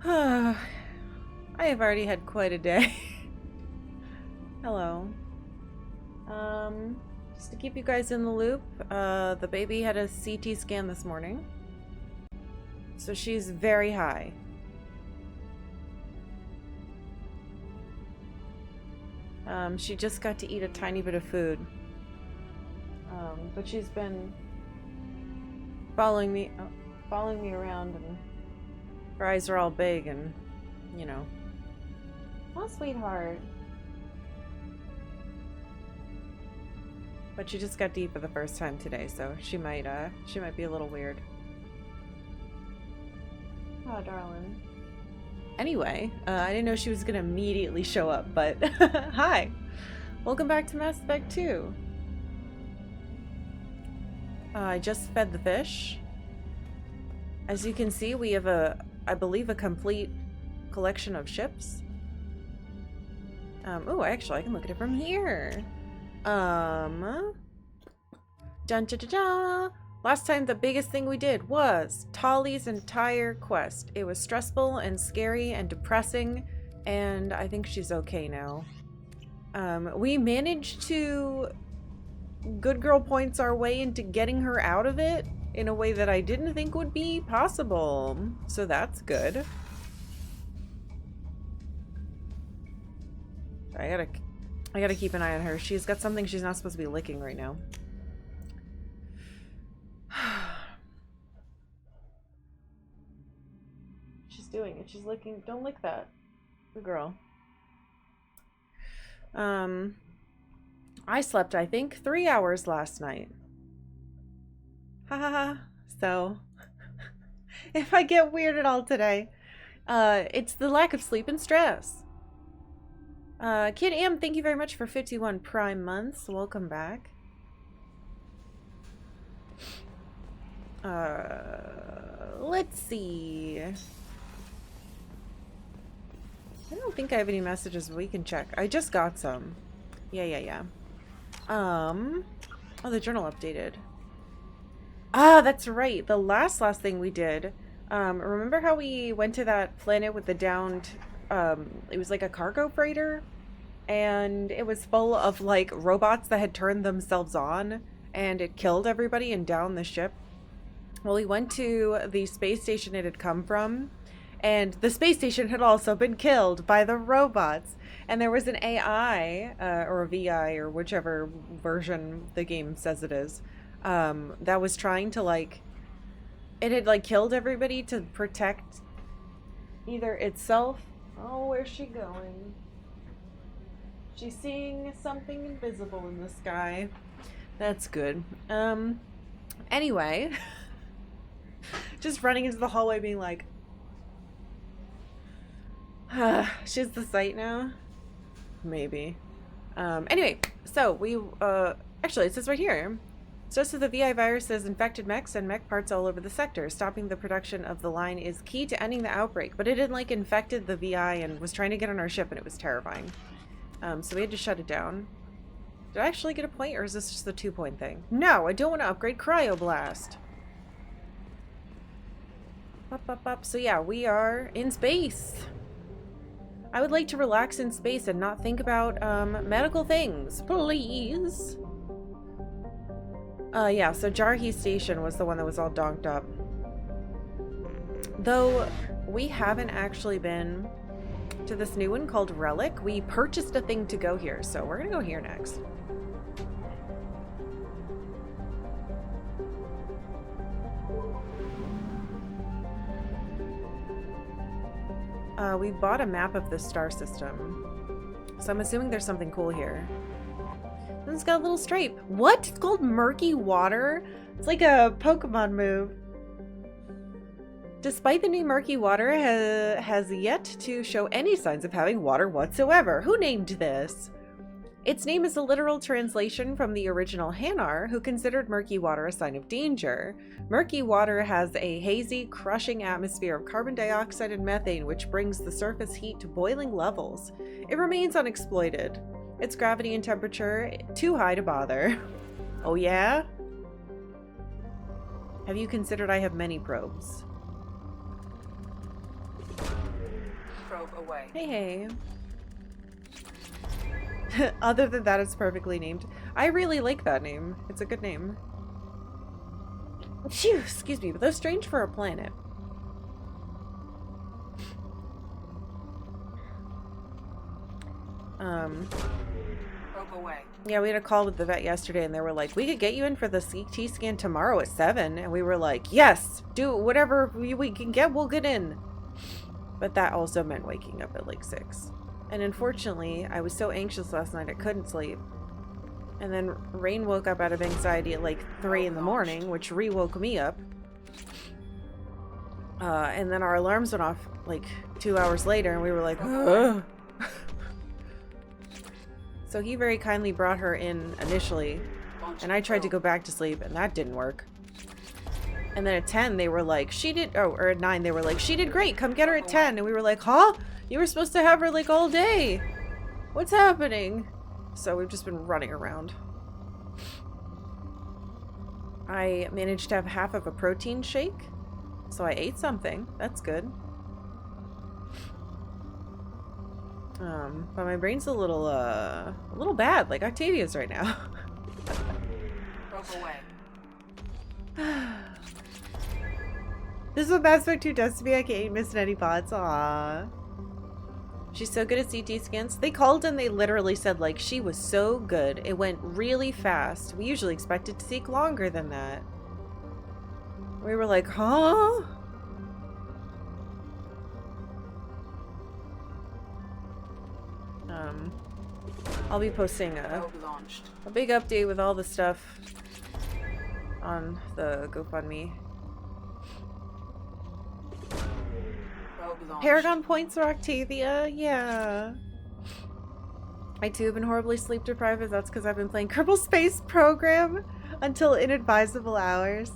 I have already had quite a day. Hello. Just to keep you guys in the loop, the baby had a CT scan this morning. So she's very high. She just got to eat a tiny bit of food. But she's been following me around, and her eyes are all big and, you know. Oh, sweetheart. But she just got to eat for the first time today, so she might be a little weird. Oh, darling. Anyway, I didn't know she was gonna immediately show up, but hi! Welcome back to Mass Effect 2. I just fed the fish. As you can see, we have I believe, a complete collection of ships. Oh, actually, I can look at it from here. Dun dun dun dun! Last time, the biggest thing we did was Tali's entire quest. It was stressful and scary and depressing, and I think she's okay now. We managed to good girl points our way into getting her out of it in a way that I didn't think would be possible. So that's good. I gotta keep an eye on her. She's got something she's not supposed to be licking right now. She's doing it. She's licking. Don't lick that. Good girl. I slept, I think, 3 hours last night. Ha ha ha. So, if I get weird at all today, it's the lack of sleep and stress. Kid Am, thank you very much for 51 Prime months. Welcome back. Let's see. I don't think I have any messages, but we can check. I just got some. Yeah. Oh, the journal updated. Ah, that's right. The last thing we did. Remember how we went to that planet with the downed, it was like a cargo freighter? And it was full of, like, robots that had turned themselves on, and it killed everybody and downed the ship. Well, we went to the space station it had come from, and the space station had also been killed by the robots. And there was an AI, or a VI, or whichever version the game says it is, that was trying to, like, it had, like, killed everybody to protect either itself. Oh, where's she going? She's seeing something invisible in the sky. That's good. Anyway, just running into the hallway being like, she's the site now? Maybe. Anyway, so we, actually, it says right here, just as the VI virus has infected mechs and mech parts all over the sector, stopping the production of the line is key to ending the outbreak. But it had, like, infected the VI and was trying to get on our ship, and it was terrifying. So we had to shut it down. Did I actually get a point, or is this just the 2-point thing? No, I don't want to upgrade Cryoblast. Up. So yeah, we are in space. I would like to relax in space and not think about, medical things, please. Yeah, so Jarheed Station was the one that was all donked up. Though, we haven't actually been to this new one called Relic. We purchased a thing to go here, so we're gonna go here next. We bought a map of the star system, so I'm assuming there's something cool here. And it's got a little stripe. What? It's called Murky Water? It's like a Pokemon move. Despite the new Murky Water has yet to show any signs of having water whatsoever. Who named this? Its name is a literal translation from the original Hanar, who considered murky water a sign of danger. Murky water has a hazy, crushing atmosphere of carbon dioxide and methane, which brings the surface heat to boiling levels. It remains unexploited. Its gravity and temperature too high to bother. Oh yeah? Have you considered I have many probes? Probe away. Hey, hey. Other than that, it's perfectly named. I really like that name. It's a good name. Phew, excuse me, but that's strange for a planet. Probe away. Yeah, we had a call with the vet yesterday, and they were like, we could get you in for the CT scan tomorrow at 7. And we were like, yes, do whatever we can get, we'll get in. But that also meant waking up at like 6. And unfortunately, I was so anxious last night I couldn't sleep. And then Rain woke up out of anxiety at like 3 in the morning, which re-woke me up. And then our alarms went off like 2 hours later, and we were like, ugh. So he very kindly brought her in initially, and I tried to go back to sleep, and that didn't work. And then at 10, they were like, or at 9, they were like, she did great, come get her at 10. And we were like, huh? You were supposed to have her like all day. What's happening? So we've just been running around. I managed to have half of a protein shake, so I ate something. That's good. But my brain's a little bad, like Octavia's right now. Probe away. This is what Mass Effect 2 does to me. I can't miss any bots. Aww. She's so good at CT scans. They called and they literally said, like, she was so good. It went really fast. We usually expect it to take longer than that. We were like, huh? I'll be posting a big update with all the stuff on the GoFundMe. Paragon points for Octavia? Yeah. I too have been horribly sleep deprived, but that's because I've been playing Kerbal Space Program until inadvisable hours.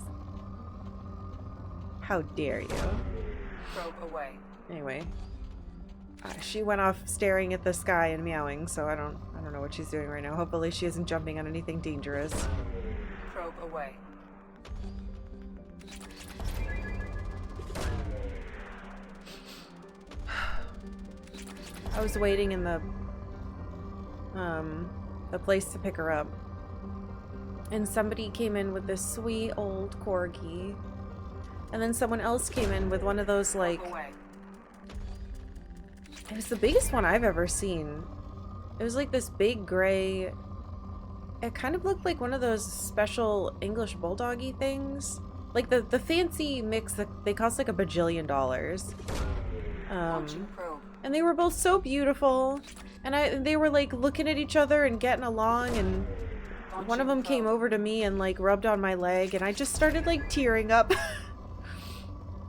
How dare you? Probe away. Anyway. She went off staring at the sky and meowing, so I don't know what she's doing right now. Hopefully she isn't jumping on anything dangerous. Probe away. I was waiting in the place to pick her up, and somebody came in with this sweet old corgi, and then someone else came in with one of those, like, it was the biggest one I've ever seen. It was like this big gray, it kind of looked like one of those special English bulldoggy things, like the fancy mix that they cost like $1 bajillion. And they were both so beautiful, and they were like looking at each other and getting along, and one of them came over to me and like rubbed on my leg, and I just started like tearing up.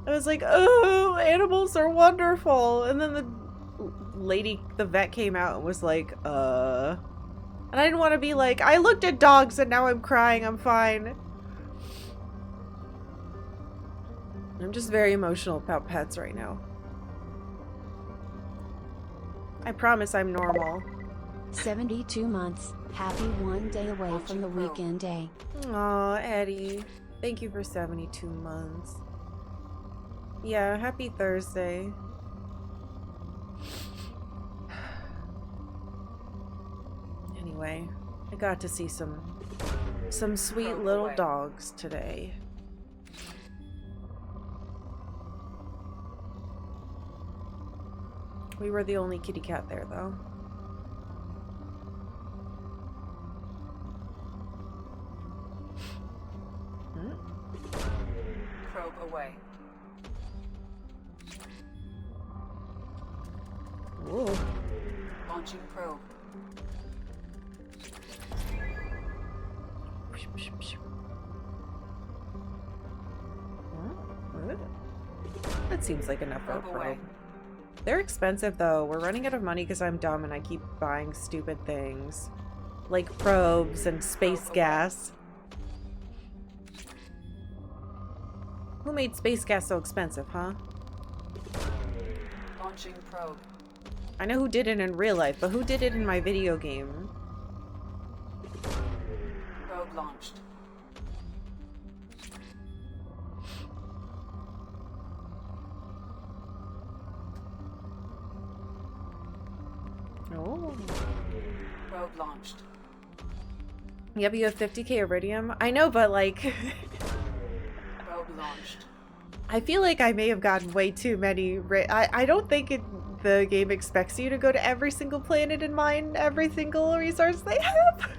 I was like, oh, animals are wonderful. And then the vet came out and was like, and I didn't want to be like, I looked at dogs and now I'm crying, I'm fine. I'm just very emotional about pets right now. I promise I'm normal. 72 months. Happy 1 day away from the weekend day. Aw, Eddie. Thank you for 72 months. Yeah, happy Thursday. Anyway, I got to see some sweet little dogs today. We were the only kitty cat there, though. Probe away. Ooh. Launching probe. That seems like enough for a probe. They're expensive though. We're running out of money because I'm dumb and I keep buying stupid things. Like probes and space gas. Who made space gas so expensive, huh? Launching probe. I know who did it in real life, but who did it in my video game? Probe launched. Oh. Probe launched. Yep, you have 50k iridium. I know, but like... Probe launched. I feel like I may have gotten way too many... I don't think the game expects you to go to every single planet and mine every single resource they have.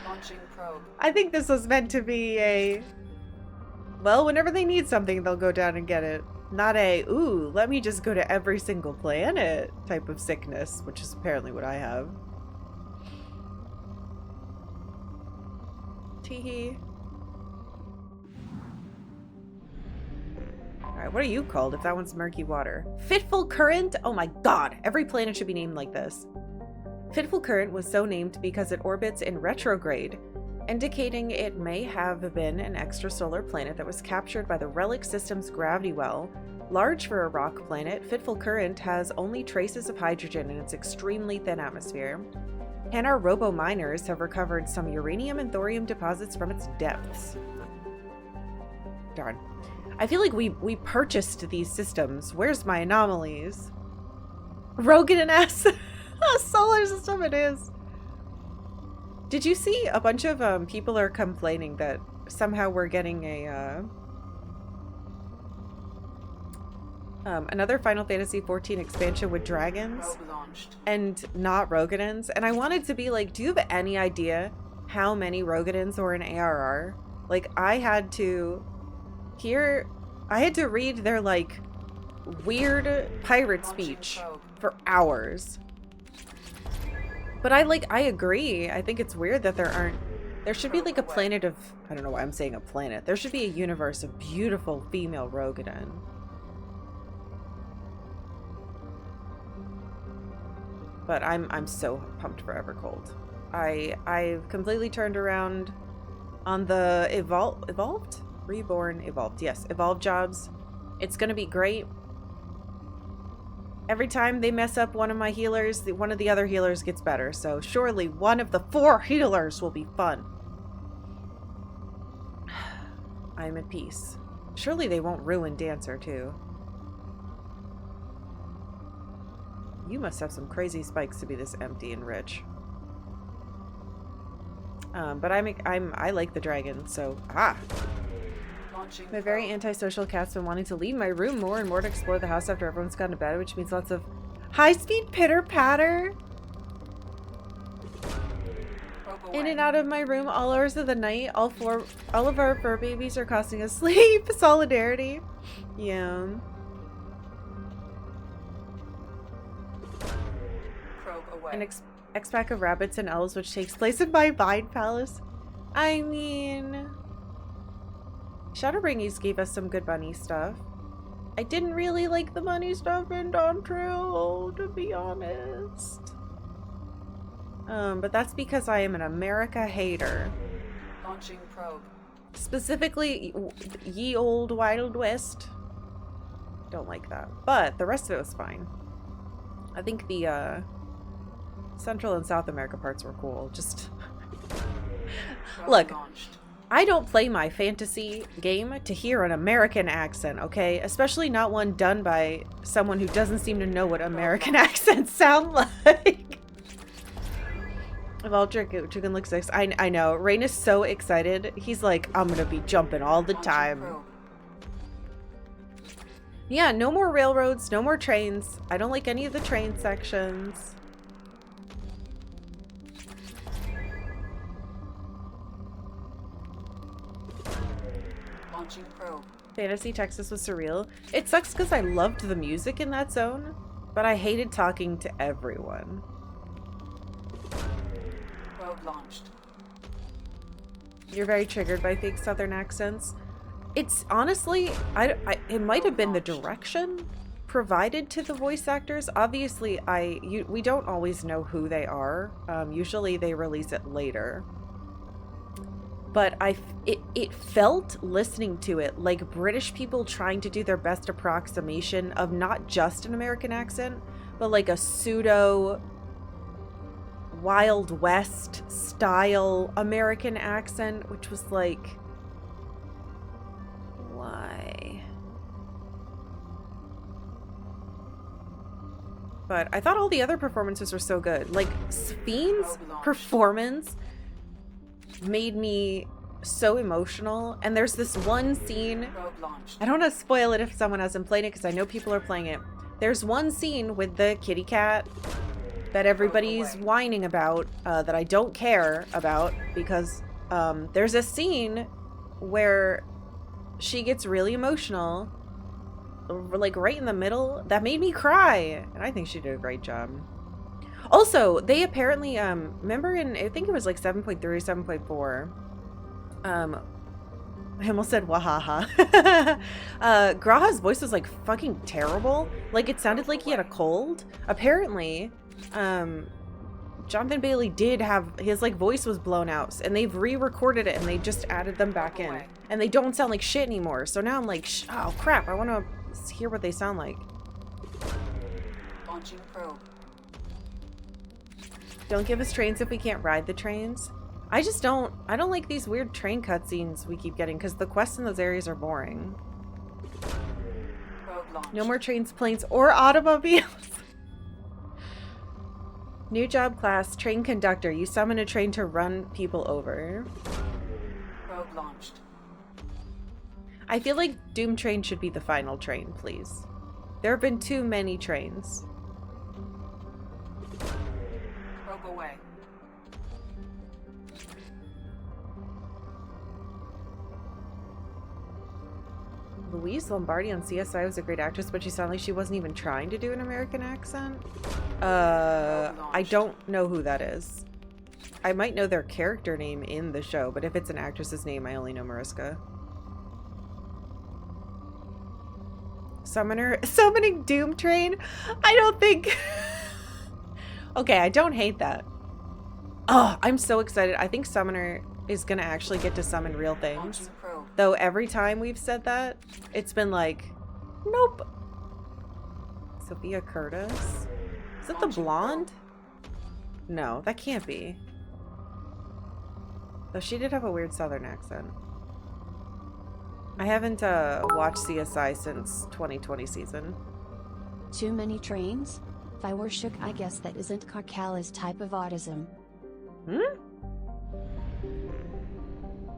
Launching probe. I think this was meant to be a... Well, whenever they need something, they'll go down and get it. Not a, ooh, let me just go to every single planet type of sickness, which is apparently what I have. Teehee. Alright, what are you called if that one's murky water? Fitful Current? Oh my god, every planet should be named like this. Fitful Current was so named because it orbits in retrograde, indicating it may have been an extrasolar planet that was captured by the relic system's gravity well. Large for a rock planet, Fitful Current has only traces of hydrogen in its extremely thin atmosphere. Hanar robo-miners have recovered some uranium and thorium deposits from its depths. Darn. I feel like we purchased these systems. Where's my anomalies? Rogan and S. Solar system it is. Did you see a bunch of people are complaining that somehow we're getting a another Final Fantasy XIV expansion with dragons and not Roganins? And I wanted to be like, do you have any idea how many Roganins were in ARR? Like, I had to read their like weird pirate speech for hours. But I agree. I think it's weird that there should be like a planet of, I don't know why I'm saying a planet. There should be a universe of beautiful female Roganin. But I'm so pumped for Evercold. I've completely turned around on the evolved? Reborn, evolved. Yes, evolved jobs. It's gonna be great. Every time they mess up one of my healers, one of the other healers gets better. So surely one of the 4 healers will be fun. I'm at peace. Surely they won't ruin Dancer too. You must have some crazy spikes to be this empty and rich. But I like the dragon, so my very antisocial cat's been wanting to leave my room more and more to explore the house after everyone's gone to bed, which means lots of high-speed pitter-patter in and out of my room all hours of the night. All of our fur babies are costing us sleep. Solidarity. Yeah. An X-Pack of rabbits and elves, which takes place in my mind palace. I mean... Shadowbringers gave us some good bunny stuff. I didn't really like the bunny stuff in Dawntrail, to be honest. But that's because I am an America hater. Launching probe. Specifically, Ye Old Wild West. Don't like that. But the rest of it was fine. I think the Central and South America parts were cool. Just... Look. Launched. I don't play my fantasy game to hear an American accent, okay? Especially not one done by someone who doesn't seem to know what American accents sound like. Well, Chicken looks nice. I know. Rain is so excited. He's like, I'm gonna be jumping all the time. Yeah, no more railroads, no more trains. I don't like any of the train sections. Probe. Fantasy Texas was surreal. It sucks because I loved the music in that zone, but I hated talking to everyone. Probe launched. You're very triggered by fake Southern accents. It's honestly, it might have been the direction provided to the voice actors. Obviously, we don't always know who they are. Usually they release it later. But it felt, listening to it, like British people trying to do their best approximation of not just an American accent, but like a pseudo Wild West style American accent, which was like, why? But I thought all the other performances were so good. Like, Fiend's performance made me so emotional. And there's this one scene, I don't want to spoil it if someone hasn't played it because I know people are playing it. There's one scene with the kitty cat that everybody's whining about, that I don't care about, because there's a scene where she gets really emotional, like right in the middle, that made me cry, and I think she did a great job. Also, they apparently, remember in, I think it was like 7.3 or 7.4, I almost said wahaha. Graha's voice was like fucking terrible. Like it sounded like he had a cold. Apparently, Jonathan Bailey did have, his like voice was blown out, and they've re-recorded it and they just added them back in. And they don't sound like shit anymore. So now I'm like, oh crap, I want to hear what they sound like. Launching probe. Don't give us trains if we can't ride the trains. I don't like these weird train cutscenes we keep getting because the quests in those areas are boring. Probe launched. No more trains, planes, or automobiles. New job class, train conductor. You summon a train to run people over. Probe launched. I feel like Doom Train should be the final train, please. There have been too many trains. Probe away. Louise Lombardi on CSI was a great actress, but she sounded like she wasn't even trying to do an American accent. I don't know who that is. I might know their character name in the show, but if it's an actress's name, I only know Mariska. Summoning Doom Train? I don't think... Okay, I don't hate that. Oh, I'm so excited. I think Summoner is gonna actually get to summon real things. Though every time we've said that, it's been like, nope. Sophia Curtis? Is it the blonde? No, that can't be. Though she did have a weird southern accent. I haven't watched CSI since 2020 season. Too many trains? If I were shook, I guess that isn't Karkalla's type of autism. Hmm?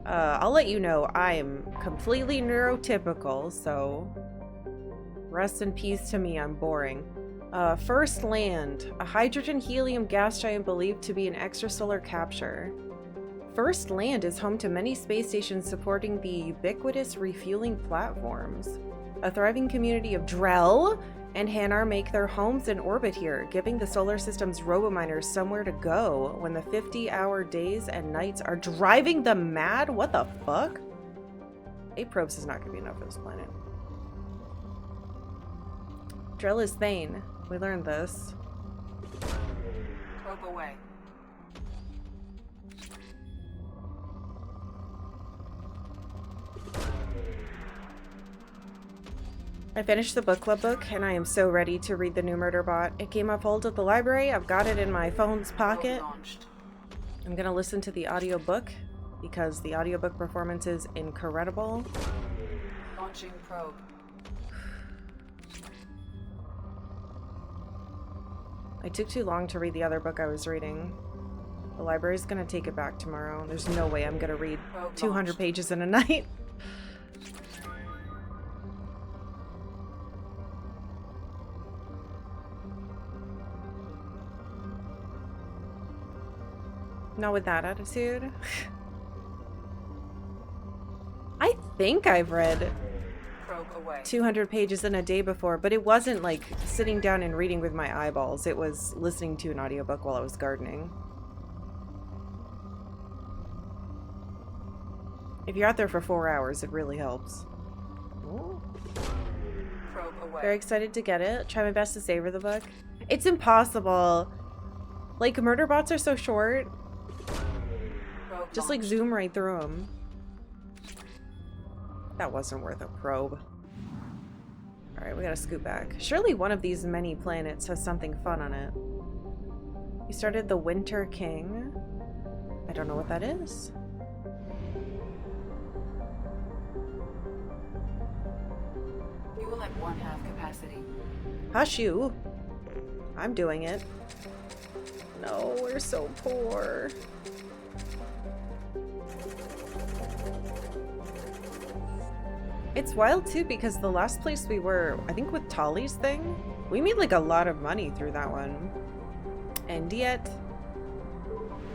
I'll let you know I am completely neurotypical, so rest in peace to me, I'm boring. First Land, a hydrogen-helium gas giant believed to be an extrasolar capture. First Land is home to many space stations supporting the ubiquitous refueling platforms. A thriving community of Drell and Hanar make their homes in orbit here, giving the solar system's robominers somewhere to go when the 50-hour days and nights are driving them mad. What the fuck? 8 probes is not going to be enough for this planet. Drell is Thane. We learned this. Probe away. I finished the book club book, and I am so ready to read the new Murder Bot. It came up hold at the library. I've got it in my phone's pocket. I'm gonna listen to the audiobook because the audiobook performance is incredible. Launching probe. I took too long to read the other book I was reading. The library's gonna take it back tomorrow. There's no way I'm gonna read 200 pages in a night. Not with that attitude. I think I've read 200 pages in a day before, but it wasn't like sitting down and reading with my eyeballs. It was listening to an audiobook while I was gardening. If you're out there for 4 hours, it really helps. Ooh. Very excited to get it. Try my best to savor the book. It's impossible. Like, murder bots are so short. Just like zoom right through them. That wasn't worth a probe. Alright, we gotta scoot back. Surely one of these many planets has something fun on it. You started the Winter King. I don't know what that is. Fuel at 1/2 capacity. Hush you. I'm doing it. No, we're so poor. It's wild too because the last place we were, I think with Tolly's thing, we made like a lot of money through that one. And yet,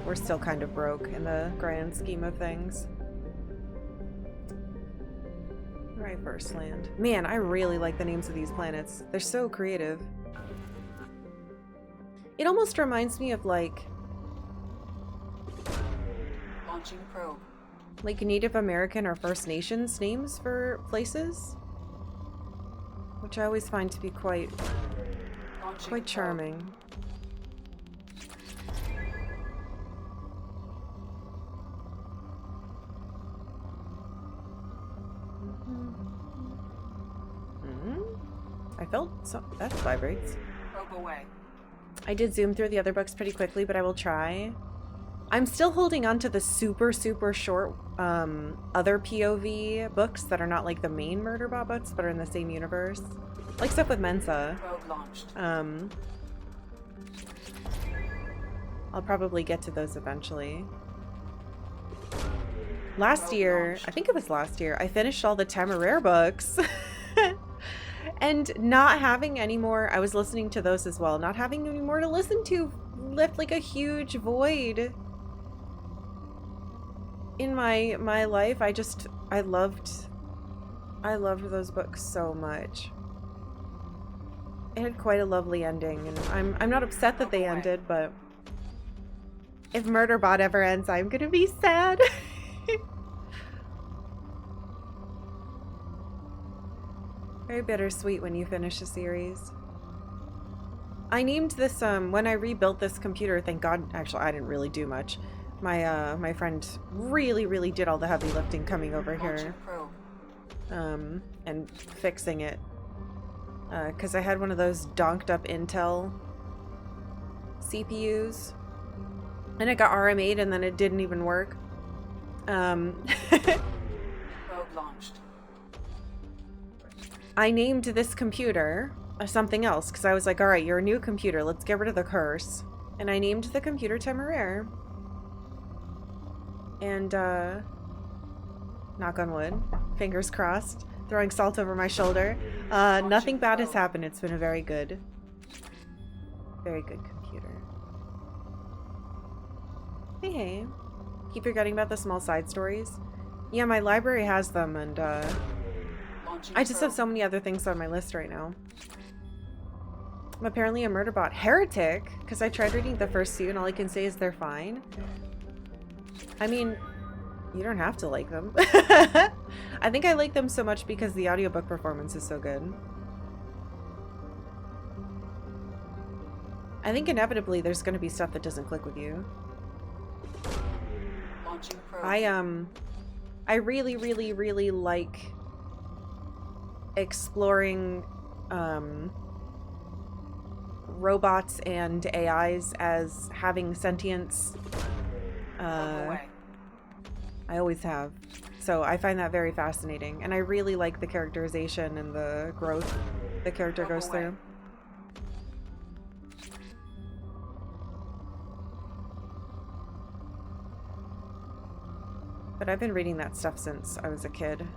we're still kind of broke in the grand scheme of things. Right, first land. Man, I really like the names of these planets. They're so creative. It almost reminds me of like Launching probe. Native American or First Nations names for places, which I always find to be quite charming. I felt so that vibrates. Probe away. I did zoom through the other books pretty quickly, but I will try. I'm still holding on to the super short other POV books that are not like the main Murderbot books, but are in the same universe. Like stuff with Mensa. Probe launched. I'll probably get to those eventually. Last year, I think it was last year, I finished all the Temeraire books. And not having any more, I was listening to those as well, not having any more to listen to left like a huge void in my life. I loved those books so much. It had quite a lovely ending, and I'm not upset that they ended, but if Murderbot ever ends, I'm gonna be sad. Very bittersweet when you finish a series. I named this, when I rebuilt this computer, thank God, actually I didn't really do much. My friend really did all the heavy lifting coming over here. And fixing it. Cause I had one of those donked up Intel CPUs. And it got RMA'd and then it didn't even work. Probe launched. I named this computer something else because I was like, all right, you're a new computer. Let's get rid of the curse. And I named the computer Temeraire. And, knock on wood, fingers crossed, throwing salt over my shoulder. Nothing bad has happened. It's been a very good computer. Hey. Keep forgetting about the small side stories. Yeah, my library has them, and, I just have so many other things on my list right now. I'm apparently a Murderbot heretic, because I tried reading the first two and all I can say is they're fine. I mean, you don't have to like them. I think I like them so much because the audiobook performance is so good. I think inevitably there's going to be stuff that doesn't click with you. I really like exploring robots and AIs as having sentience. I always have. So I find that very fascinating. And I really like the characterization and the growth the character goes through. But I've been reading that stuff since I was a kid.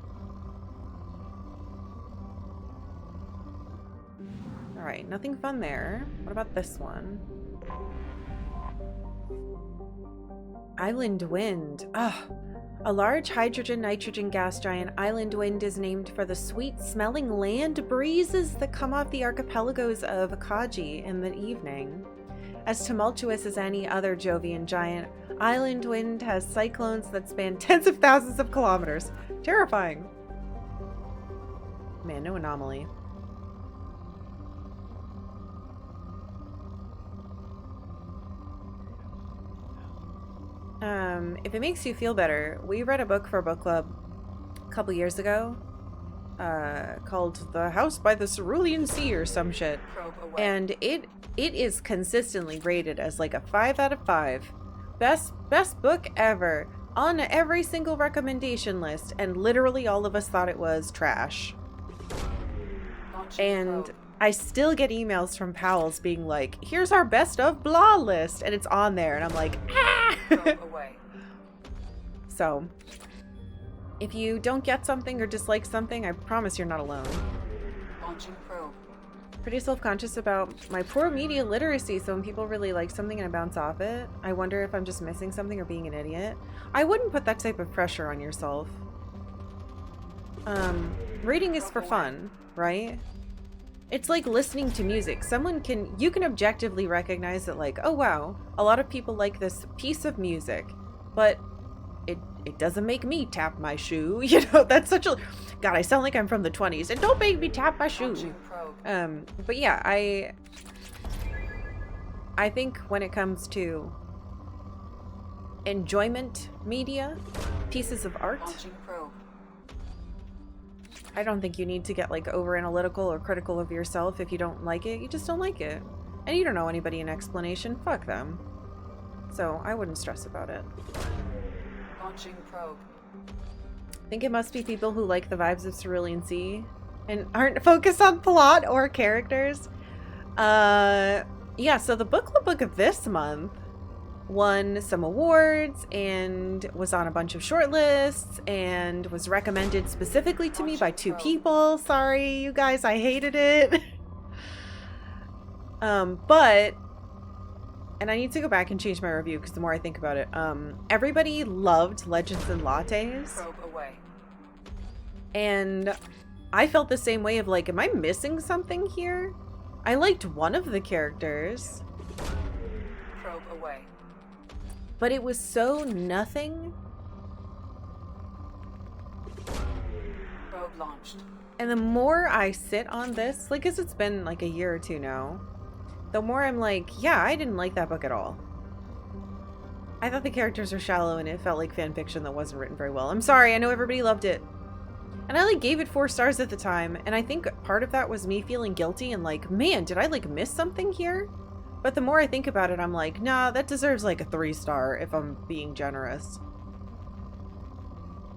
Alright, nothing fun there. What about this one? Island Wind. Ugh. A large hydrogen-nitrogen gas giant, Island Wind is named for the sweet-smelling land breezes that come off the archipelagos of Kaji in the evening. As tumultuous as any other Jovian giant, Island Wind has cyclones that span tens of thousands of kilometers. Terrifying. Man, no anomaly. If it makes you feel better, we read a book for a book club a couple years ago called The House by the Cerulean Sea or some shit. And it is consistently rated as like a 5 out of 5. Best book ever on every single recommendation list, and literally all of us thought it was trash. And I still get emails from pals being like, here's our best of blah list, and it's on there, and I'm like, ah! Probe away. So, if you don't get something or dislike something, I promise you're not alone. Launching probe. Pretty self-conscious about my poor media literacy, so when people really like something and I bounce off it, I wonder if I'm just missing something or being an idiot. I wouldn't put that type of pressure on yourself. Reading is for fun, right? It's like listening to music. You can objectively recognize that, like, oh wow, a lot of people like this piece of music, but it doesn't make me tap my shoe. You know, that's such a... God, I sound like I'm from the 20s. And don't make me tap my shoe. Launching probe. But yeah, I think when it comes to enjoyment media, pieces of art, Launching probe. I don't think you need to get like over analytical or critical of yourself. If you don't like it, you just don't like it. And you don't owe anybody an explanation. Fuck them. So I wouldn't stress about it. Launching probe. I think it must be people who like the vibes of Cerulean Sea and aren't focused on plot or characters. Yeah, so the book club book of this month won some awards and was on a bunch of shortlists and was recommended specifically to me by 2 people. Sorry, you guys, I hated it. But, and I need to go back and change my review because the more I think about it, everybody loved Legends and Lattes. Probe away. And I felt the same way of like, am I missing something here? I liked one of the characters. Probe away. But it was so nothing. Probe launched. And the more I sit on this, like, 'cause it's been like a year or 2 now, the more I'm like, yeah, I didn't like that book at all. I thought the characters were shallow and it felt like fan fiction that wasn't written very well. I'm sorry, I know everybody loved it. And I like gave it 4 stars at the time, and I think part of that was me feeling guilty and like, man, did I like miss something here? But the more I think about it, I'm like, nah, that deserves like a 3 star if I'm being generous.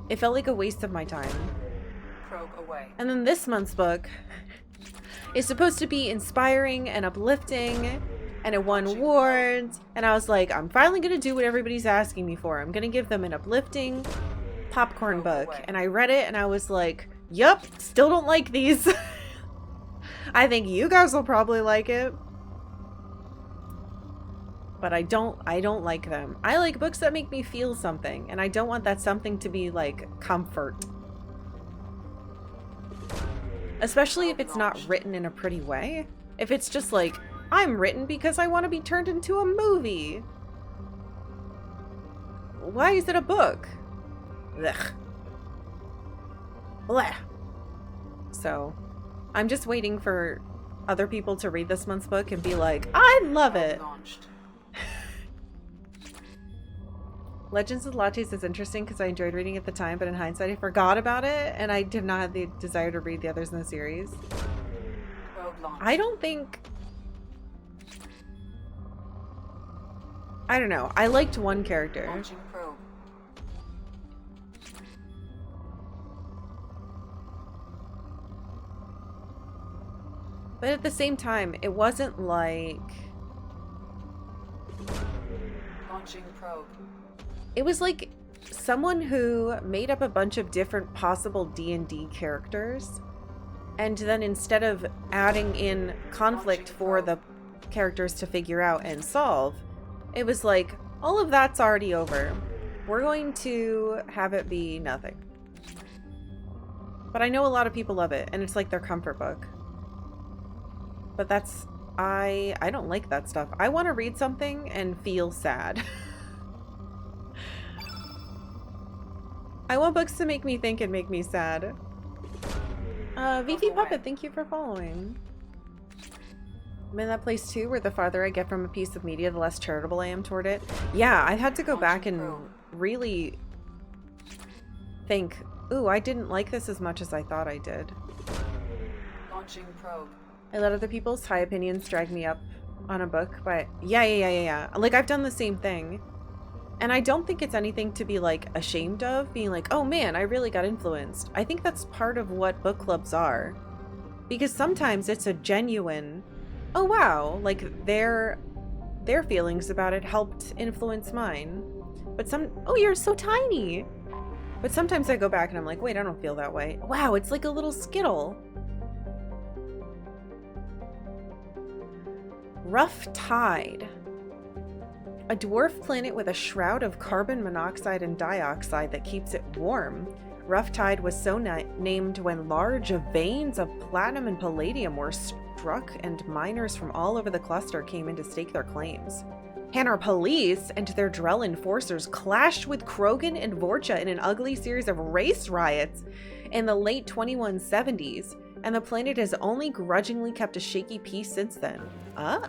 It felt like a waste of my time. Probe away. And then this month's book is supposed to be inspiring and uplifting, and it won awards, and I was like, I'm finally gonna do what everybody's asking me for. I'm gonna give them an uplifting popcorn book. And I read it and I was like, yup, still don't like these. I think you guys will probably like it. But I don't like them. I like books that make me feel something, and I don't want that something to be like comfort. Especially if it's not written in a pretty way. If it's just like, I'm written because I want to be turned into a movie. Why is it a book? Ugh. Blech. So, I'm just waiting for other people to read this month's book and be like, I love it. Launched. Legends of Lattes is interesting because I enjoyed reading it at the time, but in hindsight I forgot about it, and I did not have the desire to read the others in the series. Probe launched. I don't think... I don't know. I liked one character. Launching probe. But at the same time, it wasn't like... Launching probe. It was like someone who made up a bunch of different possible D&D characters, and then instead of adding in conflict for the characters to figure out and solve, it was like, all of that's already over. We're going to have it be nothing. But I know a lot of people love it, and it's like their comfort book. But that's... I don't like that stuff. I want to read something and feel sad. I want books to make me think and make me sad. VP Puppet, thank you for following. I'm in that place too, where the farther I get from a piece of media, the less charitable I am toward it. Yeah, I had to go back and really think, ooh, I didn't like this as much as I thought I did. Launching probe. I let other people's high opinions drag me up on a book, but yeah. Like, I've done the same thing. And I don't think it's anything to be, like, ashamed of, being like, oh man, I really got influenced. I think that's part of what book clubs are. Because sometimes it's a genuine, oh wow, like their feelings about it helped influence mine. But oh, you're so tiny. But sometimes I go back and I'm like, wait, I don't feel that way. Wow, it's like a little Skittle. Rough Tide. A dwarf planet with a shroud of carbon monoxide and dioxide that keeps it warm. Rough Tide was so named when large veins of platinum and palladium were struck and miners from all over the cluster came in to stake their claims. Hanar police and their Drell enforcers clashed with Krogan and Vorcha in an ugly series of race riots in the late 2170s, and the planet has only grudgingly kept a shaky peace since then. Oh,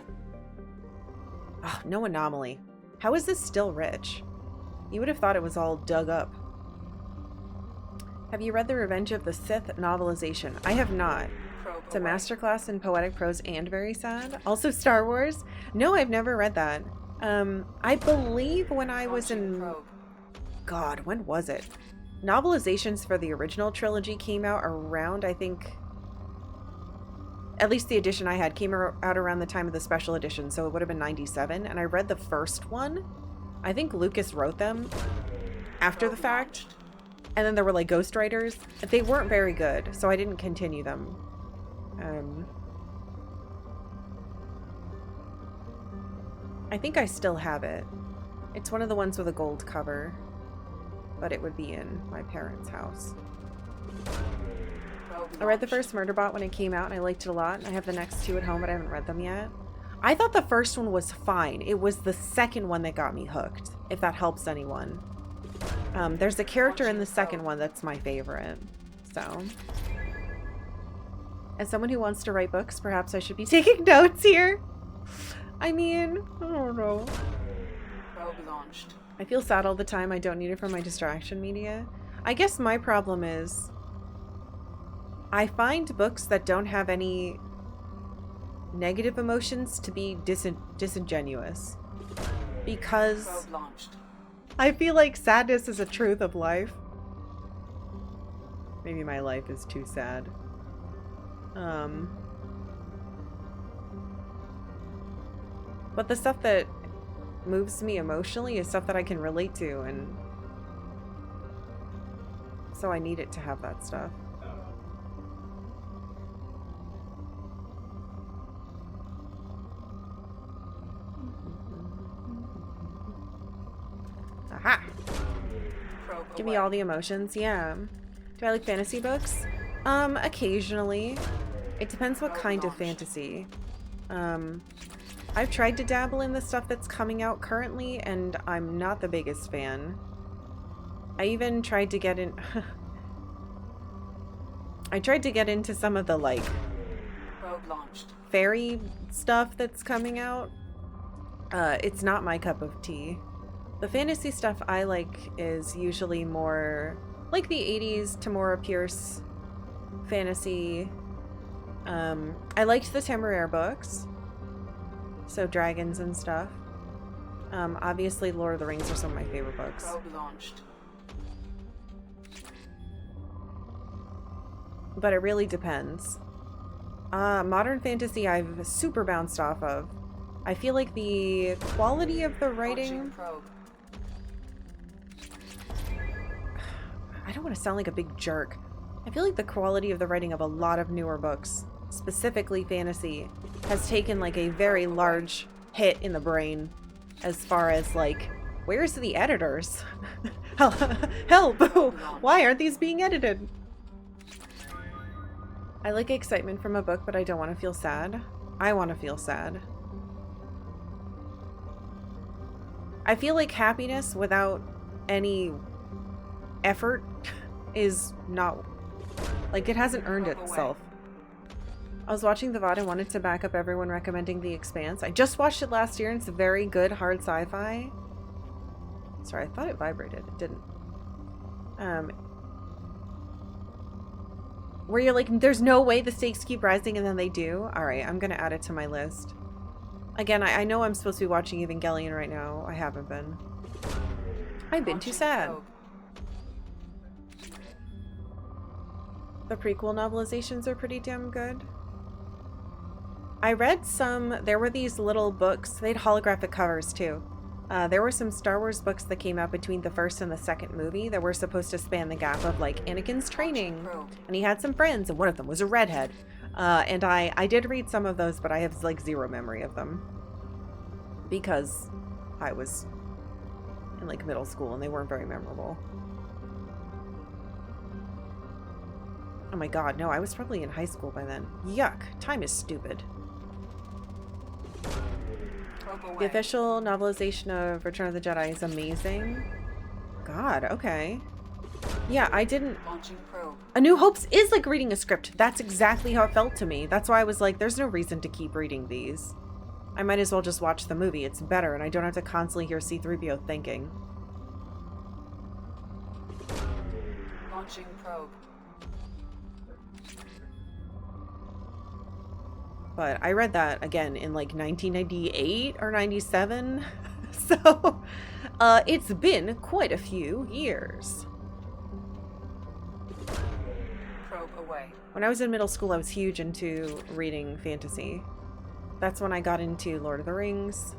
no anomaly. How is this still rich? You would have thought it was all dug up. Have you read the Revenge of the Sith novelization? I have not. It's a masterclass in poetic prose and very sad. Also Star Wars? No, I've never read that. I believe when I was in... God, when was it? Novelizations for the original trilogy came out around, I think... At least the edition I had came out around the time of the special edition, so it would have been 97. And I read the first one. I think Lucas wrote them after the fact. And then there were like ghostwriters. They weren't very good, so I didn't continue them. I think I still have it. It's one of the ones with a gold cover, but it would be in my parents' house. I read the first Murderbot when it came out and I liked it a lot. I have the next two at home, but I haven't read them yet. I thought the first one was fine. It was the second one that got me hooked, if that helps anyone. There's a character in the second one that's my favorite. So, as someone who wants to write books, perhaps I should be taking notes here. I mean, I don't know. I feel sad all the time. I don't need it for my distraction media. I guess my problem is I find books that don't have any negative emotions to be disingenuous. Because I feel like sadness is a truth of life. Maybe my life is too sad. But the stuff that moves me emotionally is stuff that I can relate to, and so I need it to have that stuff. Aha! Give me all the emotions, yeah. Do I like fantasy books? Occasionally. It depends what kind of fantasy. I've tried to dabble in the stuff that's coming out currently, and I'm not the biggest fan. I even tried to get in... I tried to get into some of the, like, fairy stuff that's coming out. It's not my cup of tea. The fantasy stuff I like is usually more like the 80s Tamora Pierce fantasy. I liked the Temeraire books. So dragons and stuff. Obviously Lord of the Rings are some of my favorite books. But it really depends. Modern fantasy I've super bounced off of. I feel like the quality of the writing... I don't want to sound like a big jerk. I feel like the quality of the writing of a lot of newer books, specifically fantasy, has taken like a very large hit in the brain as far as like, where's the editors? Help! Why aren't these being edited? I like excitement from a book, but I don't want to feel sad. I want to feel sad. I feel like happiness without any effort is not, like, it hasn't earned itself. I was watching the VOD and wanted to back up everyone recommending The Expanse. I just watched it last year and it's a very good hard sci-fi. Sorry, I thought it vibrated. It didn't. Where you're like, there's no way the stakes keep rising, and then they do. Alright, I'm gonna add it to my list. Again, I know I'm supposed to be watching Evangelion right now. I haven't been. I've been too sad. The prequel novelizations are pretty damn good. I read some, there were these little books, they had holographic covers too. There were some Star Wars books that came out between the first and the second movie that were supposed to span the gap of like Anakin's training. And he had some friends, and one of them was a redhead. And I did read some of those, but I have like zero memory of them. Because I was in like middle school and they weren't very memorable. Oh my god, no, I was probably in high school by then. Yuck, time is stupid. The official novelization of Return of the Jedi is amazing. God, okay. Yeah, I didn't... A New Hope's is like reading a script. That's exactly how it felt to me. That's why I was like, there's no reason to keep reading these. I might as well just watch the movie. It's better, and I don't have to constantly hear C-3PO thinking. Launching probe. But I read that again in like 1998 or 97. So it's been quite a few years. Probe away. When I was in middle school, I was huge into reading fantasy. That's when I got into Lord of the Rings.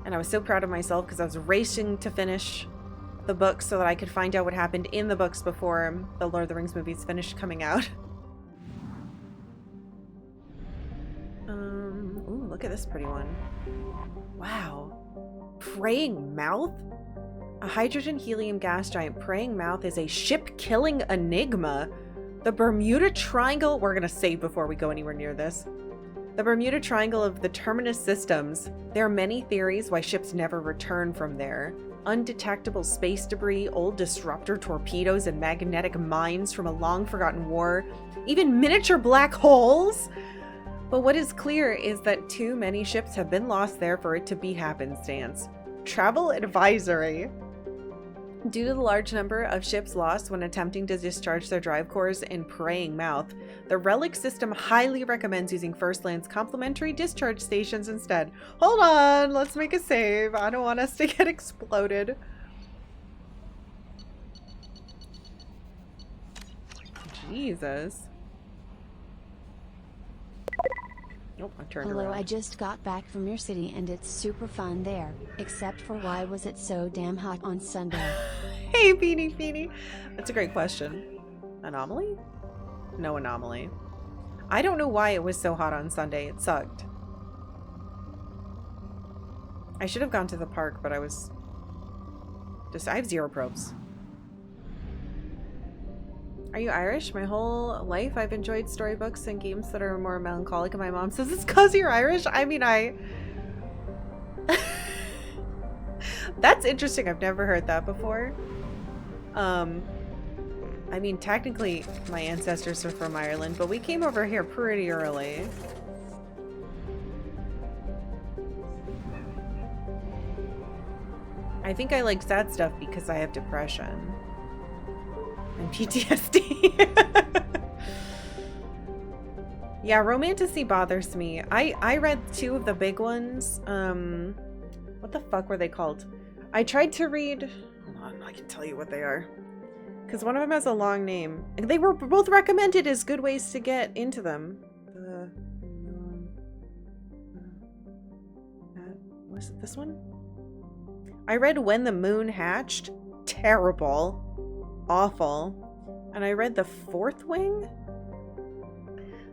And I was so proud of myself because I was racing to finish the books so that I could find out what happened in the books before the Lord of the Rings movies finished coming out. Ooh, look at this pretty one. Wow. Praying Mouth? A hydrogen helium gas giant praying mouth is a ship-killing enigma. The Bermuda Triangle, we're gonna save before we go anywhere near this. The Bermuda Triangle of the Terminus systems. There are many theories why ships never return from there. Undetectable space debris, old disruptor torpedoes, and magnetic mines from a long-forgotten war. Even miniature black holes! But what is clear is that too many ships have been lost there for it to be happenstance. Travel advisory. Due to the large number of ships lost when attempting to discharge their drive cores in Praying Mouth, the Relic system highly recommends using First Land's complimentary discharge stations instead. Hold on, let's make a save. I don't want us to get exploded. Jesus. Nope, I turned Hello, around. I just got back from your city and it's super fun there, except for why was it so damn hot on Sunday? Hey, Beanie. That's a great question. Anomaly? No anomaly. I don't know why it was so hot on Sunday. It sucked. I should have gone to the park, but I have 0 probes. Are you Irish? My whole life I've enjoyed storybooks and games that are more melancholic, and my mom says it's because you're Irish. I mean, That's interesting. I've never heard that before. I mean, technically my ancestors are from Ireland, but we came over here pretty early. I think I like sad stuff because I have depression. And PTSD. Yeah, romantasy bothers me. I read 2 of the big ones. What the fuck were they called? I tried to read... Hold on, I can tell you what they are. Because one of them has a long name. They were both recommended as good ways to get into them. Was it this one? I read When the Moon Hatched. Terrible. Awful. And I read The Fourth Wing.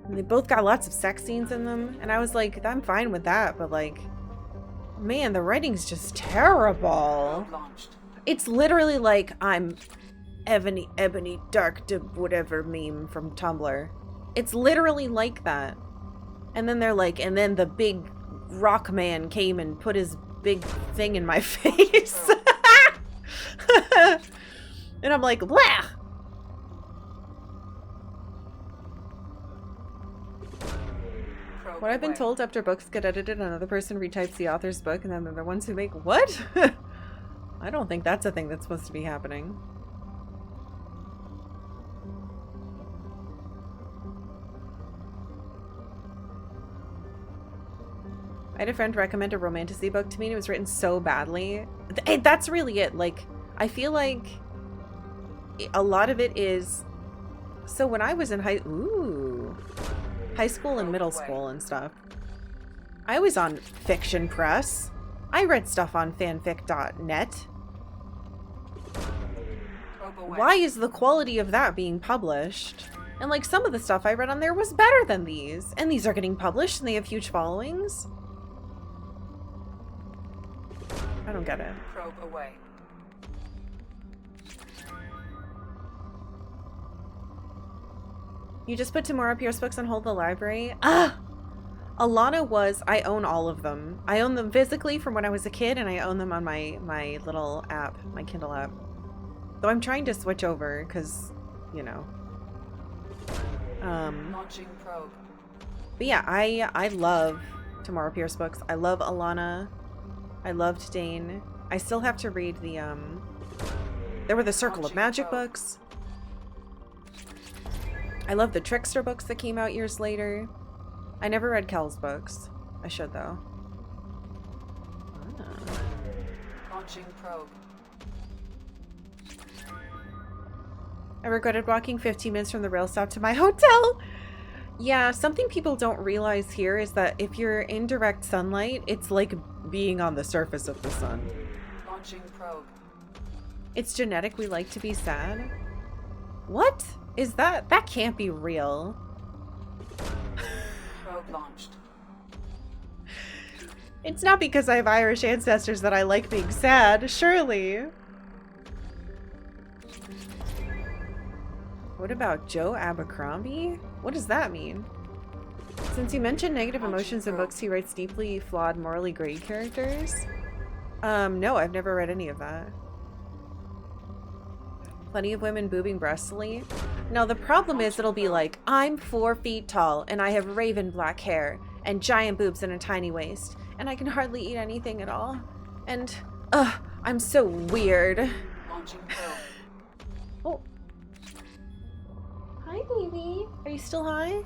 And they both got lots of sex scenes in them. And I was like, I'm fine with that, but like, man, the writing's just terrible. It's literally like I'm Ebony Dark to whatever meme from Tumblr. It's literally like that. And then they're like, and then the big rock man came and put his big thing in my face. And I'm like, blah! What I've been told after books get edited, another person retypes the author's book and then they're the ones who make what? I don't think that's a thing that's supposed to be happening. I had a friend recommend a romantasy book to me and it was written so badly. That's really it. Like, I feel like a lot of it is So when I was in high school and middle school and stuff, I was on Fiction Press. I read stuff on fanfic.net. Why is the quality of that being published? And like some of the stuff I read on there was better than these. And these are getting published and they have huge followings. I don't get it. Probe away. You just put Tamora Pierce books on hold the library? Ah! Alana was, I own all of them. I own them physically from when I was a kid, and I own them on my little app, my Kindle app. Though I'm trying to switch over, because, you know. Launching probe. But yeah, I love Tamora Pierce books. I love Alana. I loved Dane. I still have to read the, there were the Circle of Magic books. I love the Trickster books that came out years later. I never read Kel's books. I should, though. Launching probe. I regretted walking 15 minutes from the rail stop to my hotel. Yeah, something people don't realize here is that if you're in direct sunlight, it's like being on the surface of the sun. Launching probe. It's genetic. We like to be sad. What is that? That can't be real. Probe launched. It's not because I have Irish ancestors that I like being sad, surely. What about Joe Abercrombie? What does that mean? Since you mentioned negative emotions in books, he writes deeply flawed, morally gray characters. No, I've never read any of that. Plenty of women boobing breastily. Now the problem is it'll be like, I'm 4 feet tall and I have raven black hair and giant boobs and a tiny waist and I can hardly eat anything at all. And, I'm so weird. Launching probe. Oh. Hi, baby. Are you still high?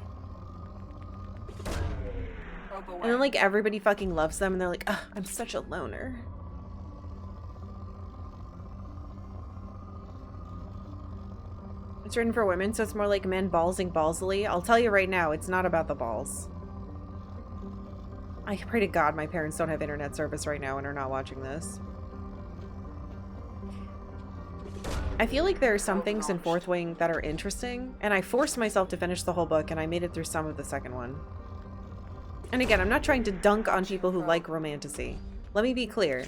Probe away. And then like everybody fucking loves them and they're like, ugh, I'm such a loner. It's written for women, so it's more like men ballsing ballsily. I'll tell you right now, it's not about the balls. I pray to God my parents don't have internet service right now and are not watching this. I feel like there are some things in Fourth Wing that are interesting, and I forced myself to finish the whole book, and I made it through some of the second one. And again, I'm not trying to dunk on people who like romantasy. Let me be clear.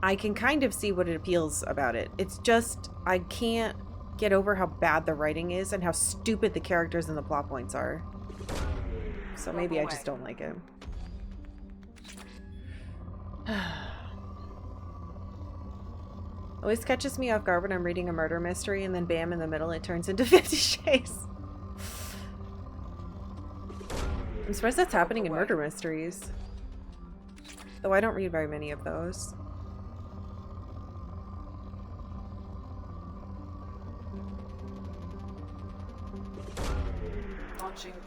I can kind of see what it appeals about it. It's just, I can't get over how bad the writing is and how stupid the characters and the plot points are. So maybe I just don't like it. Always catches me off guard when I'm reading a murder mystery and then bam, in the middle it turns into 50 Shades. I'm surprised that's happening in murder mysteries. Though I don't read very many of those.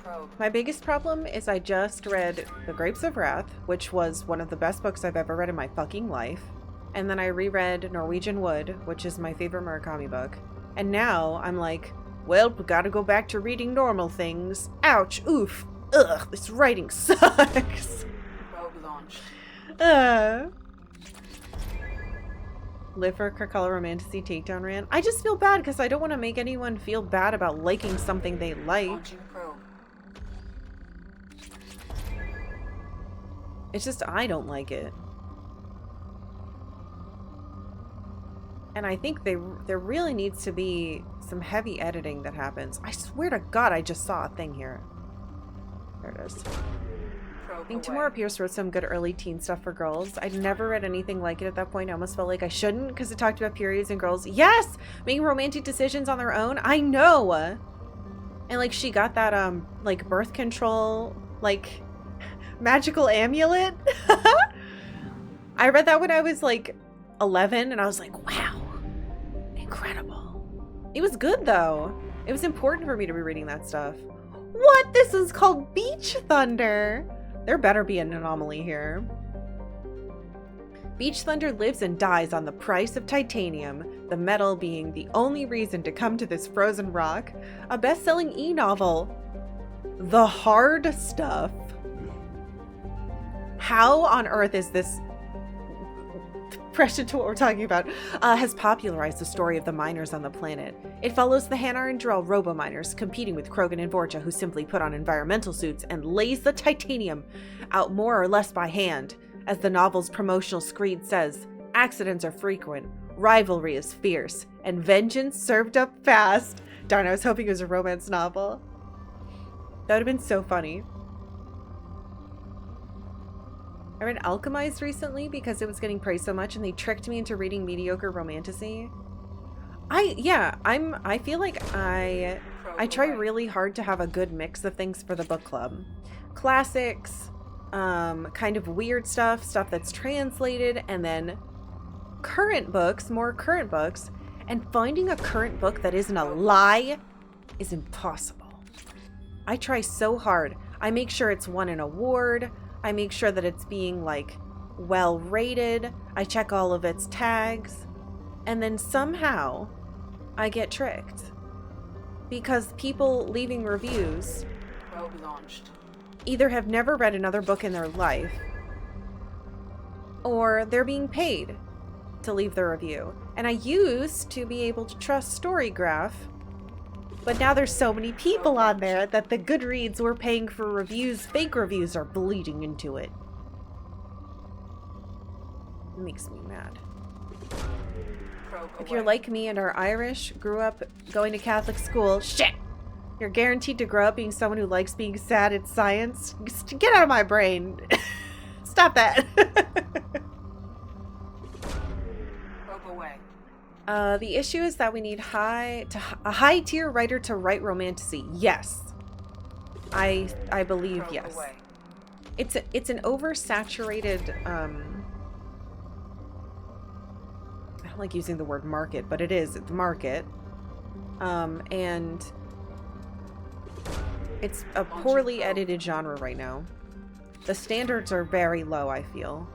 Probe. My biggest problem is I just read The Grapes of Wrath, which was one of the best books I've ever read in my fucking life. And then I reread Norwegian Wood, which is my favorite Murakami book. And now I'm like, well, gotta go back to reading normal things. Ouch, oof, ugh, this writing sucks. Probe launched. Live for Karkalla Romantasy Takedown Rant. I just feel bad because I don't want to make anyone feel bad about liking something they like. Launching probe. It's just I don't like it. And I think there really needs to be some heavy editing that happens. I swear to God, I just saw a thing here. There it is. I think Tamora Pierce wrote some good early teen stuff for girls. I'd never read anything like it at that point. I almost felt like I shouldn't because it talked about periods and girls. Yes! Making romantic decisions on their own. I know! And like she got that, like birth control, like magical amulet. I read that when I was like 11 and I was like, wow, incredible. It was good though. It was important for me to be reading that stuff. What? This is called Beach Thunder. There better be an anomaly here. Beach Thunder lives and dies on the price of titanium, the metal being the only reason to come to this frozen rock. A best-selling e-novel. The hard stuff. How on earth is this fresh into what we're talking about? Has popularized the story of the miners on the planet. It follows the Hanar and Drell robo-miners competing with Krogan and Vorcha, who simply put on environmental suits and lays the titanium out more or less by hand. As the novel's promotional screed says, accidents are frequent, rivalry is fierce, and vengeance served up fast. Darn, I was hoping it was a romance novel. That would have been so funny. I read Alchemized recently because it was getting praised so much and they tricked me into reading mediocre romantasy. I feel like I try really hard to have a good mix of things for the book club. Classics, kind of weird stuff that's translated, and then current books, more current books, and finding a current book that isn't a lie is impossible. I try so hard. I make sure it's won an award. I make sure that it's being, like, well rated. I check all of its tags. And then somehow I get tricked. Because people leaving reviews Probe launched. either have never read another book in their life, or they're being paid to leave the review. And I used to be able to trust Storygraph, but now there's so many people on there that the Goodreads we're paying for reviews, fake reviews, are bleeding into it. It makes me mad. If you're like me and are Irish, grew up going to Catholic school, shit! You're guaranteed to grow up being someone who likes being sad at science. Just get out of my brain. Stop that. The issue is that we need a high-tier writer to write romantasy. Yes. I believe yes. It's an oversaturated, I don't like using the word market, but it is the market. And it's a poorly edited genre right now. The standards are very low, I feel.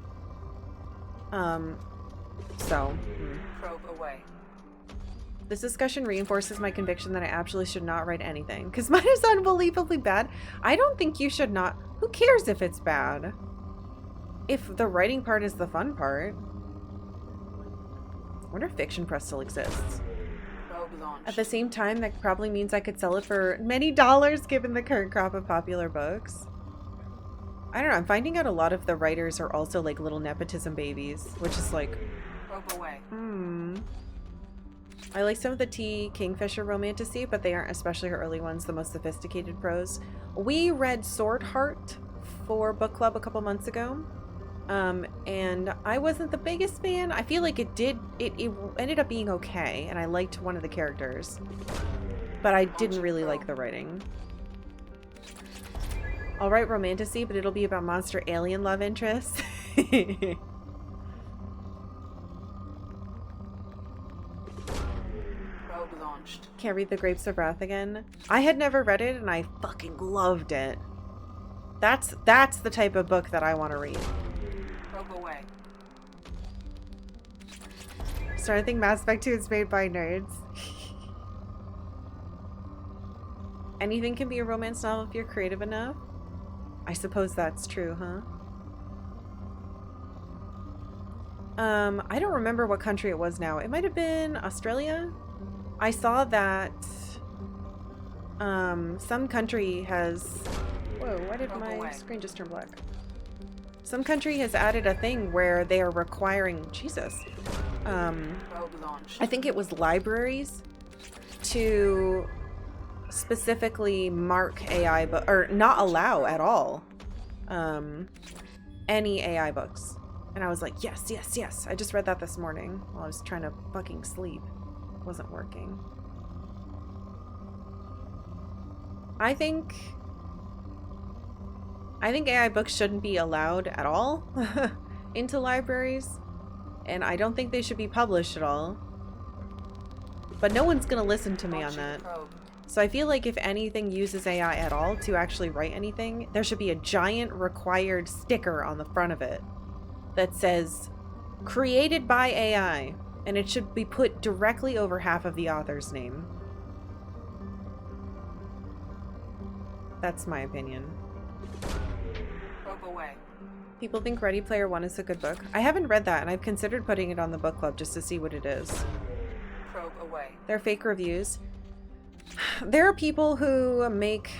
This discussion reinforces my conviction that I absolutely should not write anything, because mine is unbelievably bad. I don't think you should not. Who cares if it's bad? If the writing part is the fun part. I wonder if Fiction Press still exists. At the same time, that probably means I could sell it for many dollars given the current crop of popular books. I don't know, I'm finding out a lot of the writers are also like little nepotism babies, which is like, I like some of the T. Kingfisher romantasy, but they aren't, especially her early ones, the most sophisticated prose. We read Sword Heart for book club a couple months ago, and I wasn't the biggest fan. I feel like it ended up being okay, and I liked one of the characters, but I didn't really like the writing. I'll write romantasy, but it'll be about monster alien love interests. Can't read The Grapes of Wrath again. I had never read it and I fucking loved it. That's the type of book that I want to read. Starting to think Mass Effect 2 is made by nerds. Anything can be a romance novel if you're creative enough. I suppose that's true, huh? I don't remember what country it was now. It might have been Australia. I saw that some country has... Whoa, why did my screen just turn black? Some country has added a thing where they are requiring... Jesus. I think it was libraries to specifically mark AI or not allow at all any AI books. And I was like, yes, yes, yes. I just read that this morning while I was trying to fucking sleep. Wasn't working. I think AI books shouldn't be allowed at all into libraries, and I don't think they should be published at all. But no one's gonna listen to me on that. So I feel like if anything uses AI at all to actually write anything, there should be a giant required sticker on the front of it that says Created by AI, and it should be put directly over half of the author's name. That's my opinion. Probe away. People think Ready Player One is a good book. I haven't read that, and I've considered putting it on the book club just to see what it is. Probe away. They're fake reviews. There are people who make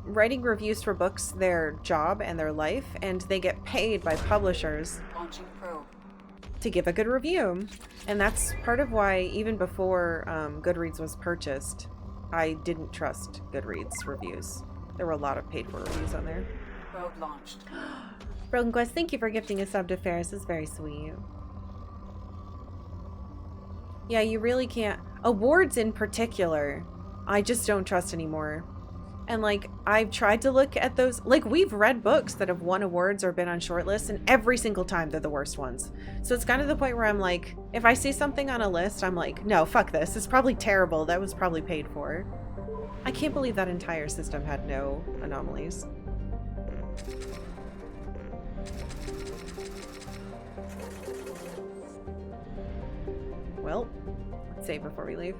writing reviews for books their job and their life, and they get paid by publishers Launching probe. to give a good review. And that's part of why, even before Goodreads was purchased, I didn't trust Goodreads reviews. There were a lot of paid for reviews on there. Probe launched. Broken Quest, thank you for gifting a sub to Ferris. It's very sweet. Yeah, you really can't. Awards in particular, I just don't trust anymore. And like, I've tried to look at those. Like, we've read books that have won awards or been on shortlists, and every single time they're the worst ones. So it's kind of the point where I'm like, if I see something on a list, I'm like, no, fuck this. It's probably terrible. That was probably paid for. I can't believe that entire system had no anomalies. Well, let's save before we leave.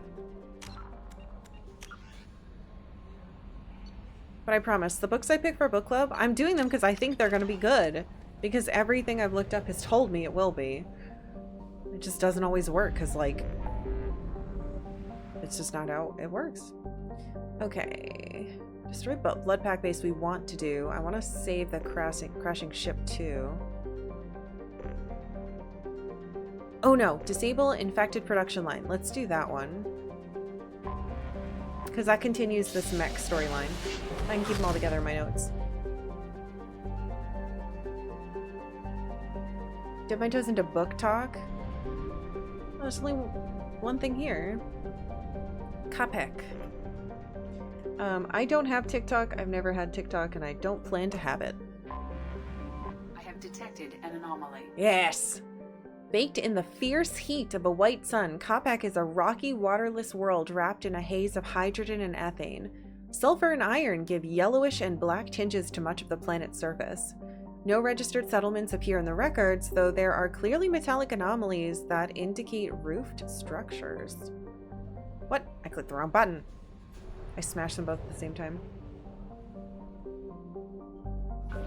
But I promise, the books I pick for book club, I'm doing them because I think they're going to be good. Because everything I've looked up has told me it will be. It just doesn't always work because, like, it's just not how it works. Okay. Destroy blood pack base we want to do. I want to save the crashing ship too. Oh no, disable infected production line. Let's do that one. Because that continues this mech storyline. I can keep them all together in my notes. Dip my toes into book talk. Oh, there's only one thing here. Kapek. I don't have TikTok. I've never had TikTok, and I don't plan to have it. I have detected an anomaly. Yes! Baked in the fierce heat of a white sun, Kapek is a rocky, waterless world wrapped in a haze of hydrogen and ethane. Sulfur and iron give yellowish and black tinges to much of the planet's surface. No registered settlements appear in the records, though there are clearly metallic anomalies that indicate roofed structures. What? I clicked the wrong button. I smashed them both at the same time.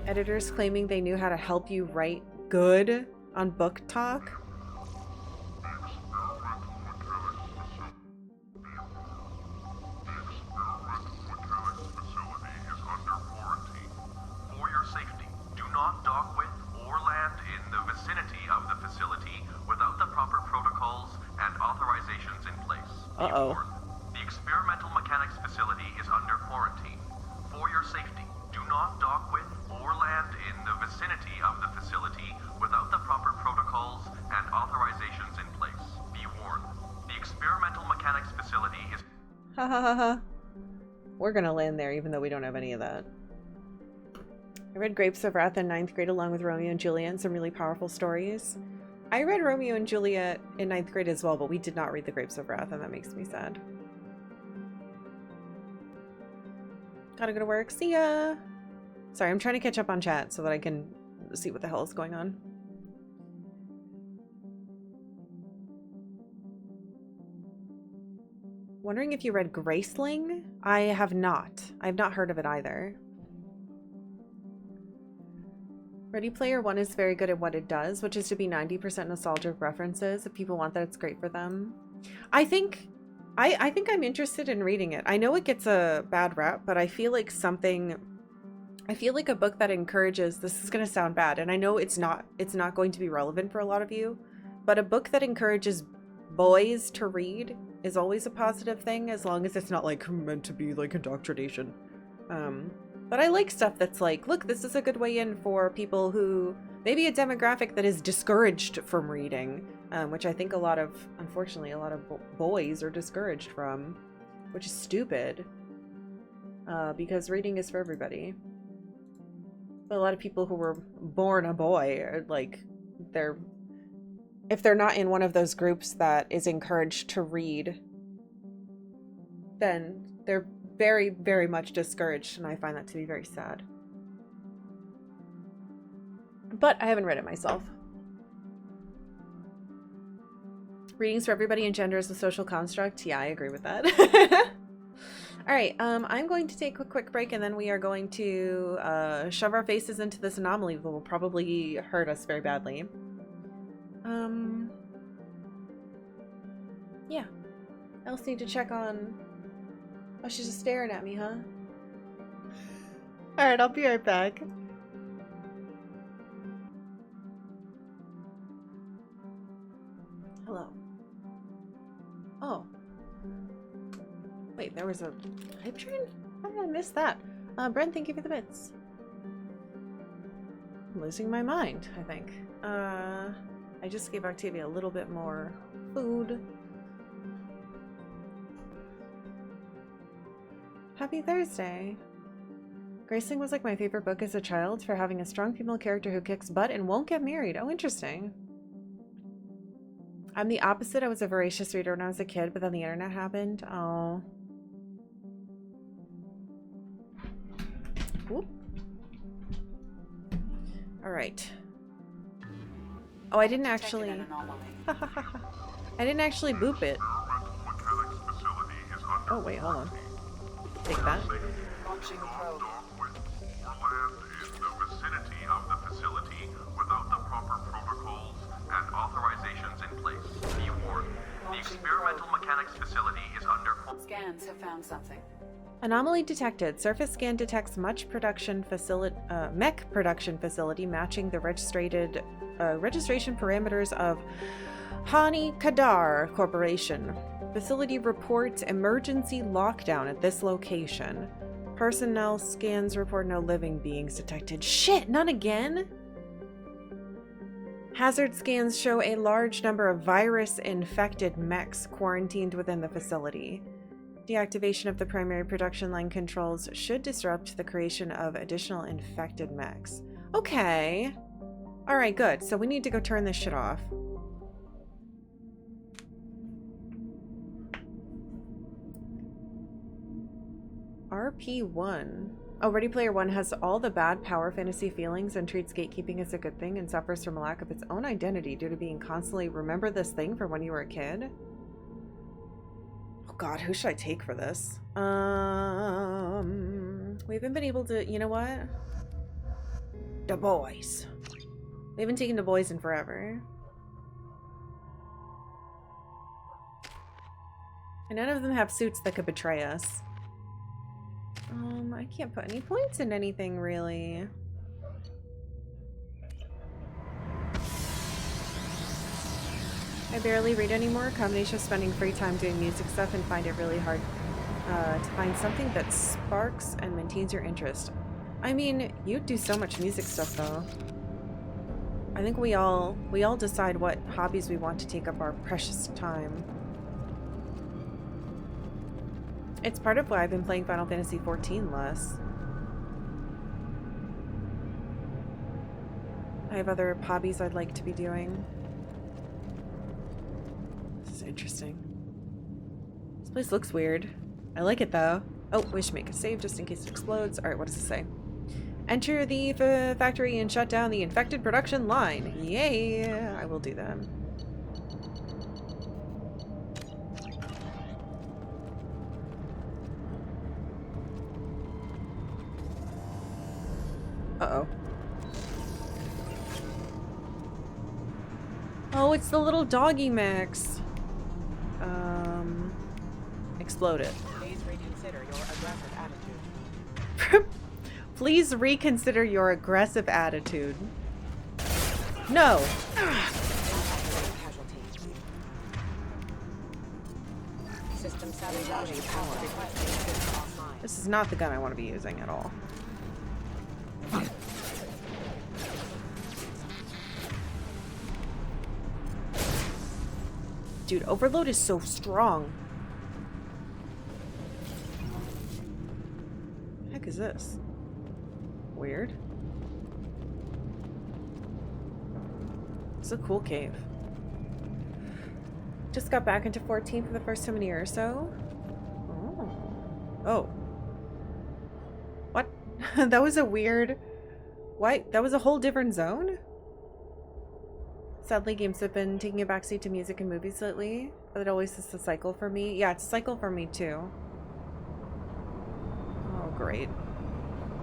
Editors claiming they knew how to help you write good on book talk. Uh-oh. The experimental mechanics facility is under quarantine. For your safety, do not dock with or land in the vicinity of the facility without the proper protocols and authorizations in place. Be warned, the experimental mechanics facility is... Ha ha ha ha. We're gonna land there even though we don't have any of that. I read Grapes of Wrath in 9th grade along with Romeo and Juliet and some really powerful stories. I read Romeo and Juliet in 9th grade as well, but we did not read the Grapes of Wrath, and that makes me sad. Gotta go to work. See ya! Sorry, I'm trying to catch up on chat so that I can see what the hell is going on. Wondering if you read Graceling? I have not. I have not heard of it either. Ready Player One is very good at what it does, which is to be 90% nostalgic references. If people want that, it's great for them. I think I'm interested in reading it. I know it gets a bad rap, but I feel like a book that encourages, this is going to sound bad, and I know it's not going to be relevant for a lot of you, but a book that encourages boys to read is always a positive thing, as long as it's not like meant to be like indoctrination. But I like stuff that's like, look, this is a good way in for people who, maybe a demographic that is discouraged from reading, which I think unfortunately, a lot of boys are discouraged from, which is stupid, because reading is for everybody. But a lot of people who were born a boy are like, if they're not in one of those groups that is encouraged to read, then they're very, very much discouraged, and I find that to be very sad. But I haven't read it myself. Readings for everybody and gender is a social construct. Yeah, I agree with that. All right, I'm going to take a quick break, and then we are going to shove our faces into this anomaly that will probably hurt us very badly. Yeah. I also need to check on... Oh, she's just staring at me, huh? All right, I'll be right back. Hello. Oh. Wait, there was a hype train? How did I miss that? Brent, thank you for the bits. I'm losing my mind, I think. I just gave Octavia a little bit more food. Happy Thursday. Graceling was like my favorite book as a child for having a strong female character who kicks butt and won't get married. Oh, interesting. I'm the opposite. I was a voracious reader when I was a kid, but then the internet happened. Oh. Whoop. All right. Oh, I didn't actually... I didn't actually boop it. Oh, wait, hold on. Take that. Launching probe. In the vicinity of the facility without the proper protocols and authorizations in place. Be warned. The experimental mechanics facility is under... Scans have found something. Anomaly detected. Surface scan detects mech production facility matching the registration parameters of Hani Kadar Corporation. Facility reports emergency lockdown at this location. Personnel scans report no living beings detected. Shit, not again? Hazard scans show a large number of virus-infected mechs quarantined within the facility. Deactivation of the primary production line controls should disrupt the creation of additional infected mechs. Okay. Alright, good. So we need to go turn this shit off. RP1. Oh, Ready Player One has all the bad power fantasy feelings and treats gatekeeping as a good thing and suffers from a lack of its own identity due to being constantly remember this thing from when you were a kid. Oh god, who should I take for this? We haven't been able to, you know what? The boys. We haven't taken the boys in forever. And none of them have suits that could betray us. I can't put any points in anything, really. I barely read anymore. A combination of spending free time doing music stuff and find it really hard to find something that sparks and maintains your interest. I mean, you do so much music stuff, though. I think we all decide what hobbies we want to take up our precious time. It's part of why I've been playing Final Fantasy XIV less. I have other hobbies I'd like to be doing. This is interesting. This place looks weird. I like it though. Oh, we should make a save just in case it explodes. Alright, what does it say? Enter the factory and shut down the infected production line. Yay! I will do that. Uh-oh. Oh, it's the little doggy mix. Explode it. Please reconsider your aggressive attitude. Please reconsider your aggressive attitude. No! System sabotaging power requesting system offline. This is not the gun I want to be using at all. Dude, Overload is so strong. The heck is this? Weird. It's a cool cave. Just got back into 14 for the first time in a year or so. Oh. Oh. What? That was a weird... What? That was a whole different zone? Sadly, games have been taking a backseat to music and movies lately, but it always is a cycle for me. Yeah, it's a cycle for me too. Oh, great.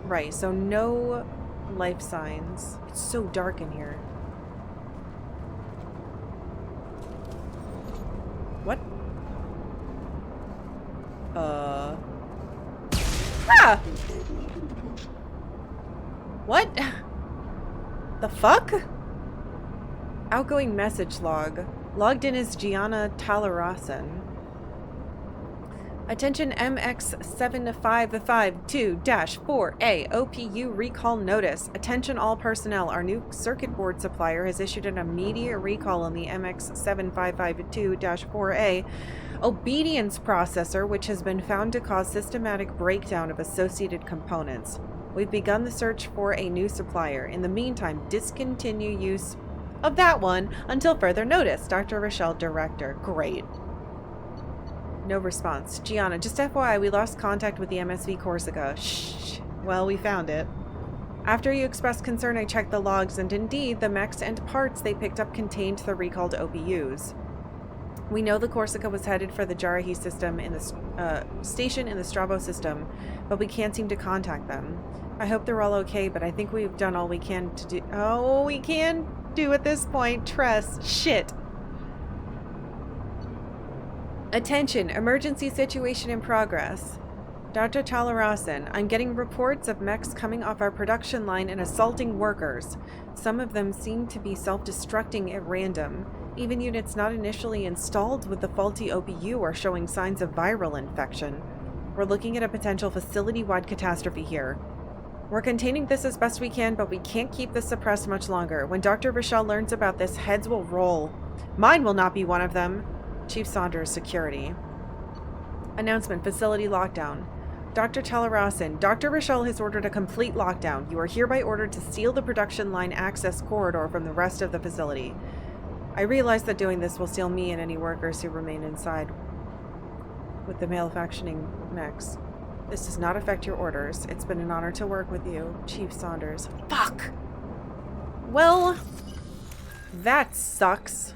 Right, so no life signs. It's so dark in here. What? Ah! What? The fuck? Outgoing message log. Logged in as Gianna Talarasan. Attention MX7552-4A OPU recall notice. Attention all personnel. Our new circuit board supplier has issued an immediate recall on the MX7552-4A obedience processor, which has been found to cause systematic breakdown of associated components. We've begun the search for a new supplier. In the meantime, discontinue use of that one until further notice. Dr. Rochelle, Director. Great. No response. Gianna, just FYI, we lost contact with the MSV Corsica. Shh. Well, we found it. After you expressed concern, I checked the logs, and indeed, the mechs and parts they picked up contained the recalled OPUs. We know the Corsica was headed for the Jarahi system in the station in the Strabo system, but we can't seem to contact them. I hope they're all okay, but I think we've done all we can to do. Oh, we can do at this point. Tress. Shit. Attention, emergency situation in progress. Dr. Talarasan, I'm getting reports of mechs coming off our production line and assaulting workers. Some of them seem to be self-destructing at random. Even units not initially installed with the faulty OPU are showing signs of viral infection. We're looking at a potential facility-wide catastrophe here. We're containing this as best we can, but we can't keep this suppressed much longer. When Dr. Rochelle learns about this, heads will roll. Mine will not be one of them. Chief Saunders, Security. Announcement, facility lockdown. Dr. Talarasan, Dr. Rochelle has ordered a complete lockdown. You are hereby ordered to seal the production line access corridor from the rest of the facility. I realize that doing this will seal me and any workers who remain inside with the malfunctioning mechs. This does not affect your orders. It's been an honor to work with you, Chief Saunders. Fuck! Well, that sucks.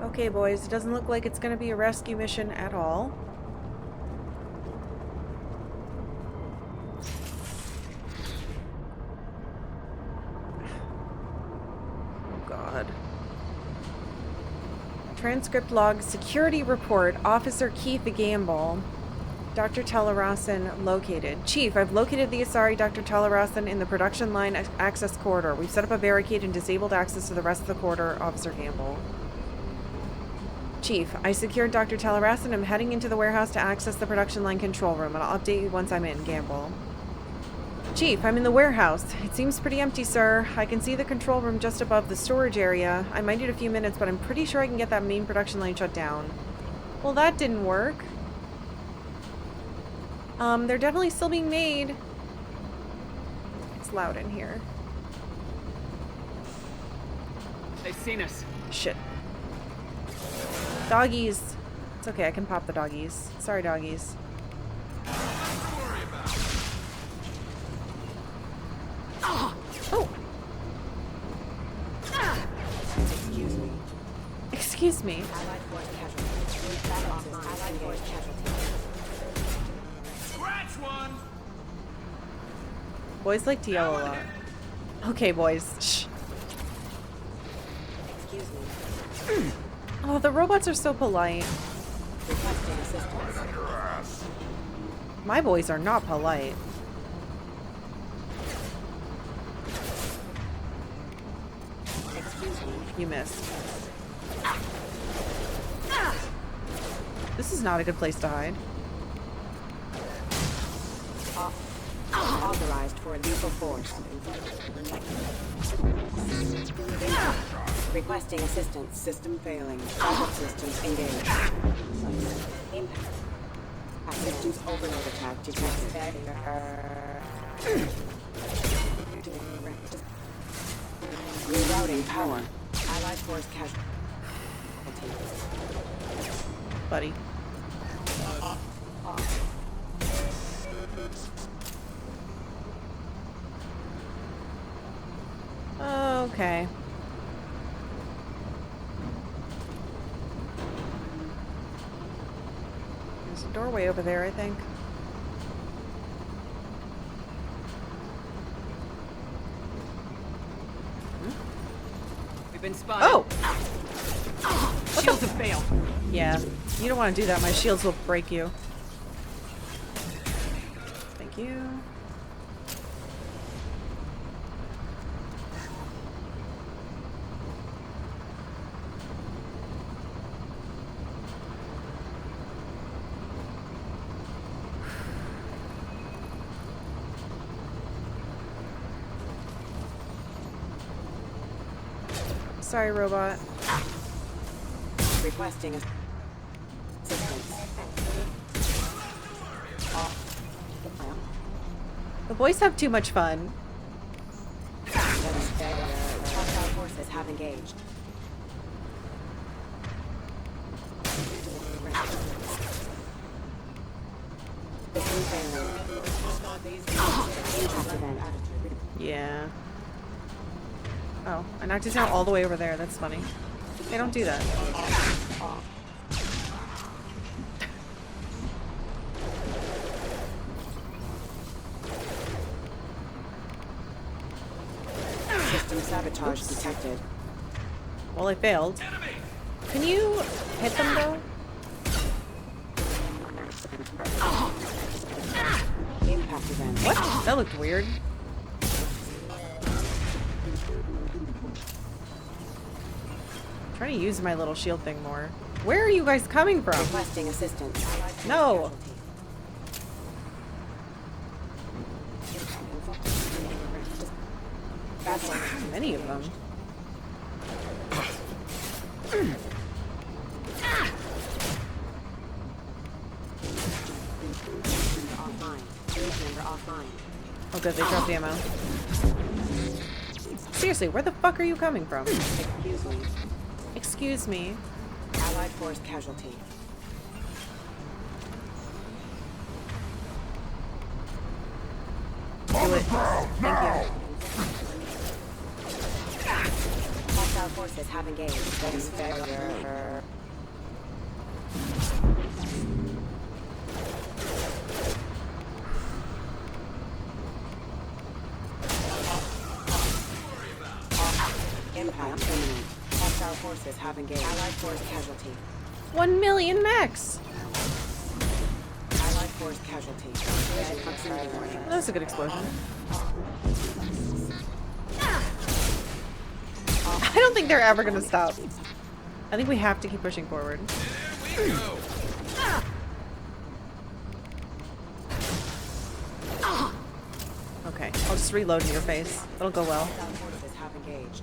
Okay, boys, it doesn't look like it's going to be a rescue mission at all. Oh, God. Transcript log, security report, Officer Keith Gamble. Dr. Talarasan located. Chief, I've located the Asari Dr. Talarasan in the production line access corridor. We've set up a barricade and disabled access to the rest of the corridor, Officer Gamble. Chief, I secured Dr. Talarasan. I'm heading into the warehouse to access the production line control room, and I'll update you once I'm in, Gamble. Chief, I'm in the warehouse. It seems pretty empty, sir. I can see the control room just above the storage area. I might need a few minutes, but I'm pretty sure I can get that main production line shut down. Well, that didn't work. They're definitely still being made. It's loud in here. They've seen us. Shit. Doggies. It's okay, I can pop the doggies. Sorry, doggies. Oh! Excuse me. Excuse me. Scratch one! Boys like to yell a lot. Okay, boys. Shh. Excuse me. Oh, the robots are so polite. Requesting assistance. My boys are not polite. Excuse me. You missed. This is not a good place to hide. Authorized for lethal force. Requesting assistance. System failing. Backup systems engaged. Impact. Systems overload attack detected. Rerouting power. Allied force casualty. Buddy. Okay. There's a doorway over there, I think. We've been spotted. Oh! Shields have failed. Yeah, you don't want to do that. My shields will break you. Thank you. Sorry, robot. Requesting assistance. The boys have too much fun. Hostile forces have engaged. Yeah. Oh, I knocked it down all the way over there. That's funny. They don't do that. System sabotage detected. Well, I failed. Can you hit them though? Impact event. What? That looked weird. I'm trying to use my little shield thing more. Where are you guys coming from? Requesting assistance. No. Battle. Many of them. Offline. Base member offline. Oh good, they dropped ammo. Seriously, where the fuck are you coming from? Excuse me. Excuse me. Allied force casualty. Do it. Thank you. Hostile forces have engaged. That is failure. Impact imminent. Hostile forces have engaged. Allied force casualty. 1 million max! Allied force casualty. Collision proximity warning. Well, that's a good explosion. I don't think they're ever gonna stop. I think we have to keep pushing forward. Okay, I'll just reload in your face. That'll go well. Hostile forces have engaged.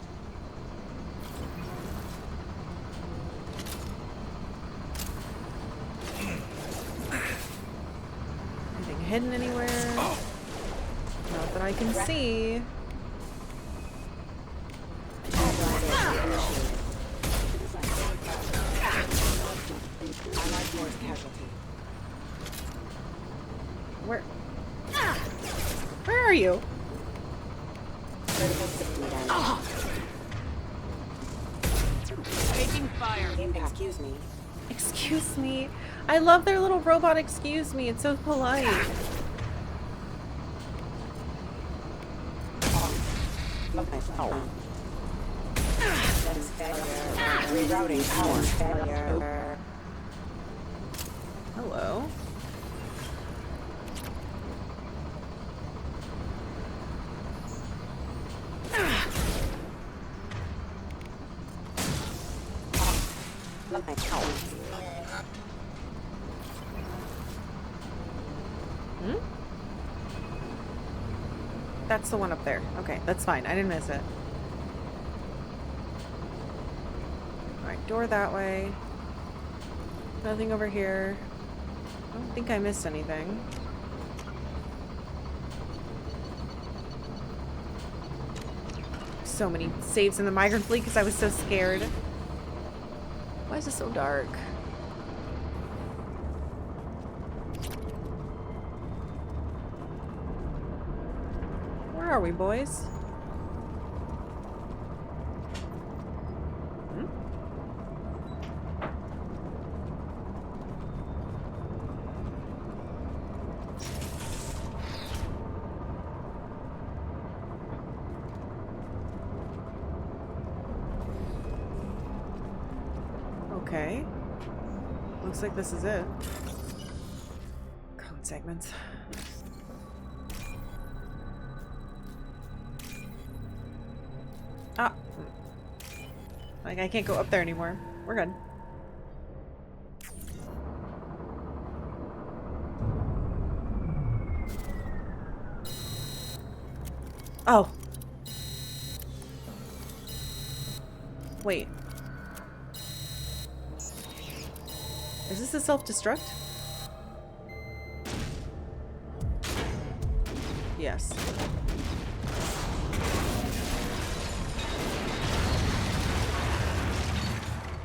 Anything hidden anywhere? Not that I can see. Allied force casualty. Where? Where are you? Critical system damage. Taking fire. Excuse me. Excuse me. I love their little robot excuse me. It's so polite. That is failure. Rerouting power. Failure. Hello. Hmm? That's the one up there. Okay, that's fine. I didn't miss it. Alright, door that way. Nothing over here. I don't think I missed anything. So many saves in the migrant fleet because I was so scared. Why is it so dark? Where are we, boys? Hmm? Okay. Looks like this is it. Code segments. Ah. Like, I can't go up there anymore. We're good. Oh. Wait. Is this a self-destruct? Yes.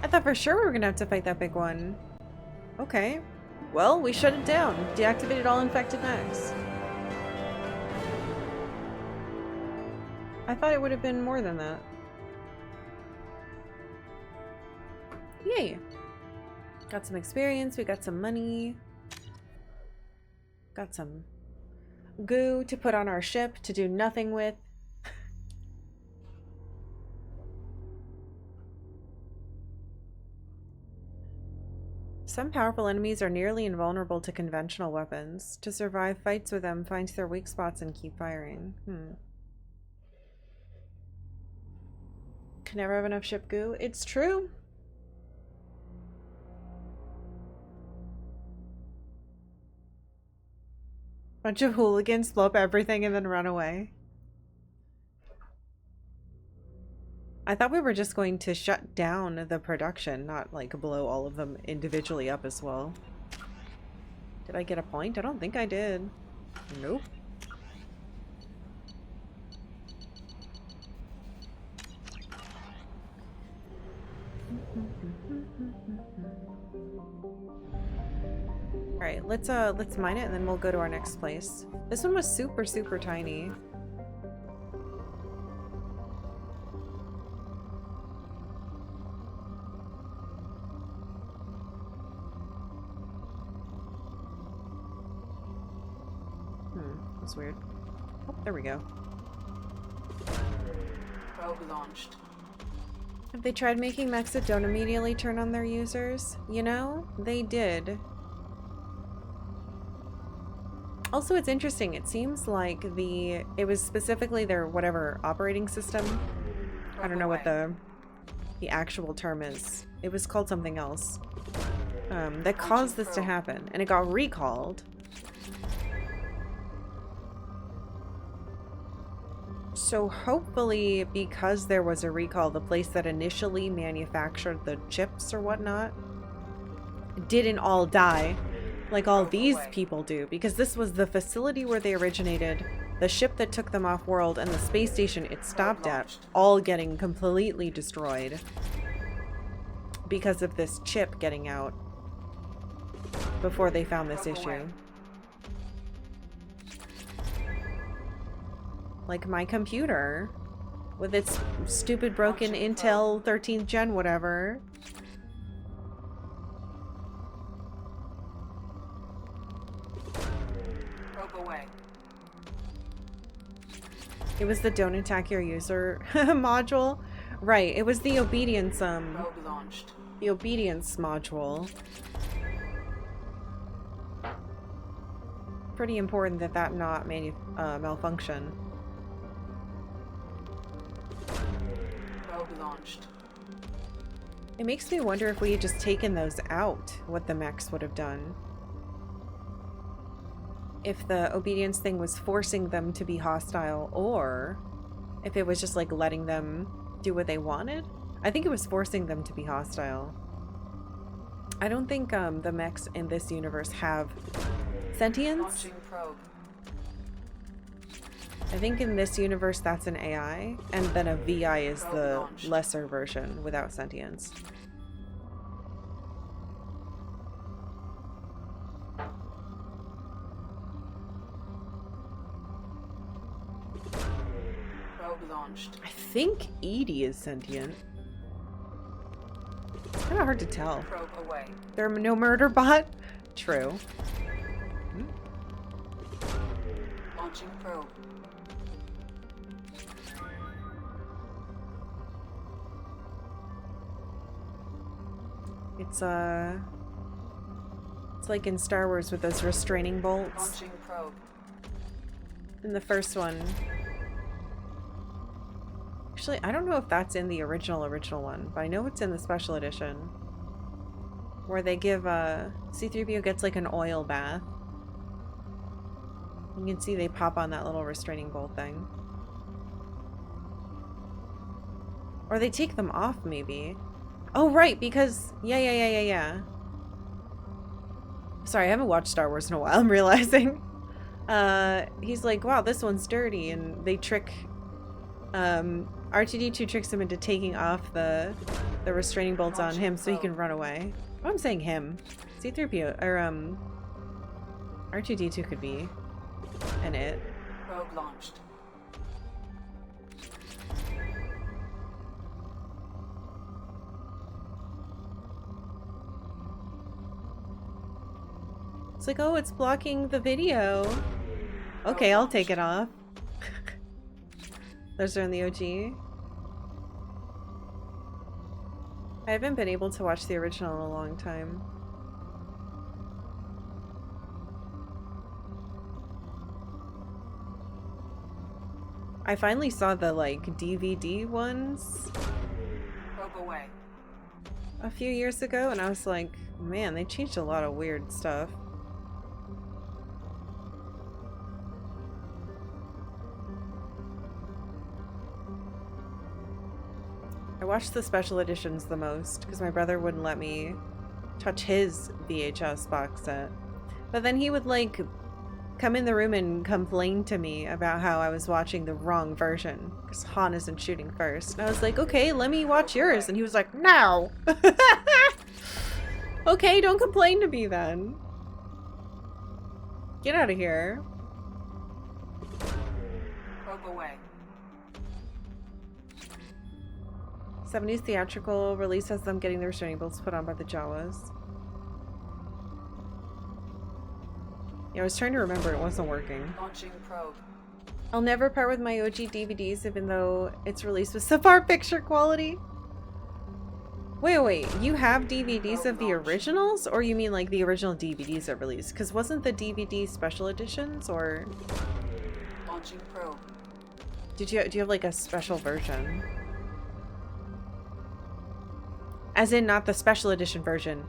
I thought for sure we were gonna have to fight that big one. Okay. Well, we shut it down. Deactivated all infected mechs. I thought it would have been more than that. Yay. Got some experience, we got some money. Got some goo to put on our ship to do nothing with. Some powerful enemies are nearly invulnerable to conventional weapons. To survive fights with them, find their weak spots and keep firing. Can never have enough ship goo. It's true. Bunch of hooligans blow up everything and then run away. I thought we were just going to shut down the production, not like blow all of them individually up as well. Did I get a point? I don't think I did. Nope. Alright, let's mine it and then we'll go to our next place. This one was super, super tiny. That's weird. Oh, there we go. Probe launched. Have they tried making mechs that don't immediately turn on their users? You know, they did. Also, it's interesting. It seems like it was specifically their whatever operating system. I don't know what the actual term is. It was called something else. That caused this to happen, and it got recalled. So hopefully, because there was a recall, the place that initially manufactured the chips or whatnot didn't all die like all these people do, because this was the facility where they originated, the ship that took them off world, and the space station it stopped at, all getting completely destroyed because of this chip getting out before they found this issue. Like my computer with its stupid broken Intel 13th gen whatever. Probe away. It was the don't attack your user module. Right, it was the obedience Probe launched. the obedience module. Pretty important that that not malfunction. Probe launched. It makes me wonder if we had just taken those out, what the mechs would have done. If the obedience thing was forcing them to be hostile, or if it was just like letting them do what they wanted. I think it was forcing them to be hostile. I don't think the mechs in this universe have sentience. Launching probe. I think in this universe that's an AI, and then a VI is Probe the launched. lesser version without sentience. Probe launched. I think Edie is sentient. It's kind of hard to tell. Probe away. There no murder bot? True. Launching probe. It's like in Star Wars with those restraining bolts Launching probe. in the first one. Actually, I don't know if that's in the original one, but I know it's in the special edition. Where they give C-3PO gets like an oil bath. You can see they pop on that little restraining bolt thing. Or they take them off, maybe. Oh, right, because... Yeah. Sorry, I haven't watched Star Wars in a while, I'm realizing. He's like, wow, this one's dirty, and they trick... R2-D2 tricks him into taking off the restraining bolts on him so he can run away. Oh, I'm saying him. C-3PO, or, R2-D2 could be in it. Probe launched. It's like, oh, it's blocking the video. Okay, I'll take it off. Those are in the OG. I haven't been able to watch the original in a long time. I finally saw the, like, DVD ones Probe away. a few years ago, and I was like, man, they changed a lot of weird stuff. I watched the special editions the most because my brother wouldn't let me touch his VHS box set. But then he would like come in the room and complain to me about how I was watching the wrong version because Han isn't shooting first. And I was like, okay, let me watch yours. And he was like, no. Okay, don't complain to me then. Get out of here. Probe away. 70s theatrical release has them getting their restraining bolts put on by the Jawas. Yeah, I was trying to remember, it wasn't working. Launching probe. I'll never part with my OG DVDs even though it's released with subpar picture quality. Wait, you have DVDs of the originals? Or you mean like the original DVDs that released? Because wasn't the DVD special editions, or... Launching probe. do you have like a special version? As in not the special edition version.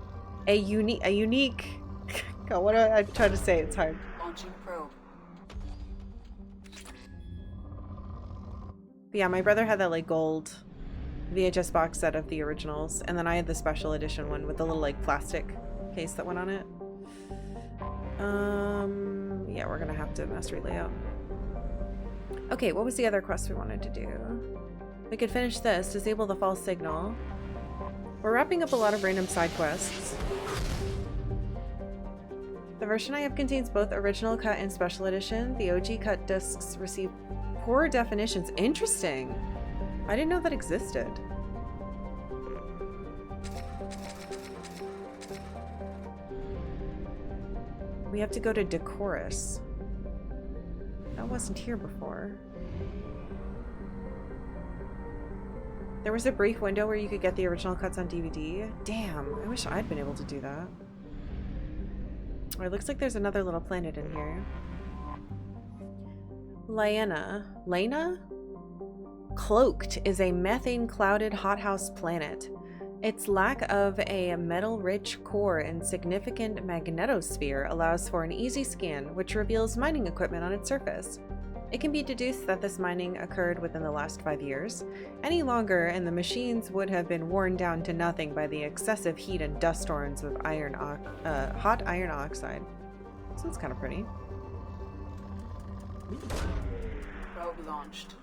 A unique... God, what do I try to say? It's hard. Launching probe. But yeah, my brother had that like gold VHS box set of the originals, and then I had the special edition one with the little like plastic case that went on it. Yeah, we're gonna have to mastery layout. Okay, what was the other quest we wanted to do? We could finish this, disable the false signal. We're wrapping up a lot of random side quests. The version I have contains both original cut and special edition. The OG cut discs receive poor definitions. Interesting. I didn't know that existed. We have to go to Decorus. That wasn't here before. There was a brief window where you could get the original cuts on DVD. Damn, I wish I'd been able to do that. Oh, it looks like there's another little planet in here. Lena? Cloaked is a methane-clouded hothouse planet. Its lack of a metal-rich core and significant magnetosphere allows for an easy scan, which reveals mining equipment on its surface. It can be deduced that this mining occurred within the last 5 years. Any longer, and the machines would have been worn down to nothing by the excessive heat and dust storms of hot iron oxide. This one's kind of pretty. Probe launched.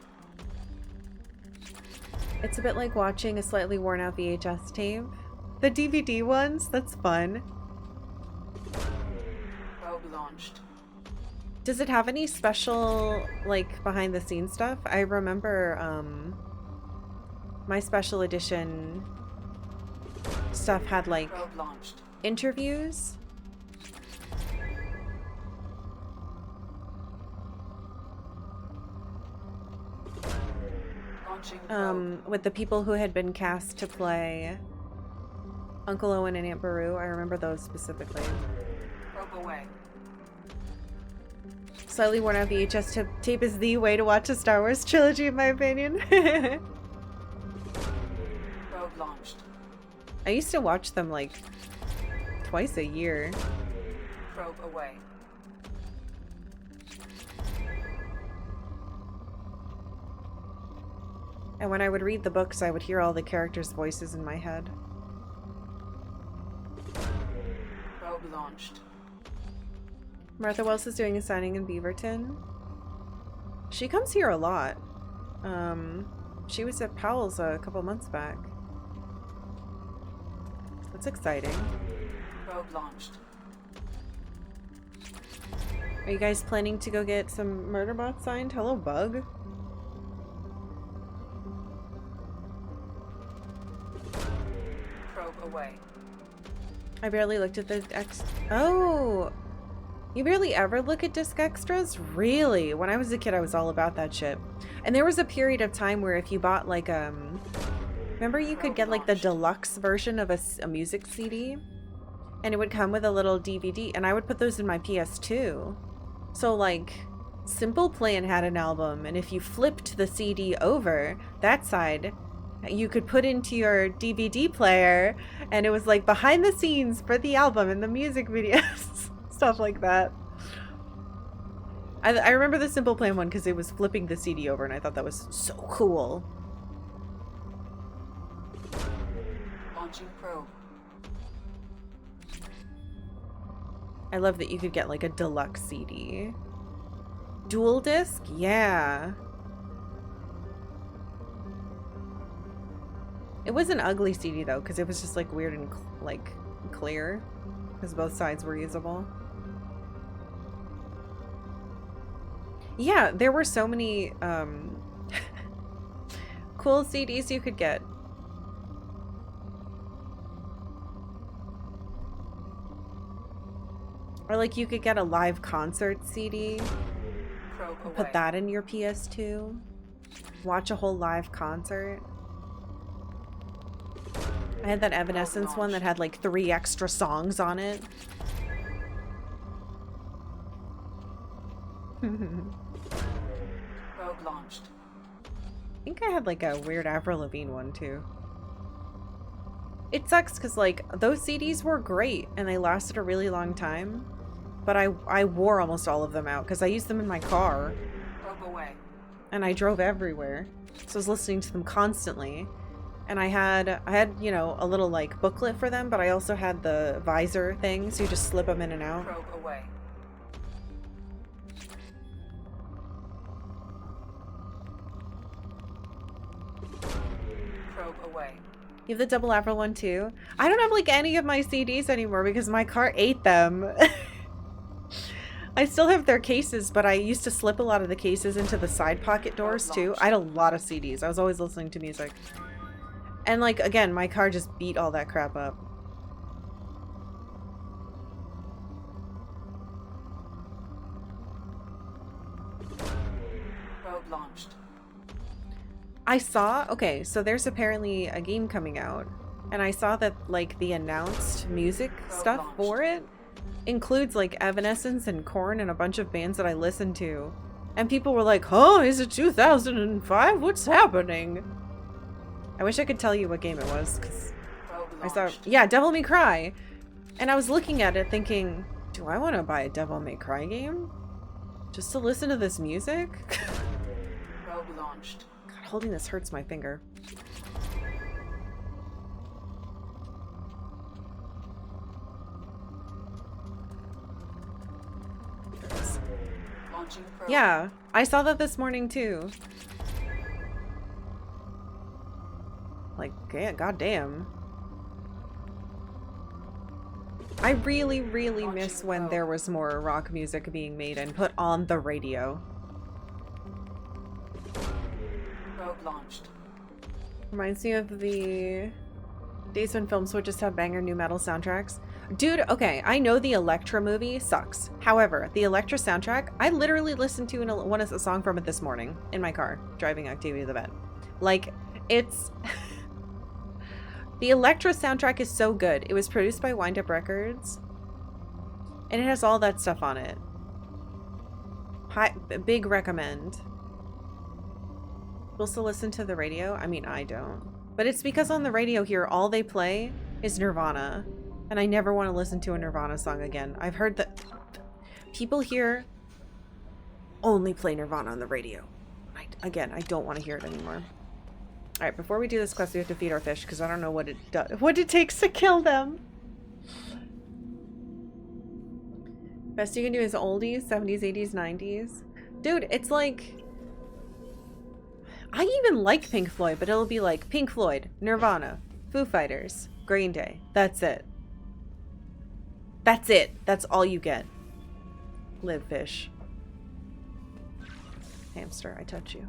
It's a bit like watching a slightly worn out VHS tape. The DVD ones? That's fun. Probe launched. Does it have any special, like, behind the scenes stuff? I remember, my special edition stuff had, like, Probe launched. interviews. Launching probe. With the people who had been cast to play Uncle Owen and Aunt Beru. I remember those specifically. Probe away. Slightly worn out VHS tape is the way to watch a Star Wars trilogy, in my opinion. Probe launched. I used to watch them like twice a year. Probe away. And when I would read the books, I would hear all the characters' voices in my head. Probe launched. Martha Wells is doing a signing in Beaverton. She comes here a lot. She was at Powell's a couple months back. That's exciting. Probe launched. Are you guys planning to go get some Murderbot signed? Hello, Bug. Probe away. I barely looked at the Oh! You barely ever look at disc extras? Really? When I was a kid, I was all about that shit. And there was a period of time where if you bought like, remember you could get like the deluxe version of a music CD? And it would come with a little DVD, and I would put those in my PS2. So like, Simple Plan had an album, and if you flipped the CD over, that side, you could put into your DVD player, and it was like behind the scenes for the album and the music videos. Stuff like that. I remember the Simple Plan one because it was flipping the CD over, and I thought that was so cool. Launching probe. I love that you could get like a deluxe CD. Dual disc? Yeah. It was an ugly CD though, because it was just like weird and like clear, because both sides were usable. Yeah, there were so many cool CDs you could get. Or like you could get a live concert CD, Probe away. put that in your PS2, watch a whole live concert. I had that Evanescence one that had like 3 extra songs on it. Probe launched. I think I had like a weird Avril Lavigne one too. It sucks because like those CDs were great and they lasted a really long time, but I wore almost all of them out because I used them in my car Probe away. and I drove everywhere, so I was listening to them constantly. And I had you know a little like booklet for them, but I also had the visor thing, so you just slip them in and out. Probe away. Probe away. You have the double Avril one too? I don't have like any of my CDs anymore because my car ate them. I still have their cases, but I used to slip a lot of the cases into the side pocket doors too. I had a lot of CDs. I was always listening to music. And like, again, my car just beat all that crap up. Probe launched. I saw, okay, so there's apparently a game coming out, and I saw that like the announced music stuff for it includes like Evanescence and Korn and a bunch of bands that I listen to. And people were like, "Huh, is it 2005? What's happening?" I wish I could tell you what game it was, because Probe I saw, launched. yeah, Devil May Cry. And I was looking at it thinking, do I want to buy a Devil May Cry game? Just to listen to this music? Probe launched. God, holding this hurts my finger. Launching probe. Yeah, I saw that this morning too. Like, yeah, goddamn. I really, really miss when there was more rock music being made and put on the radio. Probe launched. Reminds me of the days when films would just have banger new metal soundtracks. Dude, okay, I know the Elektra movie sucks. However, the Elektra soundtrack, I literally listened to a song from it this morning in my car, driving activity to the bed. Like, it's... The Elektra soundtrack is so good. It was produced by Wind Up Records, and it has all that stuff on it. Big recommend. Supposed to listen to the radio? I mean, I don't. But it's because on the radio here, all they play is Nirvana. And I never want to listen to a Nirvana song again. I've heard that people here only play Nirvana on the radio. Again, I don't want to hear it anymore. Alright, before we do this quest, we have to feed our fish, because I don't know what it takes to kill them. Best you can do is oldies, 70s, 80s, 90s. Dude, it's like... I even like Pink Floyd, but it'll be like Pink Floyd, Nirvana, Foo Fighters, Green Day. That's it. That's it. That's all you get. Live, fish. Hamster, I touch you.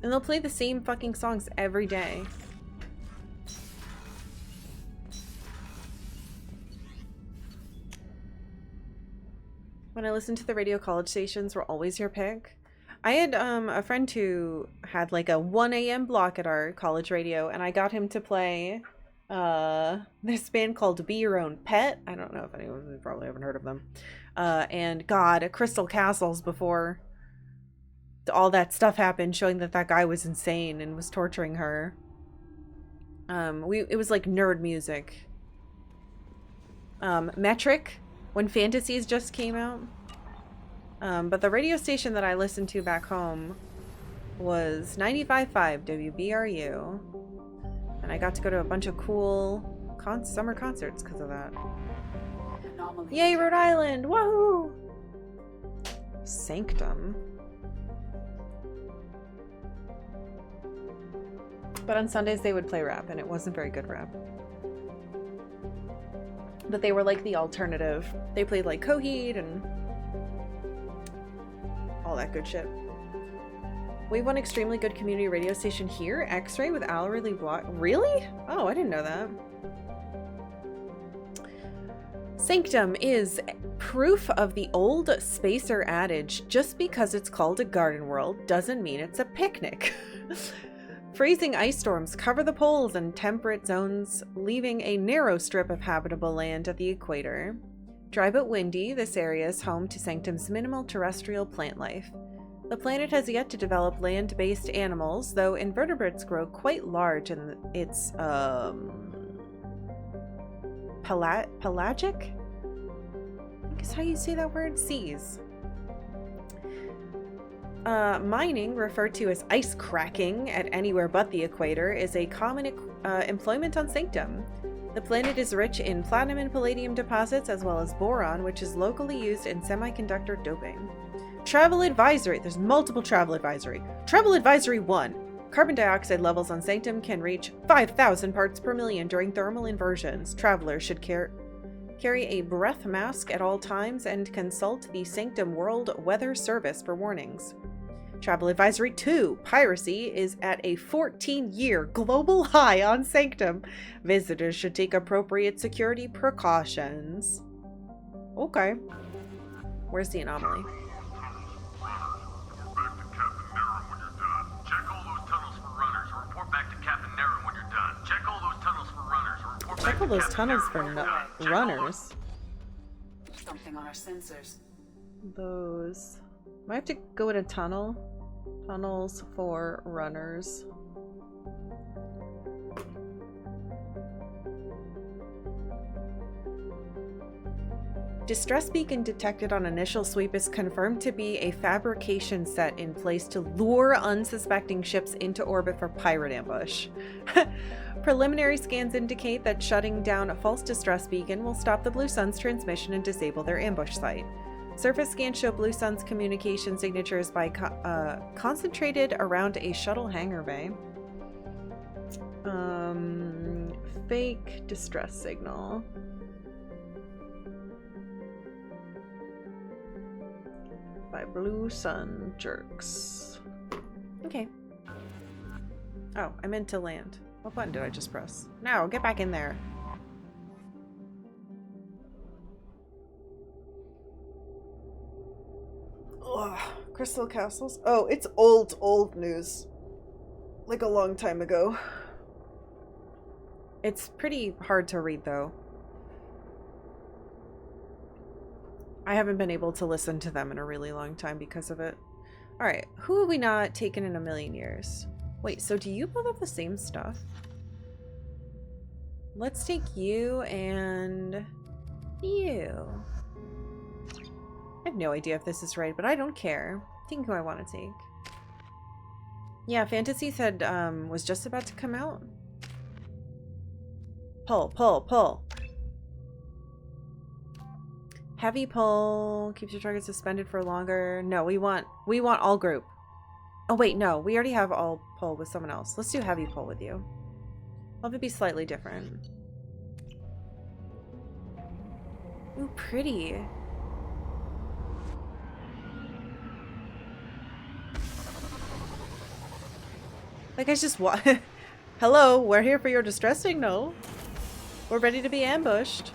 And they'll play the same fucking songs every day. When I listened to the radio, college stations were always your pick. I had a friend who had like a 1 a.m. block at our college radio, and I got him to play this band called Be Your Own Pet. I don't know if anyone, you probably haven't heard of them. And God, Crystal Castles before all that stuff happened, showing that that guy was insane and was torturing her. It was like nerd music. Metric, when Fantasies just came out. But the radio station that I listened to back home was 95.5 WBRU. And I got to go to a bunch of cool summer concerts because of that. Anomaly. Yay, Rhode Island! Woohoo! Sanctum. But on Sundays they would play rap, and it wasn't very good rap. But they were like the alternative. They played like Coheed and all that good shit. We have one extremely good community radio station here, X-Ray with hourly block. Really? Oh, I didn't know that. Sanctum is proof of the old spacer adage, just because it's called a garden world doesn't mean it's a picnic. Freezing ice storms cover the poles and temperate zones, leaving a narrow strip of habitable land at the equator. Dry but windy, this area is home to Sanctum's minimal terrestrial plant life. The planet has yet to develop land-based animals, though invertebrates grow quite large in its, pelagic? I guess how you say that word? Seas. Mining, referred to as ice cracking at anywhere but the equator, is a common employment on Sanctum. The planet is rich in platinum and palladium deposits, as well as boron, which is locally used in semiconductor doping. Travel advisory. There's multiple travel advisory. Travel advisory 1. Carbon dioxide levels on Sanctum can reach 5,000 parts per million during thermal inversions. Travelers should carry a breath mask at all times and consult the Sanctum World Weather Service for warnings. Travel advisory 2. Piracy is at a 14-year global high on Sanctum. Visitors should take appropriate security precautions. Okay. Where's the anomaly? Check all those tunnels for runners. Something on our sensors. Those. Might have to go in a tunnel. Tunnels for runners. Distress beacon detected on initial sweep is confirmed to be a fabrication set in place to lure unsuspecting ships into orbit for pirate ambush. Preliminary scans indicate that shutting down a false distress beacon will stop the Blue Sun's transmission and disable their ambush site. Surface scans show Blue Sun's communication signatures by concentrated around a shuttle hangar bay. Fake distress signal. By Blue Sun jerks. Okay. Oh, I meant to land. What button did I just press? No, get back in there. Ugh, Crystal Castles. Oh, it's old news. Like a long time ago. It's pretty hard to read, though. I haven't been able to listen to them in a really long time because of it. Alright, who have we not taken in a million years? Wait, so do you both have the same stuff? Let's take you and you. I have no idea if this is right, but I don't care. Think who I want to take. Yeah, Fantasy said was just about to come out. Pull, pull, pull. Heavy pull keeps your target suspended for longer. No, we want all group. Oh wait, no, we already have all pull with someone else. Let's do heavy pull with you. Love it be slightly different. Ooh, pretty. Like I just Hello, we're here for your distress signal. We're ready to be ambushed.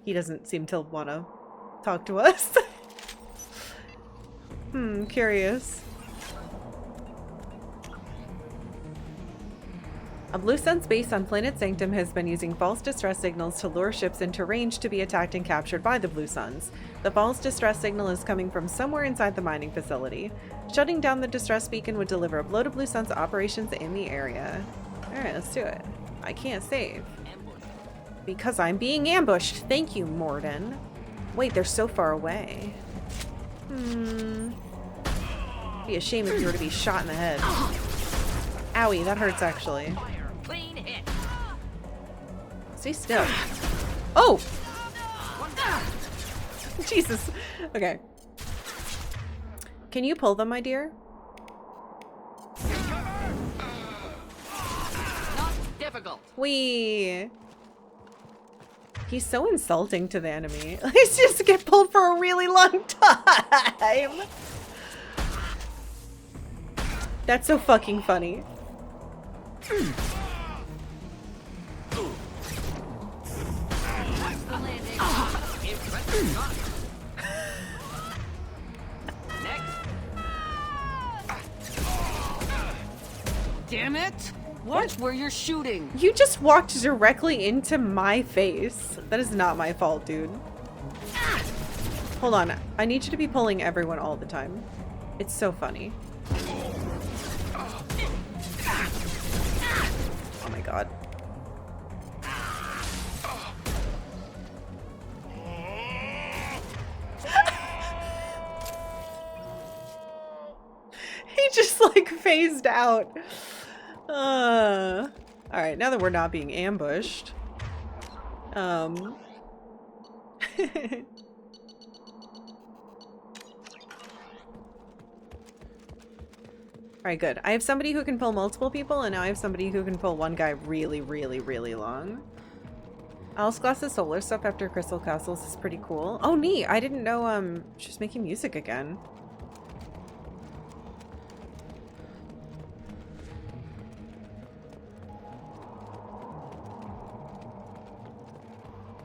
He doesn't seem to want to talk to us. Curious. A Blue Sun's base on Planet Sanctum has been using false distress signals to lure ships into range to be attacked and captured by the Blue Suns. The false distress signal is coming from somewhere inside the mining facility. Shutting down the distress beacon would deliver a blow to Blue Sun's operations in the area. Alright, let's do it. I can't save. Because I'm being ambushed. Thank you, Morden. Wait, they're so far away. Be a shame if you were to be shot in the head. Owie, that hurts actually. Stay still. Oh! Jesus. Okay. Can you pull them, my dear? Not difficult. Wee. He's so insulting to the enemy. He's just get pulled for a really long time. That's so fucking funny. Damn it! Watch where you're shooting. You just walked directly into my face. That is not my fault, dude. Hold on. I need you to be pulling everyone all the time. It's so funny. Oh my god. He just like phased out. Alright, now that we're not being ambushed. Alright, good. I have somebody who can pull multiple people, and now I have somebody who can pull one guy really, really, really long. Alice Glass's solar stuff after Crystal Castles is pretty cool. Oh, neat! I didn't know, she's making music again.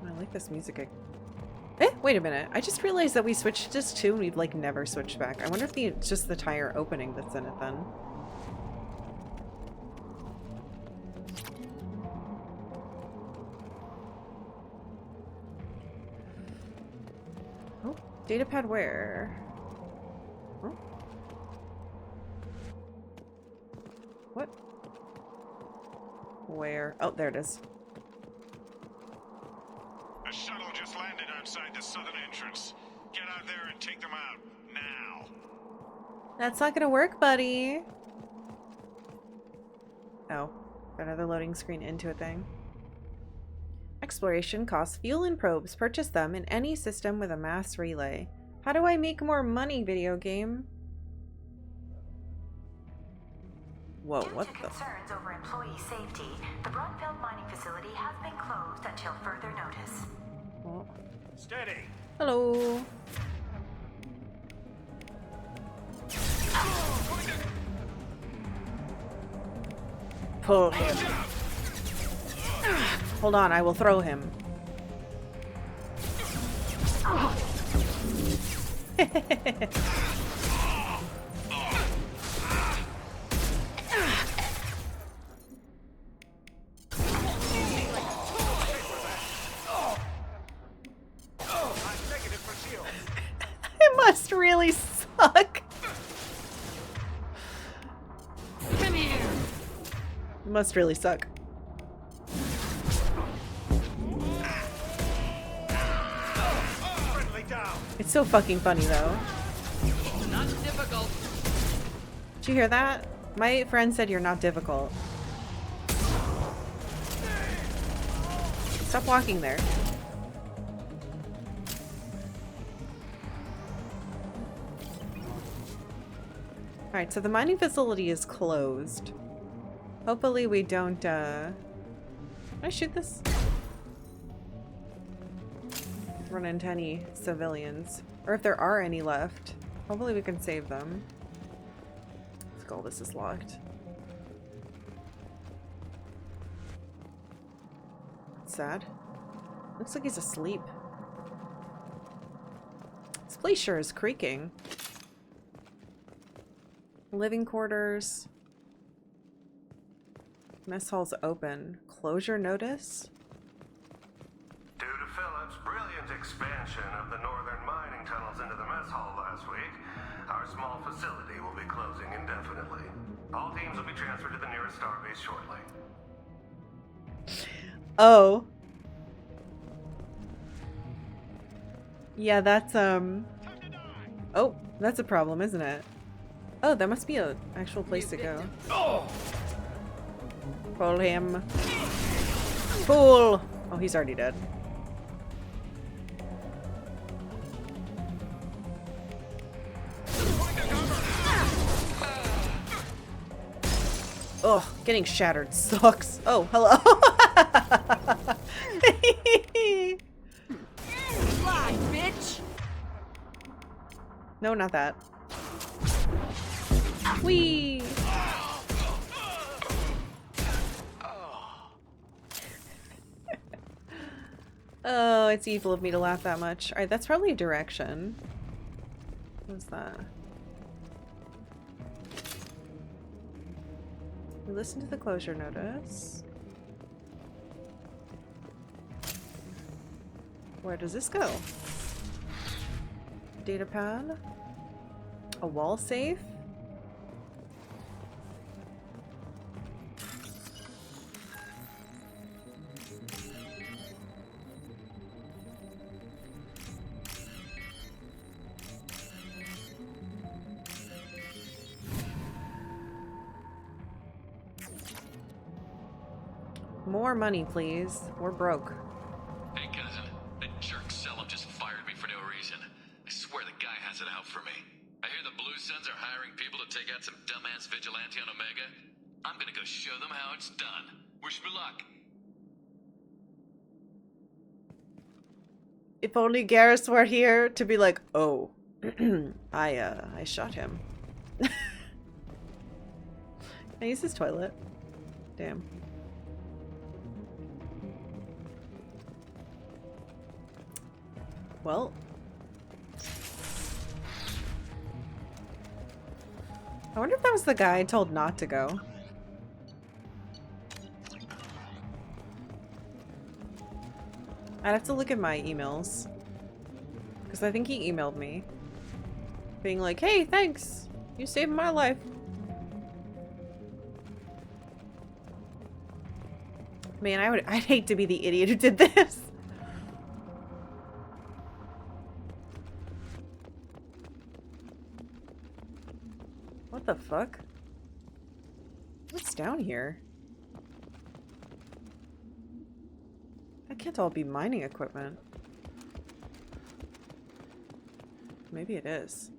I like this music. Wait a minute. I just realized that we switched to disc 2 and we've like never switched back. I wonder if it's just the tire opening that's in it then. Oh, datapad where? Oh. What? Where? Oh, there it is. outside the southern entrance. Get out there and take them out, now. That's not gonna work, buddy. Oh, another loading screen into a thing. Exploration costs fuel and probes. Purchase them in any system with a mass relay. How do I make more money, video game? Whoa, Due what to the? concerns over employee safety, the Brunfeld mining facility has been closed until further notice. Oh. Steady. Hello. Pull him. Hold on, I will throw him. It must really suck. Come here. It must really suck. It's so fucking funny though. Not difficult. Did you hear that? My friend said you're not difficult. Stop walking there. Alright, so the mining facility is closed. Hopefully we don't, Can I shoot this? Run into any civilians. Or if there are any left. Hopefully we can save them. Skull, this is locked. That's sad. Looks like he's asleep. This place sure is creaking. Living quarters. Mess hall's open. Closure notice? Due to Phillips' brilliant expansion of the northern mining tunnels into the mess hall last week, our small facility will be closing indefinitely. All teams will be transferred to the nearest starbase shortly. Oh. Yeah, that's, Oh, that's a problem, isn't it? Oh, that must be an actual place to go. Pull him. Pull! Oh, he's already dead. Ugh, getting shattered sucks. Oh, hello. Fly, bitch. No, not that. Whee! Oh, it's evil of me to laugh that much. Alright, that's probably a direction. What's that? We listen to the closure notice. Where does this go? Data pad? A wall safe? More money, please. We're broke. Hey, cousin. That jerk Selim just fired me for no reason. I swear the guy has it out for me. I hear the Blue Suns are hiring people to take out some dumbass vigilante on Omega. I'm gonna go show them how it's done. Wish me luck. If only Garrus were here to be like, oh, I shot him. Can I use his toilet? Damn. Well. I wonder if that was the guy I told not to go. I'd have to look at my emails. Because I think he emailed me. Being like, hey, thanks! You saved my life. Man, I'd hate to be the idiot who did this. fuck? What's down here? That can't all be mining equipment. Maybe it is.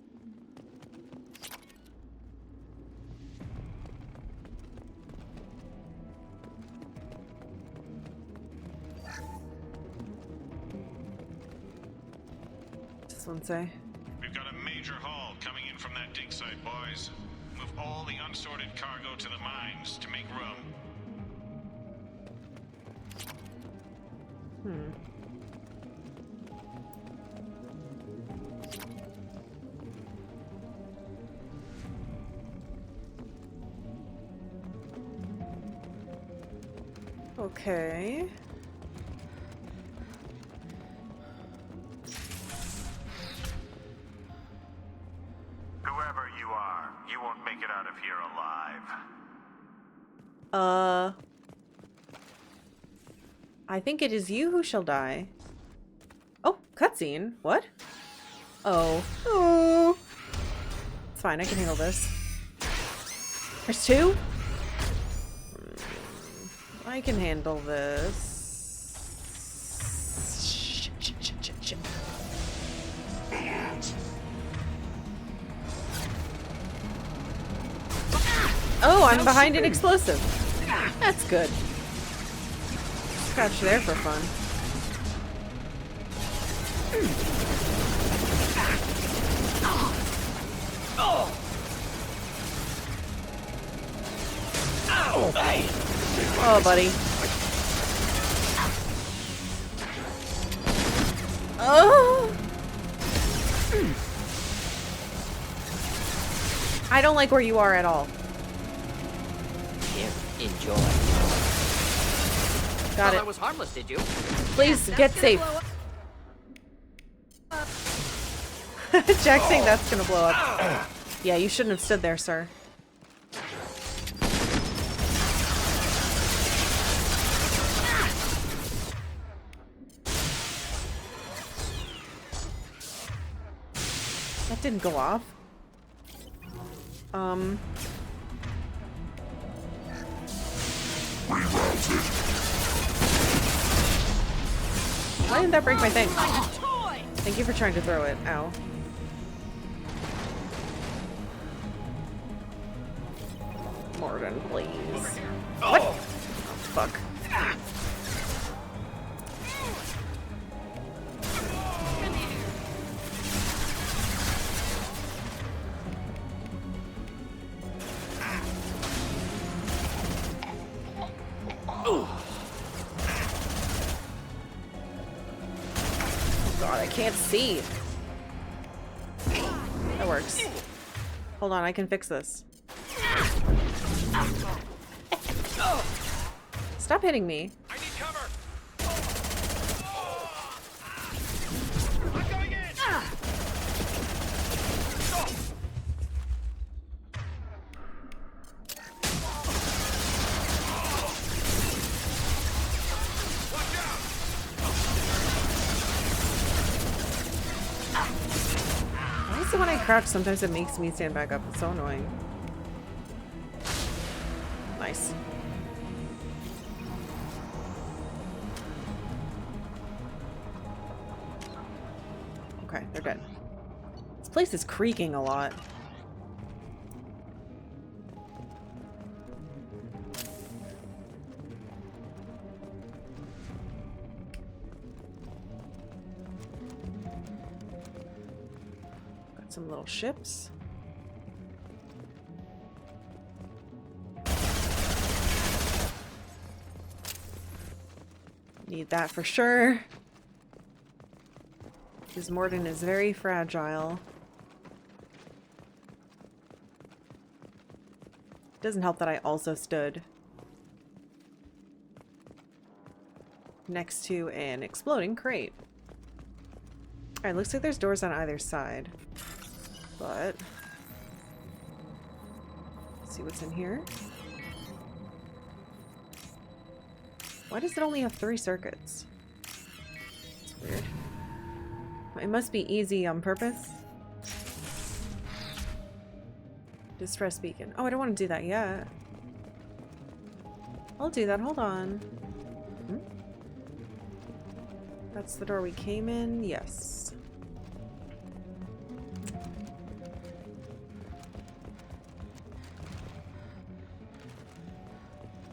What's this one say? We've got a major haul coming in from that dig site, boys. Move all the unsorted cargo to the mines to make room. Okay. Whoever you are, you won't make it out of here alive. I think it is you who shall die. Oh, cutscene. What? Oh. Oh. It's fine, I can handle this. There's two? I can handle this. Shit, shit, shit, shit, shit. Oh, I'm behind an explosive. That's good. Crouch there for fun. Oh, buddy. Oh! I don't like where you are at all. Enjoy. Got it. I was harmless, did you? Please get safe. Jack's saying that's gonna blow up. Yeah, you shouldn't have stood there, sir. That didn't go off. Why didn't that break my thing? Thank you for trying to throw it. Ow. Morden, please. What? Oh, fuck. God, I can't see. That works. Hold on, I can fix this. Stop hitting me. I need cover. I'm going in. Why is it when I crouch, sometimes it makes me stand back up? It's so annoying. Nice. Okay, they're dead. This place is creaking a lot. Got some little ships. Need that for sure. Because Morden is very fragile. Doesn't help that I also stood next to an exploding crate. Alright, looks like there's doors on either side. But let's see what's in here. Why does it only have 3 circuits? It's weird. It must be easy on purpose. Distress beacon. Oh, I don't want to do that yet. I'll do that. Hold on. Hmm? That's the door we came in. Yes.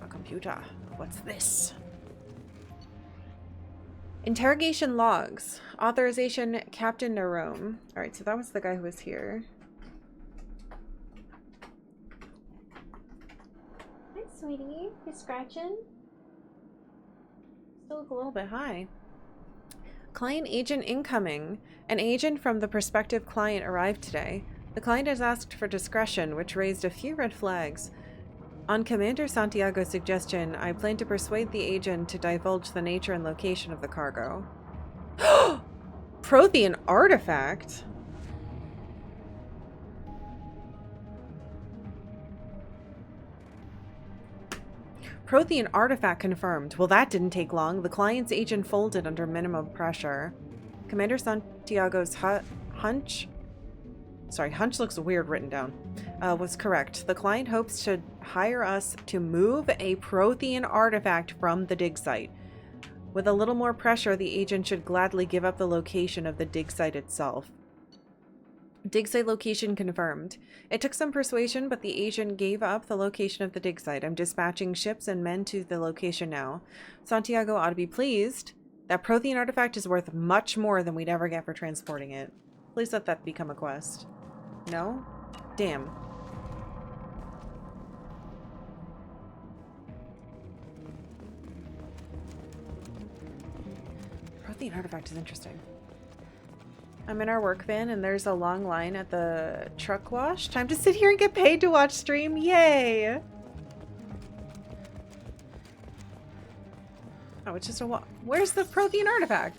A computer. What's this? Interrogation logs. Authorization Captain Nerome. Alright, so that was the guy who was here. Hi, sweetie. You scratching? Still look a little bit high. Client agent incoming. An agent from the prospective client arrived today. The client has asked for discretion, which raised a few red flags. On Commander Santiago's suggestion, I plan to persuade the agent to divulge the nature and location of the cargo. Prothean artifact? Prothean artifact confirmed. Well, that didn't take long. The client's agent folded under minimum pressure. Commander Santiago's hunch looks weird written down, was correct. The client hopes to hire us to move a Prothean artifact from the dig site. With a little more pressure, the agent should gladly give up the location of the dig site itself. Dig site location confirmed. It took some persuasion, but the agent gave up the location of the dig site. I'm dispatching ships and men to the location now. Santiago ought to be pleased. That Prothean artifact is worth much more than we'd ever get for transporting it. Please let that become a quest. No? Damn. Prothean artifact is interesting. I'm in our work van and there's a long line at the truck wash. Time to sit here and get paid to watch stream. Yay! Oh, it's just a walk. Where's the Prothean artifact?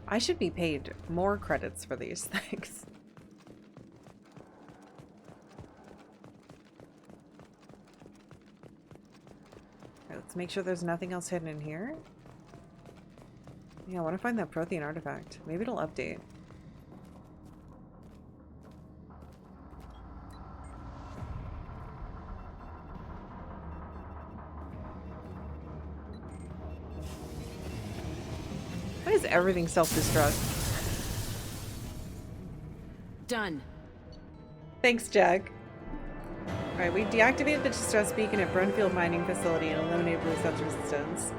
I should be paid more credits for these things. Right, let's make sure there's nothing else hidden in here. Yeah, I want to find that Prothean artifact. Maybe it'll update. Why is everything self-destruct? Done. Thanks, Jack. Alright, we deactivated the distress beacon at Brunfield mining facility and eliminated blue sense resistance.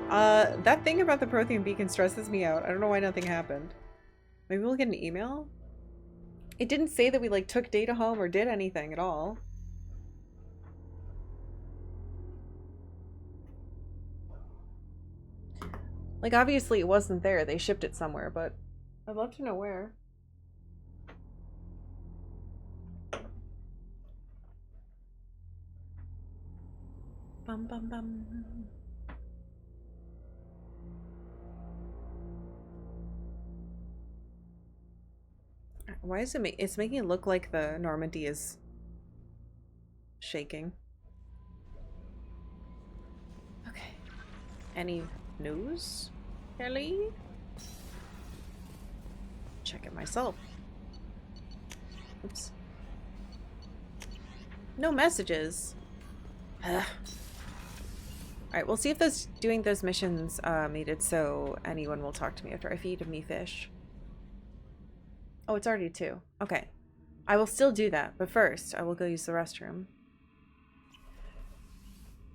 That thing about the Prothean beacon stresses me out. I don't know why nothing happened. Maybe we'll get an email? It didn't say that we, like, took data home or did anything at all. Like, obviously it wasn't there. They shipped it somewhere, but I'd love to know where. Bum bum bum. Why is it it's making it look like the Normandy is shaking. Okay. Any news, Kelly? Check it myself. Oops. No messages. Ugh. Alright, we'll see if doing those missions made it so anyone will talk to me after I feed me fish. Oh, it's already 2. Okay. I will still do that, but first I will go use the restroom.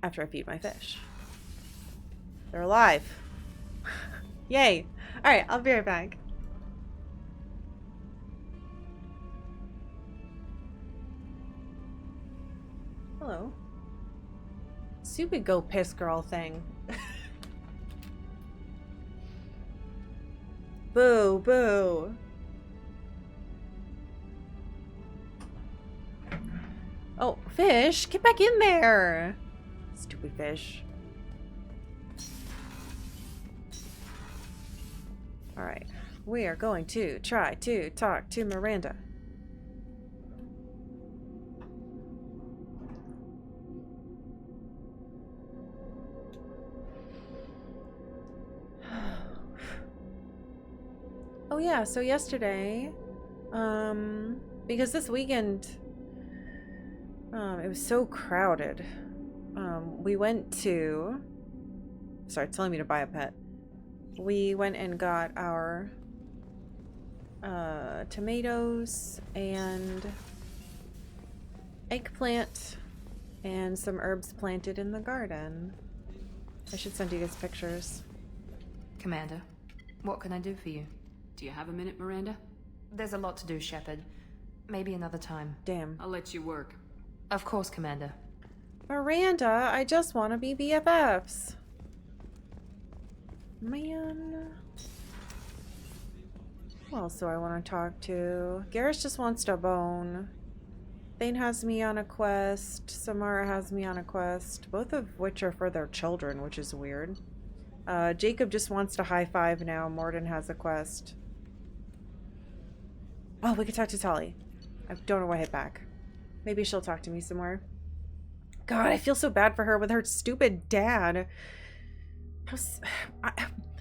After I feed my fish. They're alive. Yay. Alright, I'll be right back. Hello. Stupid go piss girl thing. Boo, boo. Oh, fish, get back in there. Stupid fish. Alright, we are going to try to talk to Miranda. Oh yeah, so yesterday, because this weekend, it was so crowded, we went to, sorry, it's telling me to buy a pet. We went and got our, tomatoes and eggplant and some herbs planted in the garden. I should send you guys pictures. Commander, what can I do for you? Do you have a minute, Miranda? There's a lot to do, Shepard. Maybe another time. Damn. I'll let you work. Of course, Commander. Miranda, I just want to be BFFs. Man. Who else do I want to talk to? Garrus just wants to bone. Thane has me on a quest. Samara has me on a quest. Both of which are for their children, which is weird. Jacob just wants to high five now. Morden has a quest. Oh, we could talk to Tali. I don't know why I hit back. Maybe she'll talk to me somewhere. God, I feel so bad for her with her stupid dad.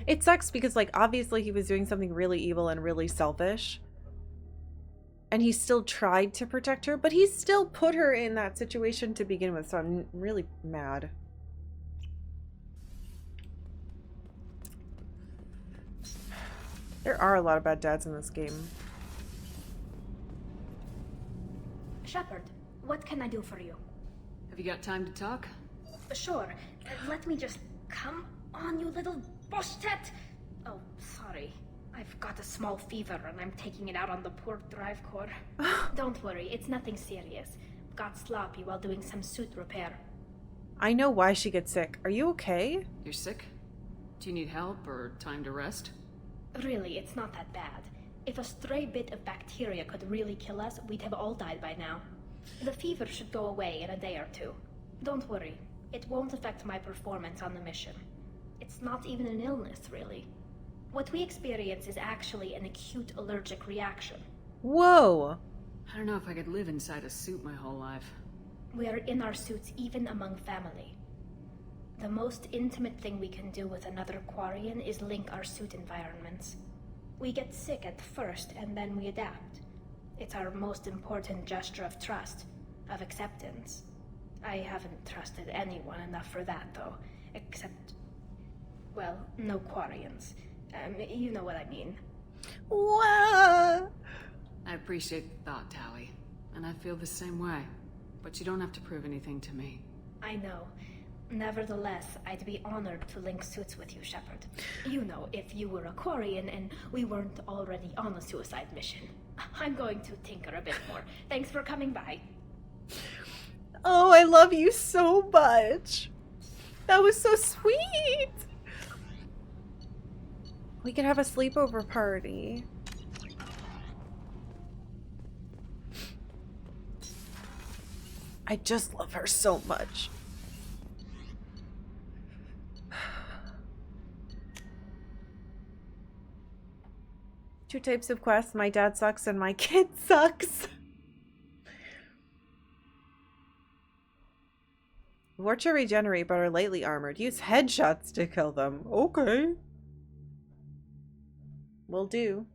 It sucks because, like, obviously he was doing something really evil and really selfish. And he still tried to protect her, but he still put her in that situation to begin with, so I'm really mad. There are a lot of bad dads in this game. Shepard, what can I do for you? Have you got time to talk? Sure. Let me just... Come on, you little bullshit! Oh, sorry. I've got a small fever and I'm taking it out on the poor drive core. Don't worry, it's nothing serious. Got sloppy while doing some suit repair. I know why she gets sick. Are you okay? You're sick? Do you need help or time to rest? Really, it's not that bad. If a stray bit of bacteria could really kill us, we'd have all died by now. The fever should go away in a day or two. Don't worry, it won't affect my performance on the mission. It's not even an illness, really. What we experience is actually an acute allergic reaction. Whoa! I don't know if I could live inside a suit my whole life. We are in our suits even among family. The most intimate thing we can do with another Quarian is link our suit environments. We get sick at first and then we adapt. It's our most important gesture of trust, of acceptance. I haven't trusted anyone enough for that, though, except... well, no Quarians. You know what I mean. What? I appreciate the thought, Tali, and I feel the same way. But you don't have to prove anything to me. I know. Nevertheless, I'd be honored to link suits with you, Shepard. You know, if you were a Quarian and we weren't already on a suicide mission. I'm going to tinker a bit more. Thanks for coming by. Oh, I love you so much. That was so sweet. We could have a sleepover party. I just love her so much. Two types of quests. My dad sucks and my kid sucks. Watch her regenerate but are lightly armored. Use headshots to kill them. Okay. Will do.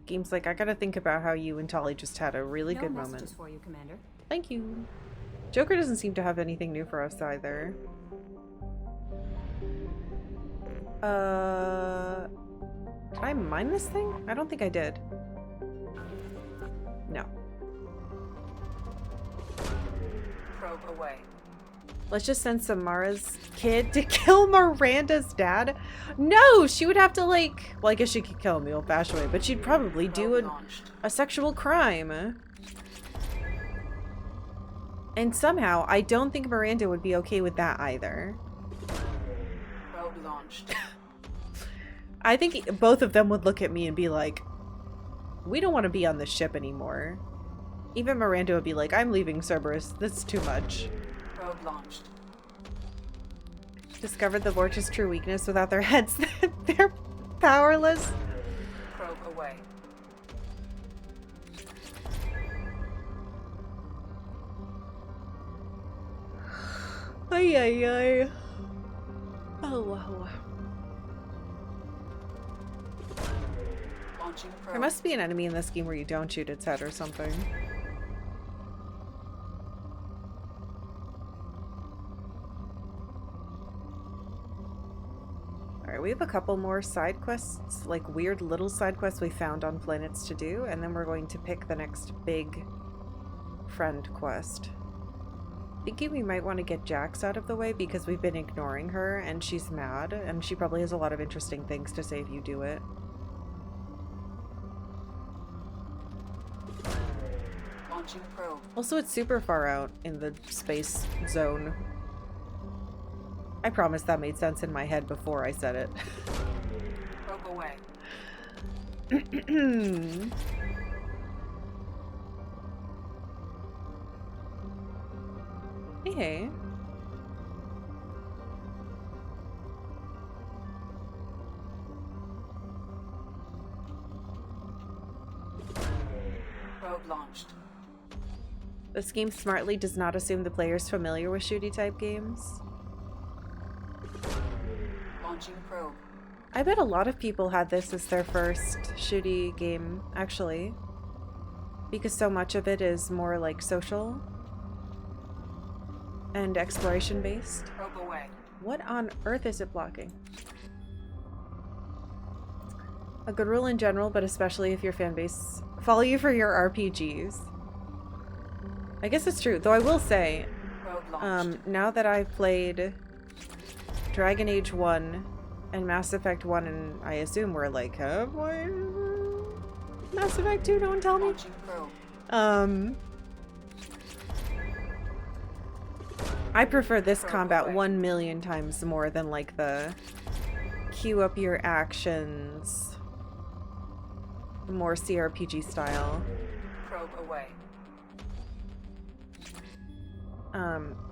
Game's like, I gotta think about how you and Tali just had a really good moment. For you, Commander. Thank you. Joker doesn't seem to have anything new for us either. Did I mine this thing? I don't think I did. No. Probe away. Let's just send Samara's kid to kill Miranda's dad. No, she would have to, like... Well, I guess she could kill him the old-fashioned way, but she'd probably do a sexual crime. And somehow, I don't think Miranda would be okay with that either. Probe launched. I think both of them would look at me and be like, we don't want to be on this ship anymore. Even Miranda would be like, I'm leaving Cerberus. This is too much. Probe launched. Discovered the Vorte's true weakness without their heads. They're powerless. Probe away. Ay, ay, ay. Oh, wow. Launching probe. There must be an enemy in this game where you don't shoot its head or something. Alright, we have a couple more side quests, like weird little side quests we found on planets to do, and then we're going to pick the next big friend quest. Thinking we might want to get Jax out of the way because we've been ignoring her and she's mad, and she probably has a lot of interesting things to say if you do it. Launching probe. Also, it's super far out in the space zone. I promise that made sense in my head before I said it. Probe away. Hey. Probe launched. This game smartly does not assume the player's familiar with shooty type games. Launching probe. I bet a lot of people had this as their first shooty game, actually. Because so much of it is more like social and exploration based. Probe away. What on earth is it blocking? A good rule in general, but especially if your fan base follow you for your RPGs. I guess it's true, though I will say, now that I've played Dragon Age 1 and Mass Effect 1, and I assume we're like, boy, Mass Effect 2, don't tell me. I prefer this combat 1,000,000 times more than like the queue up your actions, more CRPG style. Probe away.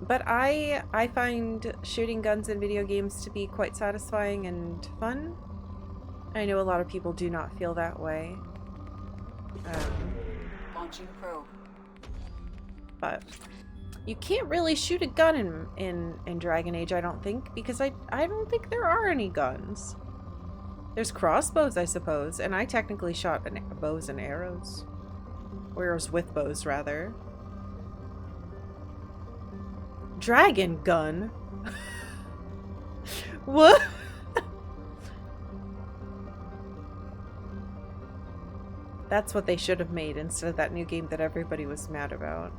But I find shooting guns in video games to be quite satisfying and fun. I know a lot of people do not feel that way. Launching probe. But you can't really shoot a gun in Dragon Age, I don't think, because I don't think there are any guns. There's crossbows, I suppose, and I technically shot bows and arrows. Or arrows with bows, rather. Dragon gun? What? That's what they should have made instead of that new game that everybody was mad about.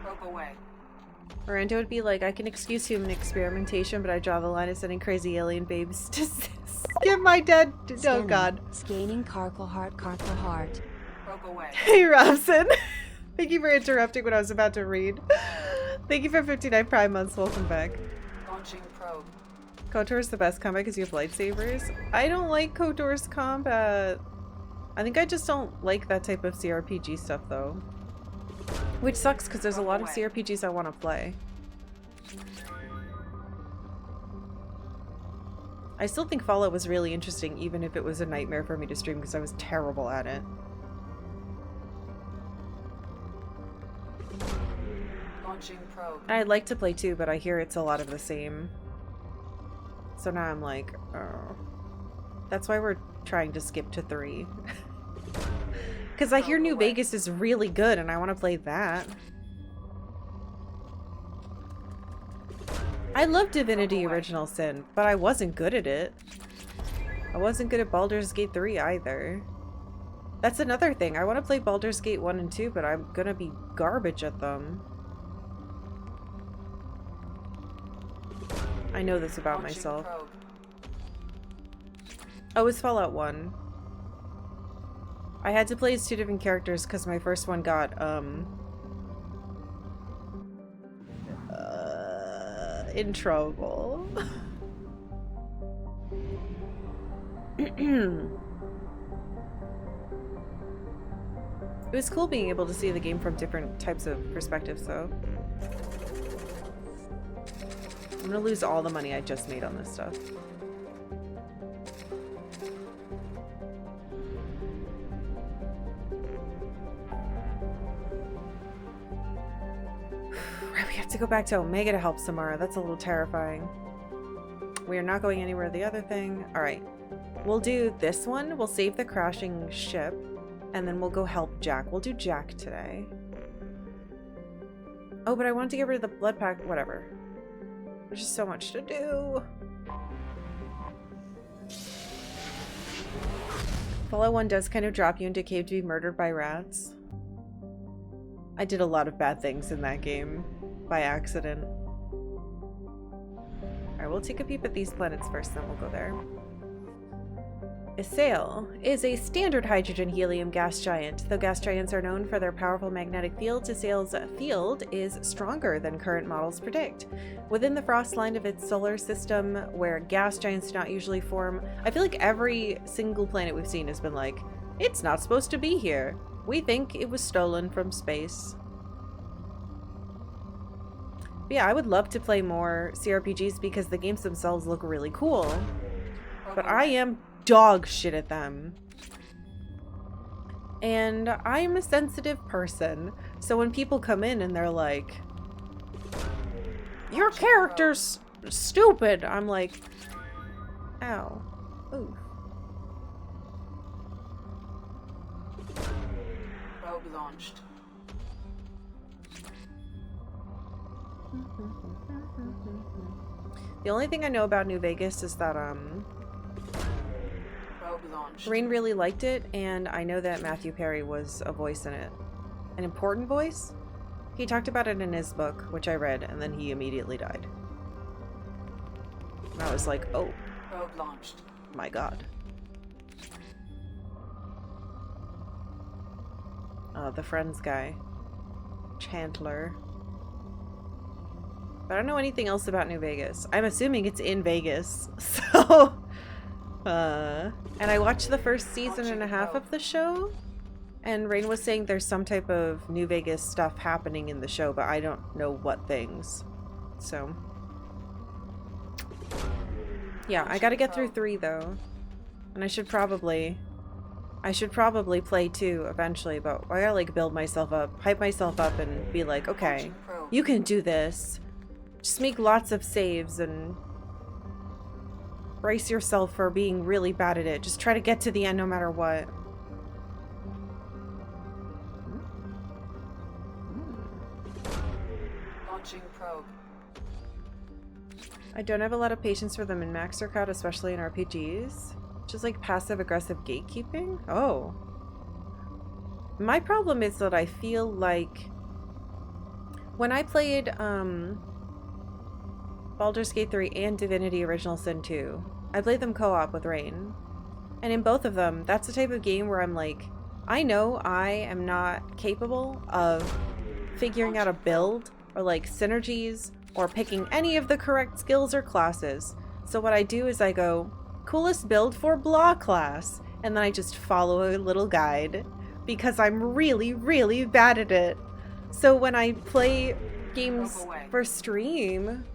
Probe away. Miranda would be like, I can excuse human experimentation, but I draw the line of sending crazy alien babes to skip my dead. Oh god. Scanning Karkalla heart. Probe away. Hey Robson. Thank you for interrupting what I was about to read. Thank you for 59 Prime months. Welcome back. Launching probe. KOTOR's the best combat because you have lightsabers. I don't like KOTOR's combat. I think I just don't like that type of CRPG stuff though. Which sucks because there's a lot of CRPGs I want to play. I still think Fallout was really interesting even if it was a nightmare for me to stream because I was terrible at it. Launching probe. I'd like to play too, but I hear it's a lot of the same. So now I'm like, oh. That's why we're trying to skip to 3. Because I hear New Vegas is really good and I want to play that. I love Divinity Original Sin, but I wasn't good at it. I wasn't good at Baldur's Gate 3 either. That's another thing. I want to play Baldur's Gate 1 and 2, but I'm gonna be garbage at them. I know this about myself. Oh, it's Fallout 1. I had to play as 2 different characters because my first one got, in trouble. It was cool being able to see the game from different types of perspectives, though. I'm gonna lose all the money I just made on this stuff. to go back to Omega to help Samara. That's a little terrifying. We are not going anywhere. The other thing. Alright. We'll do this one. We'll save the crashing ship. And then we'll go help Jack. We'll do Jack today. Oh, but I want to get rid of the blood pack. Whatever. There's just so much to do. Fallout 1 does kind of drop you into a cave to be murdered by rats. I did a lot of bad things in that game. By accident. Alright, we'll take a peep at these planets first, then we'll go there. Isail is a standard hydrogen-helium gas giant. Though gas giants are known for their powerful magnetic fields, Isail's field is stronger than current models predict. Within the frost line of its solar system, where gas giants do not usually form, I feel like every single planet we've seen has been like, it's not supposed to be here. We think it was stolen from space. But yeah, I would love to play more CRPGs because the games themselves look really cool. But I am dog shit at them. And I'm a sensitive person. So when people come in and they're like, your character's stupid, I'm like, ow. Ooh. Probe launched. The only thing I know about New Vegas is that Rain really liked it, and I know that Matthew Perry was a voice in it. An important voice? He talked about it in his book, which I read, and then he immediately died. And I was like, oh. Probe launched. My god. The Friends guy. Chandler. But I don't know anything else about New Vegas. I'm assuming it's in Vegas, so... and I watched the first season and a half of the show, and Rain was saying there's some type of New Vegas stuff happening in the show, but I don't know what things. So... yeah, I gotta get through 3 though. And I should probably play 2 eventually, but I gotta like build myself up, hype myself up and be like, okay, you can do this. Just make lots of saves and brace yourself for being really bad at it. Just try to get to the end no matter what. Launching probe. I don't have a lot of patience for the min-maxer crowd, especially in RPGs. Just like passive-aggressive gatekeeping? Oh. My problem is that I feel like when I played Baldur's Gate 3 and Divinity Original Sin 2, I played them co-op with Rain. And in both of them, that's the type of game where I'm like, I know I am not capable of figuring out a build or like synergies or picking any of the correct skills or classes. So what I do is I go, coolest build for blah class, and then I just follow a little guide because I'm really, really bad at it. So when I play games for stream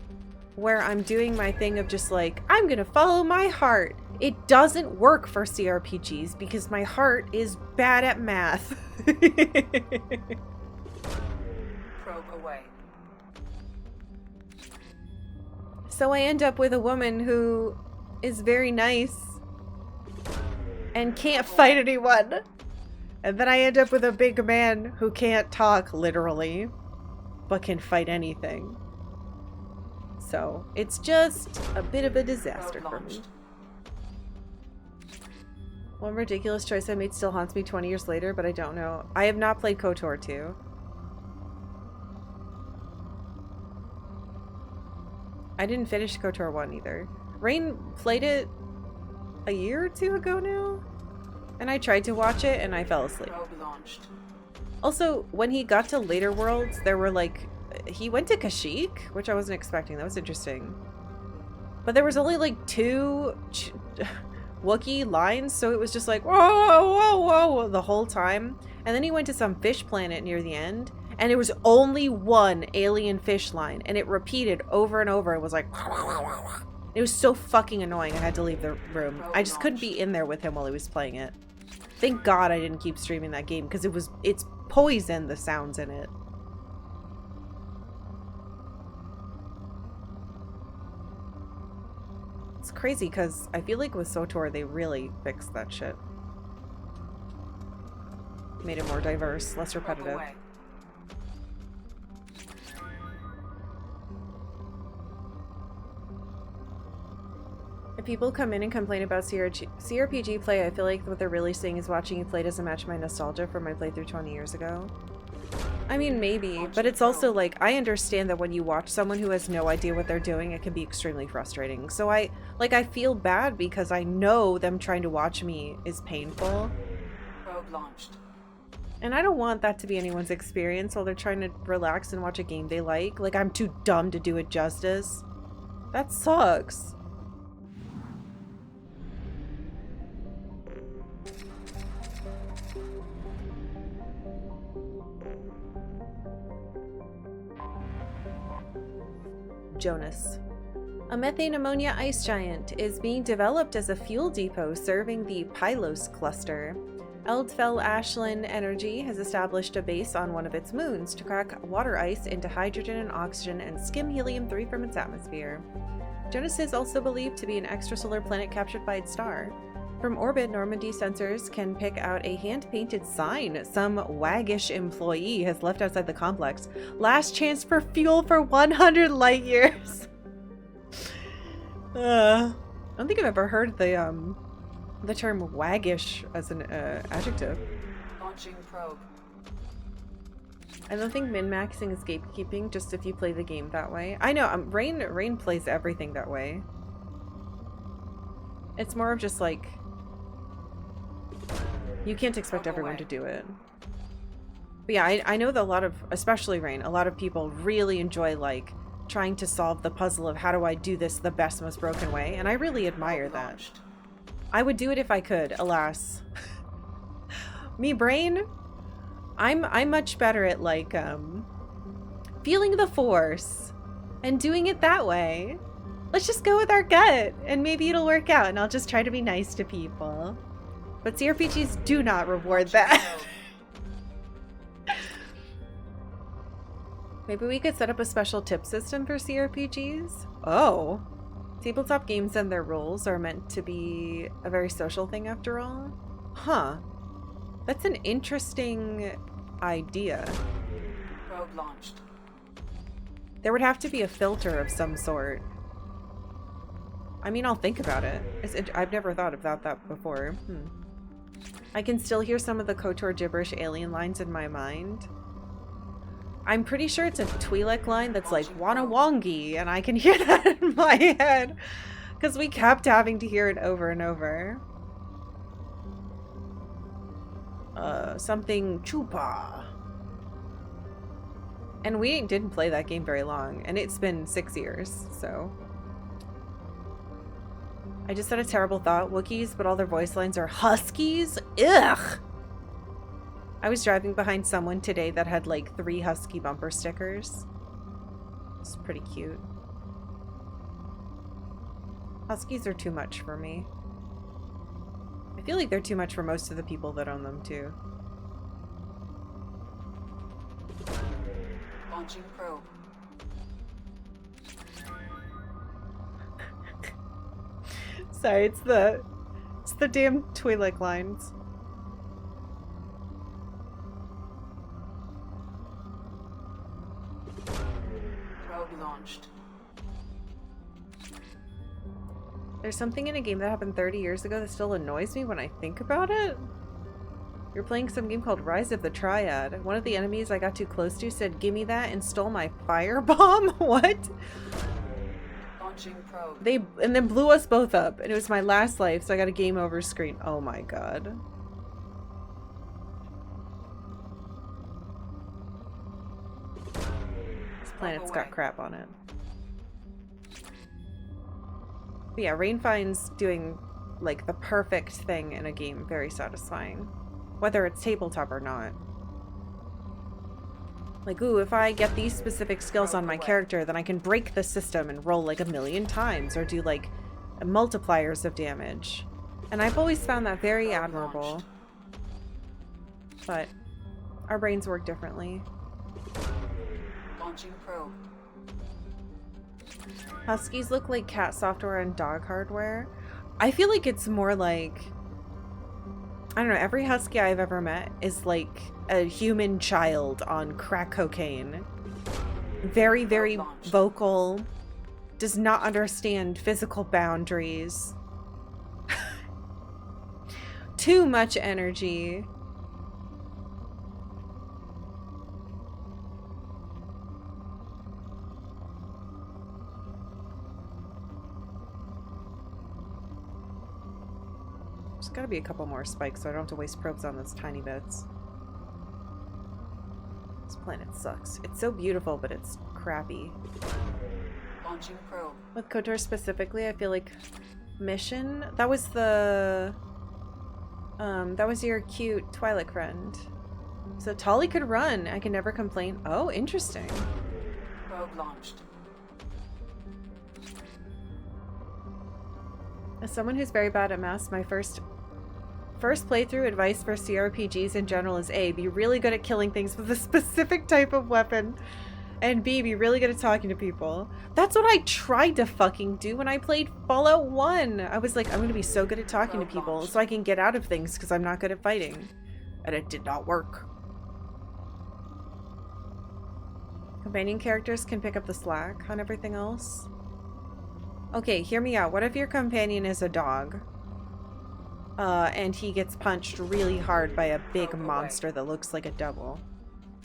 where I'm doing my thing of just like, I'm gonna follow my heart, it doesn't work for CRPGs because my heart is bad at math. Probe away. So I end up with a woman who is very nice and can't fight anyone. And then I end up with a big man who can't talk, literally, but can fight anything. So it's just a bit of a disaster for me. One ridiculous choice I made still haunts me 20 years later, but I don't know. I have not played KOTOR 2. I didn't finish KOTOR 1 either. Rain played it a year or 2 ago now, and I tried to watch it and I fell asleep. Also, when he got to later worlds, there were like, he went to Kashyyyk, which I wasn't expecting. That was interesting. But there was only like 2 Wookiee lines, so it was just like, whoa, whoa, whoa, the whole time. And then he went to some fish planet near the end, and it was only 1 alien fish line, and it repeated over and over. It was like, it was so fucking annoying. I had to leave the room. I just couldn't be in there with him while he was playing it. Thank God I didn't keep streaming that game, because it's poison, the sounds in it. It's crazy because I feel like with SWTOR they really fixed that shit. Made it more diverse, less repetitive. If people come in and complain about CRPG play, I feel like what they're really saying is watching you play doesn't match my nostalgia from my playthrough 20 years ago. I mean, maybe, but it's also like, I understand that when you watch someone who has no idea what they're doing, it can be extremely frustrating. So I feel bad because I know them trying to watch me is painful. Probe launched. And I don't want that to be anyone's experience while they're trying to relax and watch a game they like. Like, I'm too dumb to do it justice. That sucks. Jonas. A methane ammonia ice giant is being developed as a fuel depot serving the Pylos cluster. Eldfell Ashland Energy has established a base on one of its moons to crack water ice into hydrogen and oxygen and skim helium-3 from its atmosphere. Jonas is also believed to be an extrasolar planet captured by its star. From orbit, Normandy sensors can pick out a hand-painted sign some waggish employee has left outside the complex. Last chance for fuel for 100 light years. I don't think I've ever heard the term waggish as an adjective. Launching probe. I don't think min-maxing is gatekeeping, just if you play the game that way. I know, Rain plays everything that way. It's more of just like, you can't expect everyone to do it. But yeah, I know that a lot of, especially Rain, a lot of people really enjoy like trying to solve the puzzle of how do I do this the best, most broken way, and I really admire that. I would do it if I could, alas. Me brain, I'm much better at like feeling the force and doing it that way. Let's just go with our gut and maybe it'll work out and I'll just try to be nice to people. But CRPGs do not reward that. Maybe we could set up a special tip system for CRPGs? Oh. Tabletop games and their rules are meant to be a very social thing after all. Huh. That's an interesting idea. Probe launched. There would have to be a filter of some sort. I mean, I'll think about it. I've never thought about that before. I can still hear some of the KOTOR gibberish alien lines in my mind. I'm pretty sure it's a Twi'lek line that's like, Wanawongi, and I can hear that in my head. Because we kept having to hear it over and over. Something Chupa. And we didn't play that game very long, and it's been 6 years, so. I just had a terrible thought. Wookiees, but all their voice lines are huskies? Ugh! I was driving behind someone today that had like 3 husky bumper stickers. It's pretty cute. Huskies are too much for me. I feel like they're too much for most of the people that own them too. Launching probe. Sorry, it's the damn Twi'lek lines. Probe launched. There's something in a game that happened 30 years ago that still annoys me when I think about it. You're playing some game called Rise of the Triad. One of the enemies I got too close to said, "Gimme that," and stole my firebomb. What? Launching probe. And then blew us both up, and it was my last life, so I got a game over screen. Oh my god. This planet's got crap on it. But yeah, Rain finds doing like the perfect thing in a game very satisfying. Whether it's tabletop or not. Like, ooh, if I get these specific skills on my character, then I can break the system and roll like 1,000,000 times or do like multipliers of damage. And I've always found that very admirable. But our brains work differently. Launching probe. Huskies look like cat software and dog hardware. I feel like it's more like, I don't know, every husky I've ever met is like a human child on crack cocaine. Very, very vocal, does not understand physical boundaries. Too much energy. There's gotta be a couple more spikes so I don't have to waste probes on those tiny bits. This planet sucks. It's so beautiful, but it's crappy. Launching probe. With KOTOR specifically, I feel like mission. That was the that was your cute Twi'lek friend. So Tali could run. I can never complain. Oh, interesting. Probe launched. As someone who's very bad at math, my first playthrough advice for CRPGs in general is A, be really good at killing things with a specific type of weapon, and B, be really good at talking to people. That's what I tried to fucking do when I played Fallout 1. I was like, I'm gonna be so good at talking to people so I can get out of things because I'm not good at fighting. And it did not work. Companion characters can pick up the slack on everything else. Okay, hear me out. What if your companion is a dog? And he gets punched really hard by a big monster that looks like a devil.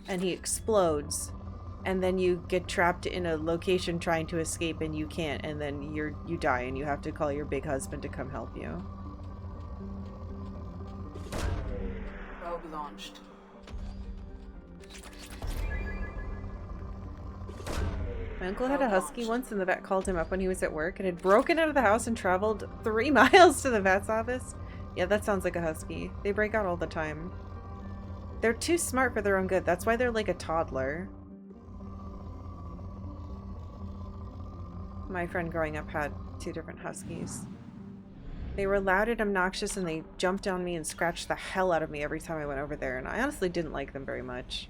And he explodes. And then you get trapped in a location trying to escape and you can't. And then you die and you have to call your big husband to come help you. Probe launched. My uncle had a husky once and the vet called him up when he was at work and had broken out of the house and traveled 3 miles to the vet's office. Yeah, that sounds like a husky. They break out all the time. They're too smart for their own good. That's why they're like a toddler. My friend growing up had 2 different huskies. They were loud and obnoxious and they jumped on me and scratched the hell out of me every time I went over there, and I honestly didn't like them very much.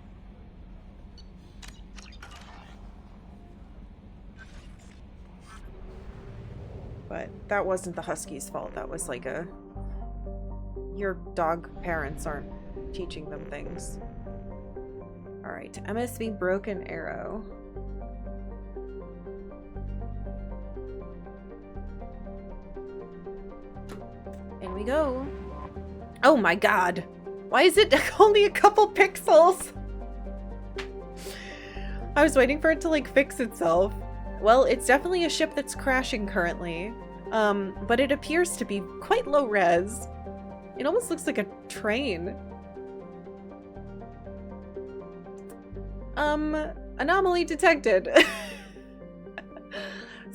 But that wasn't the husky's fault. That was like a... Your dog parents aren't teaching them things. Alright, MSV Broken Arrow. In we go. Oh my god! Why is it only a couple pixels? I was waiting for it to like fix itself. Well, it's definitely a ship that's crashing currently. But it appears to be quite low res. It almost looks like a train. Anomaly detected.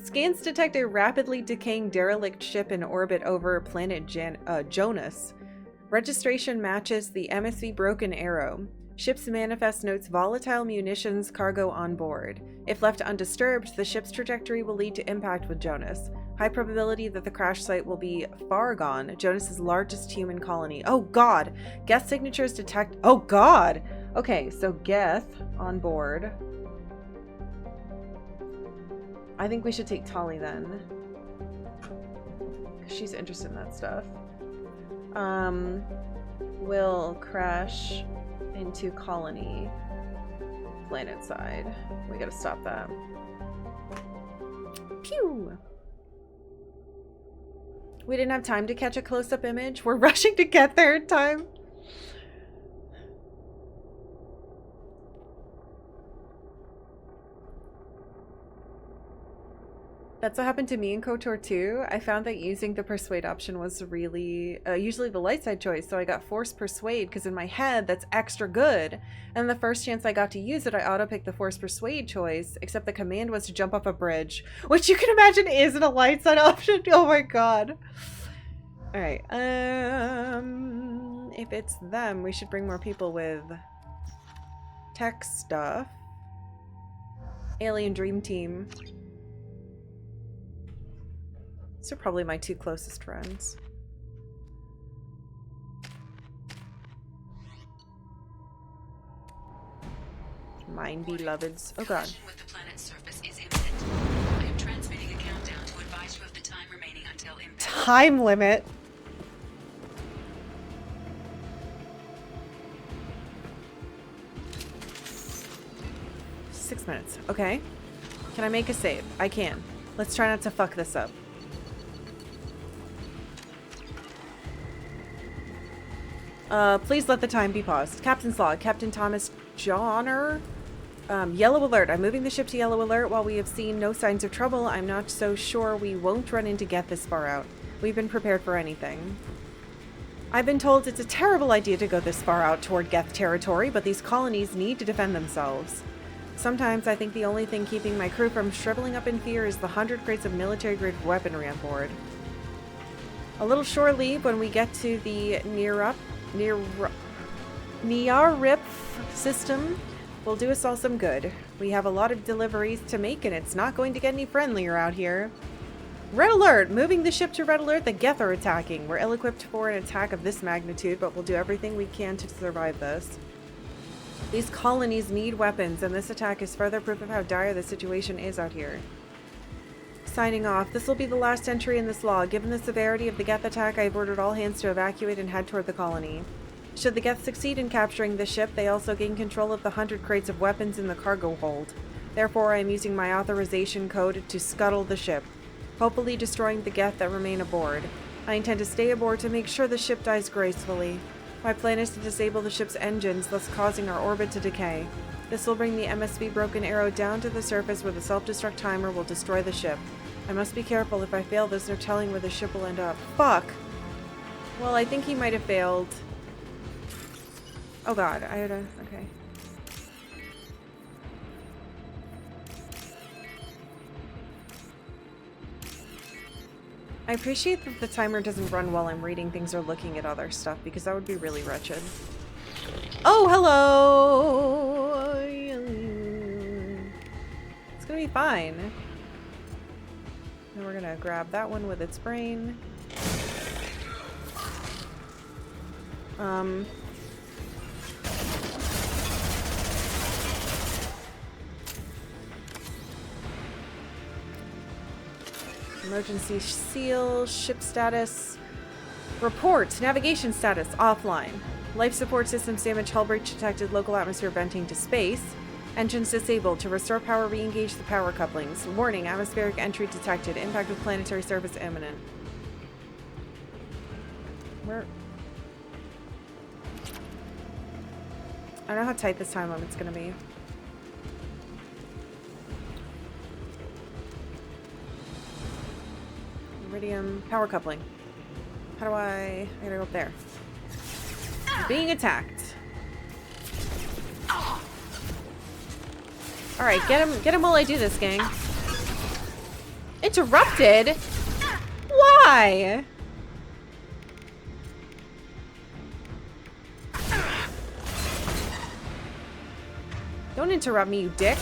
Scans detect a rapidly decaying derelict ship in orbit over planet Jonas. Registration matches the MSV Broken Arrow. Ship's manifest notes volatile munitions cargo on board. If left undisturbed, the ship's trajectory will lead to impact with Jonas. High probability that the crash site will be Fargon, Jonas's largest human colony. Oh god! Geth signatures detect- Oh god! Okay, so Geth on board. I think we should take Tali then. She's interested in that stuff. Will crash into colony planet side. We gotta stop that. Pew! We didn't have time to catch a close-up image. We're rushing to get there in time. That's what happened to me in KOTOR 2. I found that using the persuade option was really usually the light side choice, so I got forced persuade because in my head that's extra good. And the first chance I got to use it, I auto-picked the forced persuade choice, except the command was to jump off a bridge, which you can imagine isn't a light side option. Oh my god. Alright, if it's them, we should bring more people with tech stuff. Alien Dream Team. These are probably my 2 closest friends. Mine beloveds. Oh god. With the planet's surface is imminent. I have time limit. Six minutes. Okay. Can I make a save? I can. Let's try not to fuck this up. Please let the time be paused. Captain's log. Captain Thomas Johnner. Yellow alert. I'm moving the ship to yellow alert. While we have seen no signs of trouble, I'm not so sure we won't run into Geth this far out. We've been prepared for anything. I've been told it's a terrible idea to go this far out toward Geth territory, but these colonies need to defend themselves. Sometimes I think the only thing keeping my crew from shriveling up in fear is the 100 crates of military-grade weaponry on board. A little shore leave when we get to the Niarip system will do us all some good. We have a lot of deliveries to make, and it's not going to get any friendlier out here. Red alert! Moving the ship to red alert, the Geth are attacking. We're ill-equipped for an attack of this magnitude, but we'll do everything we can to survive this. These colonies need weapons, and this attack is further proof of how dire the situation is out here. Signing off. This will be the last entry in this log. Given the severity of the Geth attack, I've ordered all hands to evacuate and head toward the colony. Should the Geth succeed in capturing the ship, they also gain control of the 100 crates of weapons in the cargo hold. Therefore, I am using my authorization code to scuttle the ship, hopefully destroying the Geth that remain aboard. I intend to stay aboard to make sure the ship dies gracefully. My plan is to disable the ship's engines, thus causing our orbit to decay. This will bring the MSV Broken Arrow down to the surface where the self-destruct timer will destroy the ship. I must be careful. If I fail this, no telling where the ship will end up. Fuck! Well, I think he might have failed. Oh god, I had a... okay. I appreciate that the timer doesn't run while I'm reading things or looking at other stuff, because that would be really wretched. Oh, hello! It's gonna be fine. Then we're gonna grab that one with its brain. Emergency seal, ship status. Report, navigation status, offline. Life support systems damage, hull breach detected, local atmosphere venting to space. Engines disabled. To restore power, re-engage the power couplings. Warning, atmospheric entry detected. Impact with planetary surface imminent. Where? I don't know how tight this time limit's gonna be. Iridium power coupling. How do I gotta go up there. Being attacked. Alright, get him while I do this, gang. Interrupted? Why? Don't interrupt me, you dick.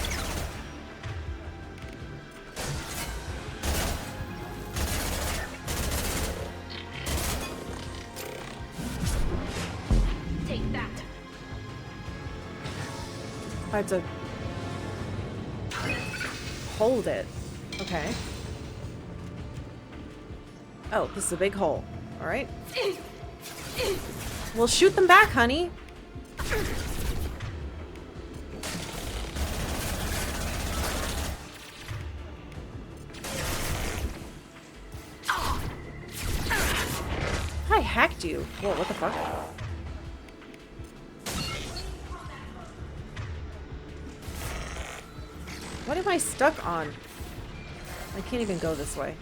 Take that. I have to hold it. Okay. Oh, this is a big hole. Alright. We'll shoot them back, honey. I hacked you. Whoa, what the fuck? What am I stuck on? I can't even go this way.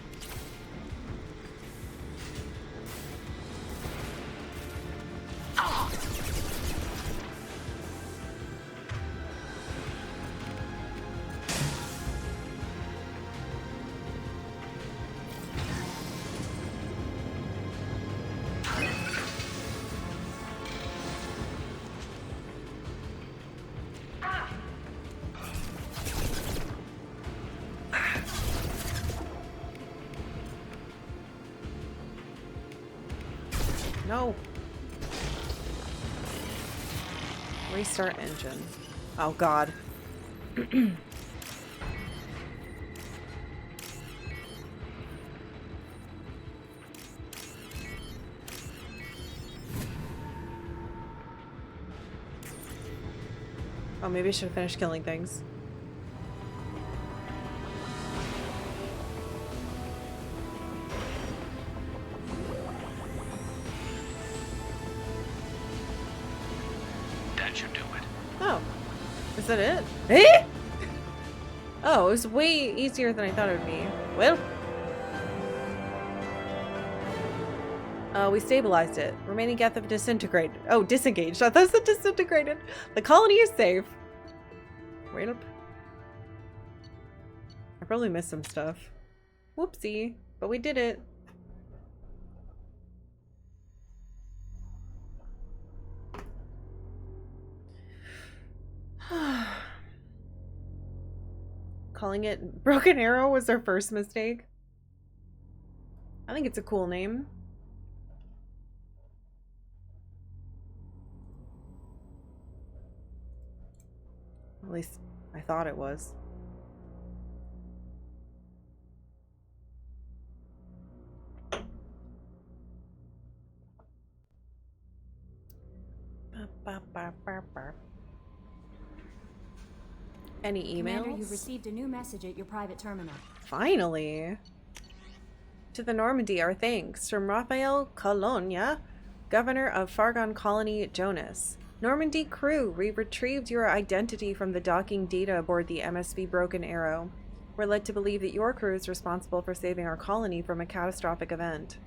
No. Restart engine. Oh god. Oh, maybe I should have finished killing things. That should do it. Oh. Is that it? Eh? Oh, it was way easier than I thought it would be. Well. We stabilized it. Remaining geth of disintegrated. Oh, disengaged. I thought it said disintegrated. The colony is safe. Wait up. I probably missed some stuff. Whoopsie. But we did it. Calling it Broken Arrow was our first mistake. I think it's a cool name. At least I thought it was. Any emails? Commander, you've received a new message at your private terminal. Finally. To the Normandy, our thanks from Raphael Colonia, Governor of Fargon Colony, Jonas. Normandy crew, we retrieved your identity from the docking data aboard the MSV Broken Arrow. We're led to believe that your crew is responsible for saving our colony from a catastrophic event.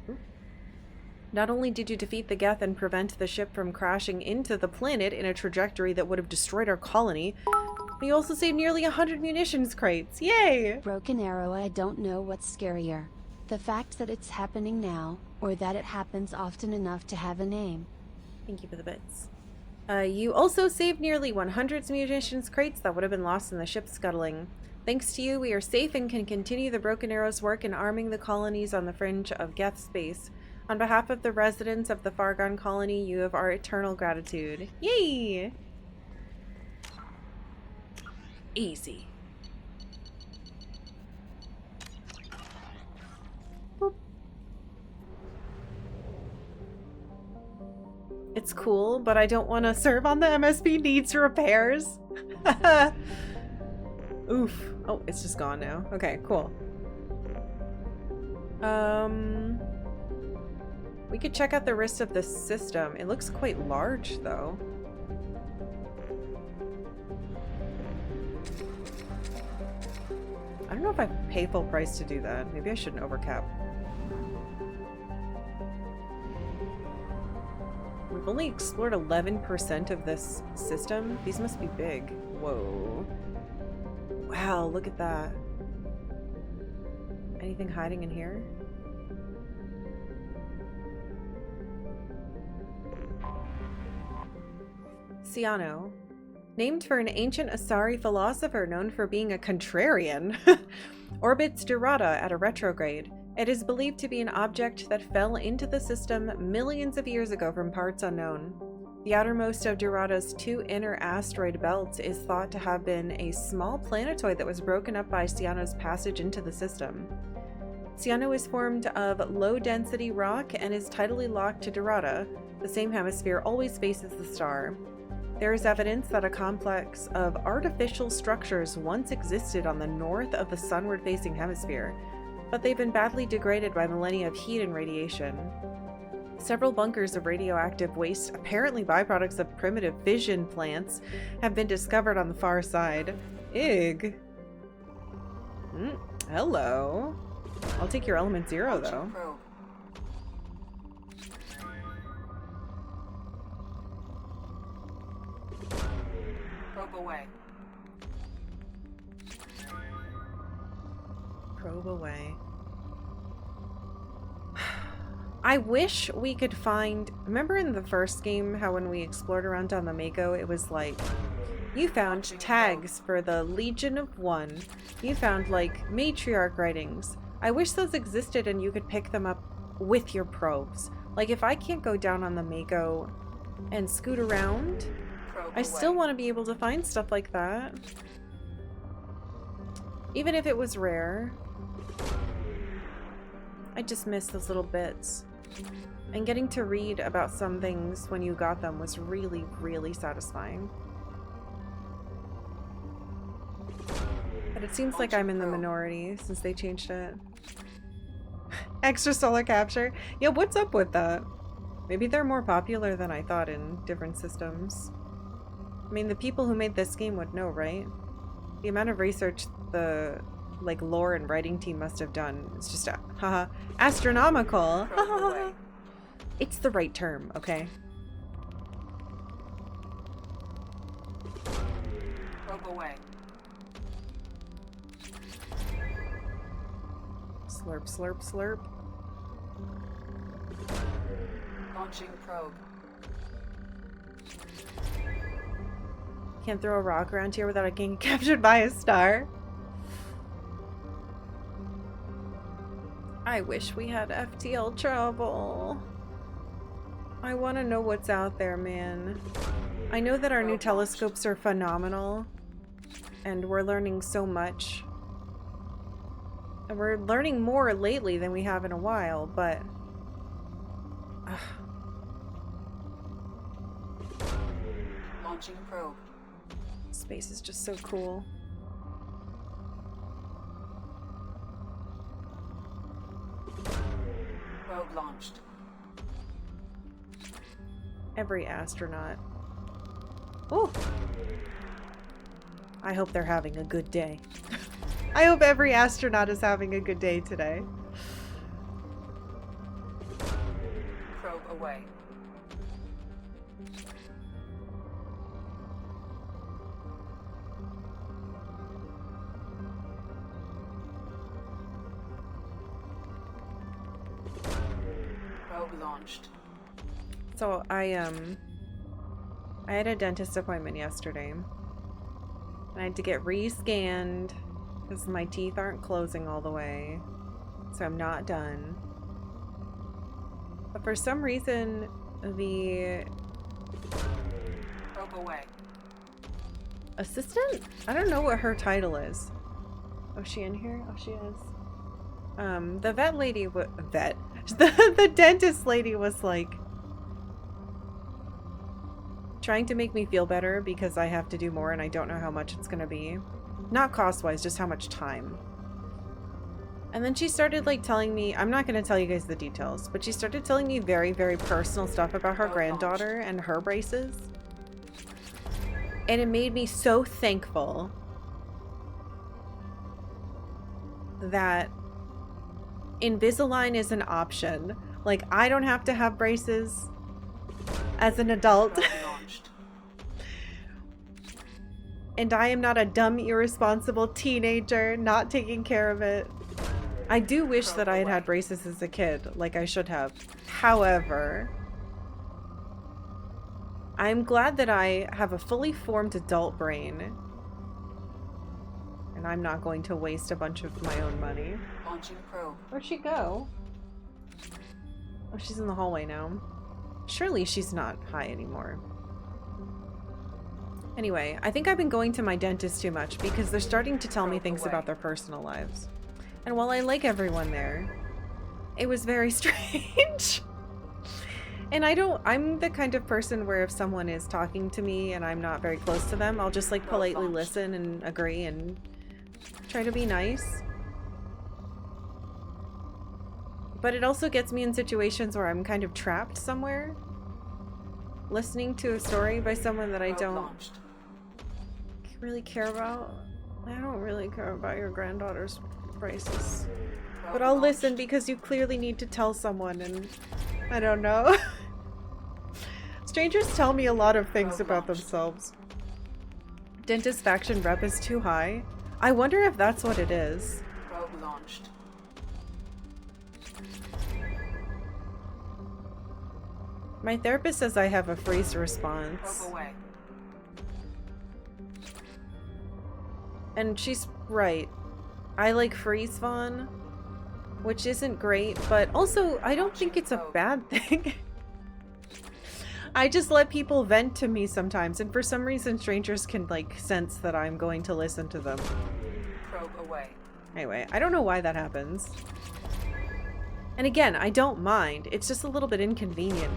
Not only did you defeat the Geth and prevent the ship from crashing into the planet in a trajectory that would have destroyed our colony, but you also saved nearly 100 munitions crates. Yay! Broken Arrow, I don't know what's scarier. The fact that it's happening now, or that it happens often enough to have a name. Thank you for the bits. You also saved nearly 100 munitions crates that would have been lost in the ship scuttling. Thanks to you, we are safe and can continue the Broken Arrow's work in arming the colonies on the fringe of Geth space. On behalf of the residents of the Fargon colony, you have our eternal gratitude. Yay! Easy. Boop. It's cool, but I don't want to serve on the MSB needs repairs. Oof. Oh, it's just gone now. Okay, cool. We could check out the rest of the system. It looks quite large, though. I don't know if I pay full price to do that. Maybe I shouldn't overcap. We've only explored 11% of this system. These must be big. Whoa. Wow, look at that. Anything hiding in here? Ciano. Named for an ancient Asari philosopher known for being a contrarian. Orbits Dorada at a retrograde. It is believed to be an object that fell into the system millions of years ago from parts unknown. The outermost of Dorada's two inner asteroid belts is thought to have been a small planetoid that was broken up by Ciano's passage into the system. Ciano is formed of low-density rock and is tidally locked to Dorada. The same hemisphere always faces the star. There is evidence that a complex of artificial structures once existed on the north of the sunward-facing hemisphere, but they've been badly degraded by millennia of heat and radiation. Several bunkers of radioactive waste, apparently byproducts of primitive fission plants, have been discovered on the far side. Ig. Hello. I'll take your element 0, though. Probe away. Probe away. I wish we could find... Remember in the first game how when we explored around on the Mako, it was like, you found tags for the Legion of One. You found, like, matriarch writings. I wish those existed and you could pick them up with your probes. Like, if I can't go down on the Mako and scoot around, I still want to be able to find stuff like that. Even if it was rare. I just miss those little bits. And getting to read about some things when you got them was really, really satisfying. But it seems like I'm in the minority since they changed it. Extra solar capture? Yeah, what's up with that? Maybe they're more popular than I thought in different systems. I mean, the people who made this game would know, right? The amount of research the, like, lore and writing team must have done. It's just, haha, astronomical. It's the right term, okay? Probe away. Slurp, slurp, slurp. Launching probe. Can't throw a rock around here without it getting captured by a star. I wish we had FTL travel. I want to know what's out there, man. I know that our new telescopes are phenomenal, and we're learning so much. And we're learning more lately than we have in a while, but... Launching probe. Space is just so cool. Probe launched. Every astronaut. Ooh! I hope they're having a good day. I hope every astronaut is having a good day today. Probe away. Probe launched. So I had a dentist appointment yesterday. And I had to get re-scanned because my teeth aren't closing all the way. So I'm not done. But for some reason, the Probe away. assistant? I don't know what her title is. Oh, is she in here? Oh, she is. The vet lady the dentist lady was like trying to make me feel better because I have to do more and I don't know how much it's gonna be. Not cost-wise, just how much time. And then she started like telling me, I'm not gonna tell you guys the details, but she started telling me very, very personal stuff about her granddaughter and her braces. And it made me so thankful that Invisalign is an option. Like, I don't have to have braces as an adult. And I am not a dumb, irresponsible teenager not taking care of it. I do wish that I had had braces as a kid, like I should have. However, I'm glad that I have a fully formed adult brain. And I'm not going to waste a bunch of my own money. Launching probe. Where'd she go? Oh, she's in the hallway now. Surely she's not high anymore. Anyway, I think I've been going to my dentist too much because they're starting to tell me things about their personal lives. And while I like everyone there, it was very strange. And I'm the kind of person where if someone is talking to me and I'm not very close to them, I'll just like politely listen and agree and try to be nice. But it also gets me in situations where I'm kind of trapped somewhere, listening to a story by someone that I don't really care about. I don't really care about your granddaughter's braces. But I'll listen because you clearly need to tell someone, and I don't know. Strangers tell me a lot of things about themselves. Dentist faction rep is too high. I wonder if that's what it is. Probe launched. My therapist says I have a freeze response. Probe away. And she's right. I like freeze fawn, which isn't great, but also I don't think it's a bad thing. I just let people vent to me sometimes, and for some reason strangers can like sense that I'm going to listen to them. Probe away. Anyway, I don't know why that happens. And again, I don't mind. It's just a little bit inconvenient.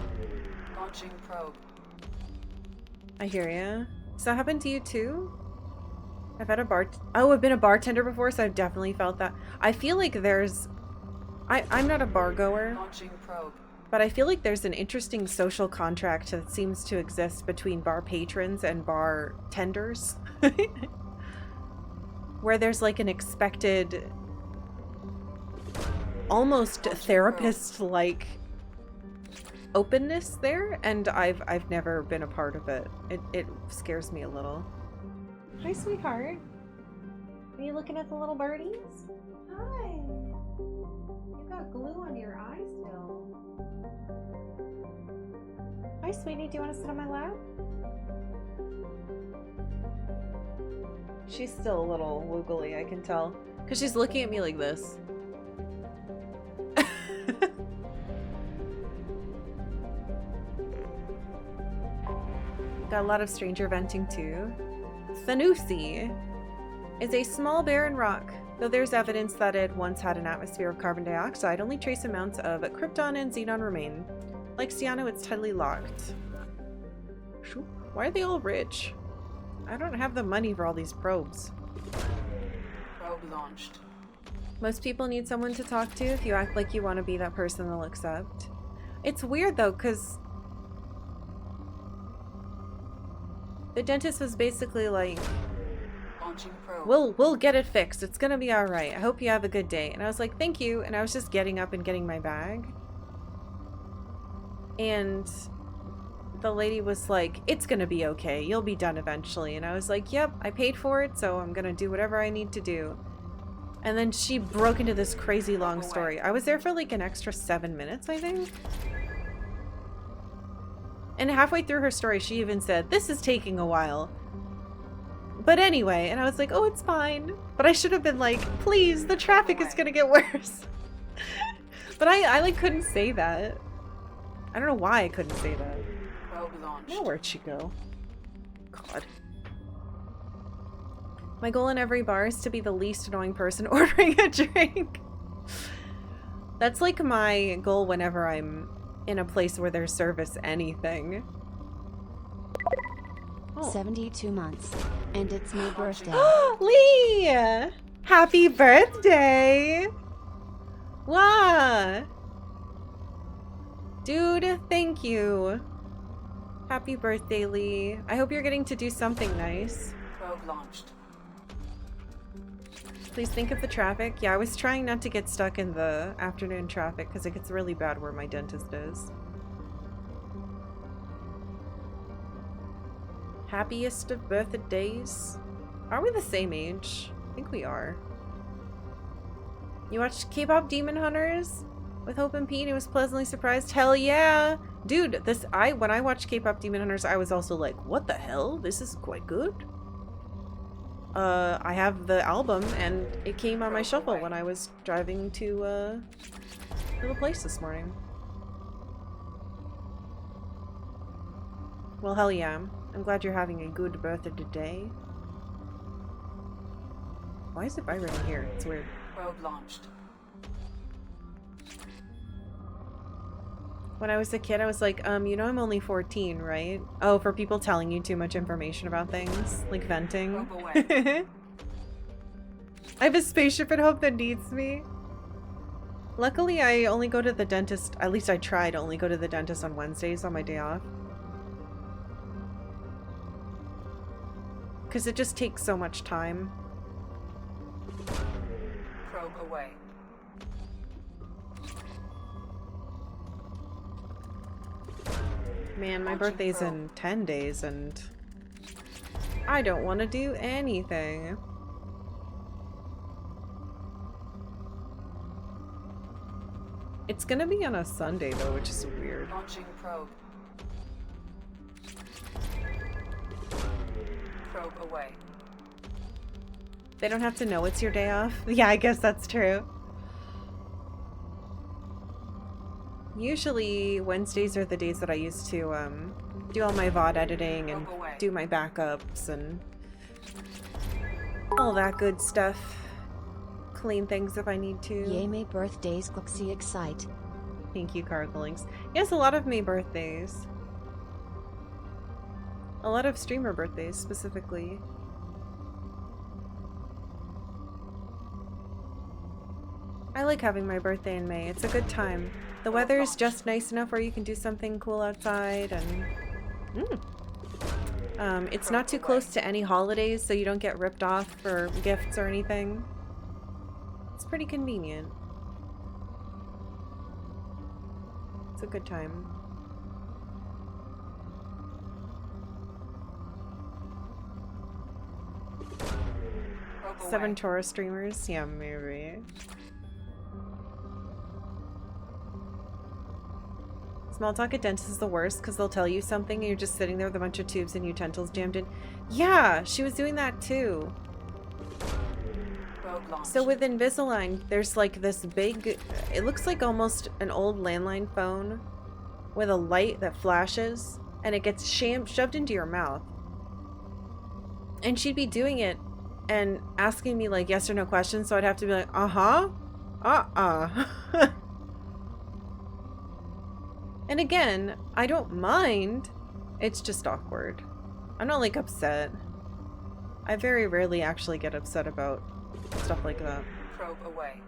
Launching probe. I hear ya. Does that happen to you too? I've had I've been a bartender before, so I've definitely felt that. I feel like there's... I'm not a bar goer, but I feel like there's an interesting social contract that seems to exist between bar patrons and bar tenders. Where there's like an expected, almost therapist-like openness there, and I've never been a part of it. It scares me a little. Hi, sweetheart. Are you looking at the little birdies? Hi. You've got glue on your eye still. Hi, sweetie. Do you want to sit on my lap? She's still a little woogly, I can tell. Because she's looking at me like this. Got a lot of stranger venting too. Thanusi is a small barren rock. Though there's evidence that it once had an atmosphere of carbon dioxide, only trace amounts of krypton and xenon remain. Like Cyano, it's tidally locked. Why are they all rich? I don't have the money for all these probes. Probe launched. Most people need someone to talk to. If you act like you want to be that person, they'll accept. It's weird though, because the dentist was basically like, we'll get it fixed. It's gonna be alright. I hope you have a good day. And I was like, thank you. And I was just getting up and getting my bag. And the lady was like, it's gonna be okay. You'll be done eventually. And I was like, yep, I paid for it, so I'm gonna do whatever I need to do. And then she broke into this crazy long story. I was there for like an extra 7 minutes, I think. And halfway through her story, she even said, this is taking a while. But anyway, and I was like, oh, it's fine. But I should have been like, please, the traffic is gonna get worse. But I like couldn't say that. I don't know why I couldn't say that. Now where'd she go? God. My goal in every bar is to be the least annoying person ordering a drink. That's like my goal whenever I'm in a place where there's service anything. Oh. 72 months. And it's my birthday. Lee! Happy birthday! Wow! Dude, thank you. Happy birthday, Lee. I hope you're getting to do something nice. Probe launched. Please think of the traffic. Yeah, I was trying not to get stuck in the afternoon traffic because it gets really bad where my dentist is. Happiest of birthdays? Are we the same age? I think we are. You watched K-pop Demon Hunters with Hope and Pete? He was pleasantly surprised. Hell yeah! Dude, when I watched K-pop Demon Hunters, I was also like, what the hell? This is quite good. I have the album and it came on my shuffle when I was driving to the place this morning. Well, hell yeah. I'm glad you're having a good birthday today. Why is it vibrating here? It's weird. Probe launched. When I was a kid, I was like, you know I'm only 14, right? Oh, for people telling you too much information about things, like venting. I have a spaceship at home that needs me. Luckily, I only go to the dentist, at least I try to only go to the dentist on Wednesdays on my day off. Because it just takes so much time. Probe away. Man, my birthday's in 10 days and I don't want to do anything. It's gonna be on a Sunday though, which is weird. Launching probe. Probe away. They don't have to know it's your day off. Yeah, I guess that's true. Usually Wednesdays are the days that I used to do all my VOD editing and do my backups and all that good stuff. Clean things if I need to. Yay, May birthdays, Gluxy Excite. Thank you, Karkalla. Yes, a lot of May birthdays. A lot of streamer birthdays, specifically. I like having my birthday in May. It's a good time. The weather is just nice enough where you can do something cool outside, and it's not too close to any holidays, so you don't get ripped off for gifts or anything. It's pretty convenient. It's a good time. Seven Taurus streamers? Yeah, maybe. Small talk at dentists is the worst because they'll tell you something and you're just sitting there with a bunch of tubes and utensils jammed in. Yeah, she was doing that too. So with Invisalign, there's like this big, it looks like almost an old landline phone with a light that flashes and it gets shoved into your mouth. And she'd be doing it and asking me like yes or no questions, so I'd have to be like, uh-huh, And again, I don't mind. It's just awkward. I'm not like upset. I very rarely actually get upset about stuff like that. Probe away.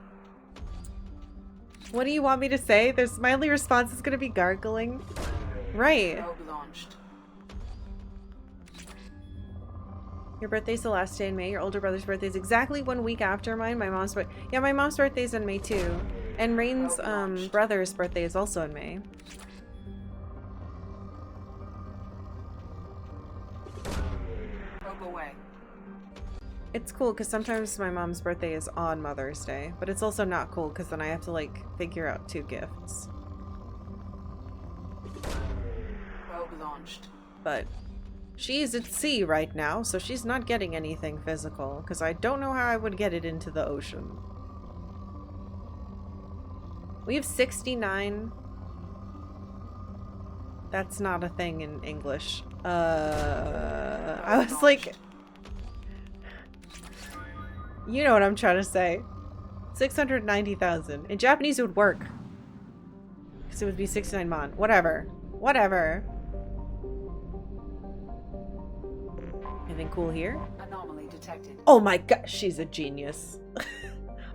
What do you want me to say? My only response is gonna be gargling. Right. Probe launched. Your birthday's the last day in May. Your older brother's birthday is exactly 1 week after mine. My mom's birthday. Yeah, my mom's birthday's in May too. And Rain's brother's birthday is also in May. Probe away. It's cool because sometimes my mom's birthday is on Mother's Day, but it's also not cool because then I have to like figure out 2 gifts. Probe launched. But she's at sea right now, so she's not getting anything physical because I don't know how I would get it into the ocean. We have 69. That's not a thing in English. I was like, you know what I'm trying to say. 690,000. In Japanese it would work. Because it would be 69 mon. Whatever. Whatever. Anything cool here? Anomaly detected. Oh my god, she's a genius.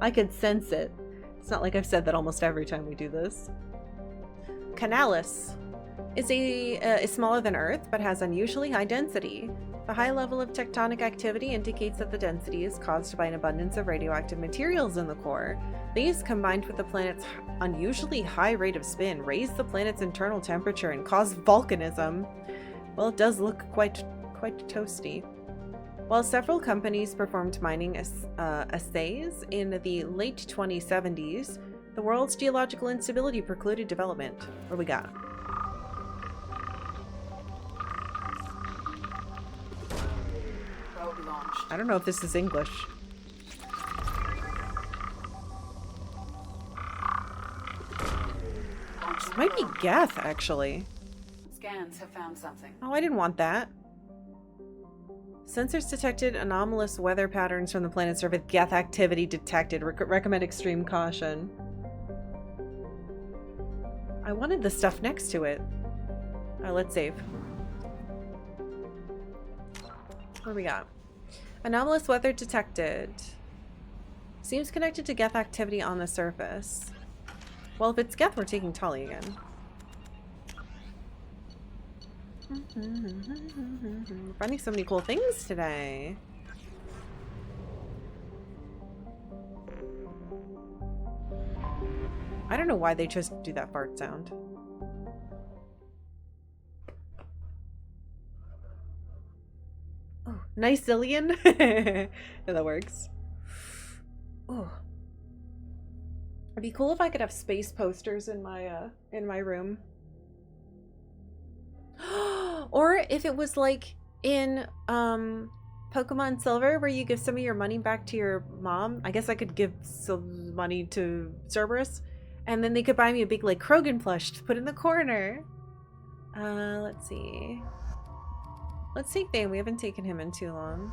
I can sense it. It's not like I've said that almost every time we do this. Canalis is smaller than Earth, but has unusually high density. The high level of tectonic activity indicates that the density is caused by an abundance of radioactive materials in the core. These, combined with the planet's unusually high rate of spin, raise the planet's internal temperature and cause volcanism. Well, it does look quite toasty. While several companies performed mining assays in the late 2070s, the world's geological instability precluded development. What do we got? I don't know if this is English. This might be Geth, actually. Scans have found something. Oh, I didn't want that. Sensors detected anomalous weather patterns from the planet's surface. Geth activity detected. Recommend extreme caution. I wanted the stuff next to it. Let's save. What do we got? Anomalous weather detected. Seems connected to Geth activity on the surface. Well, if it's Geth, we're taking Tali again. Finding so many cool things today. I don't know why they chose to do that fart sound. Oh, Nicillian? Yeah, that works. Oh. It'd be cool if I could have space posters in my room. Or if it was like in Pokemon Silver where you give some of your money back to your mom. I guess I could give some money to Cerberus and then they could buy me a big like Krogan plush to put in the corner. Let's see. Let's take Thane. We haven't taken him in too long.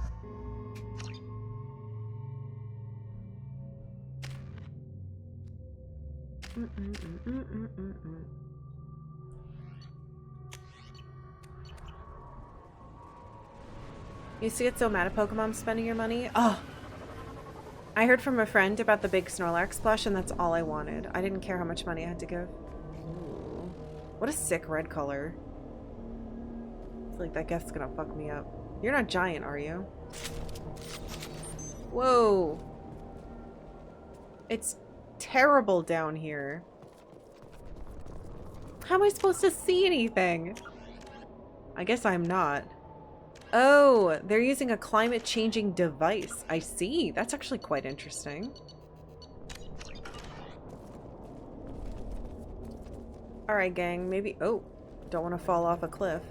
You used to get so mad at Pokemon spending your money? Oh. I heard from a friend about the big Snorlax plush, and that's all I wanted. I didn't care how much money I had to give. Ooh. What a sick red color. I feel like that geth's gonna fuck me up. You're not giant, are you? Whoa. It's terrible down here. How am I supposed to see anything? I guess I'm not. Oh, they're using a climate-changing device. I see. That's actually quite interesting. Alright, gang. Maybe... Oh, don't want to fall off a cliff.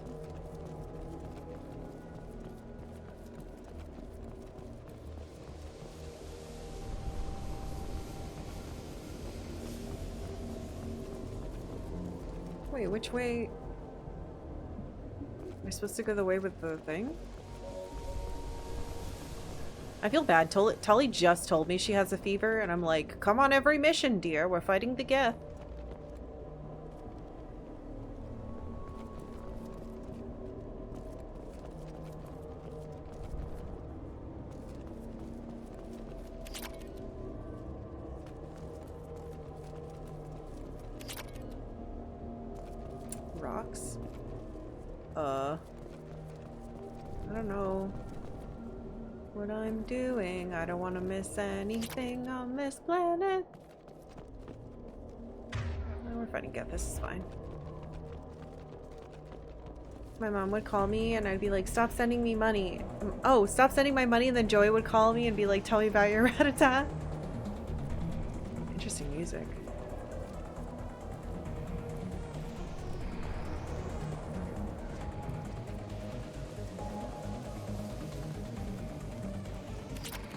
Wait, which way? Am I supposed to go the way with the thing? I feel bad. Tully just told me she has a fever, and I'm like, come on every mission, dear. We're fighting the geth. Rocks? I don't know what I'm doing. I don't want to miss anything on this planet. Oh, we're fighting geth. This is fine. My mom would call me and I'd be like, stop sending me money. Oh, stop sending my money, and then Joey would call me and be like, tell me about your rat-a-tat. Interesting music.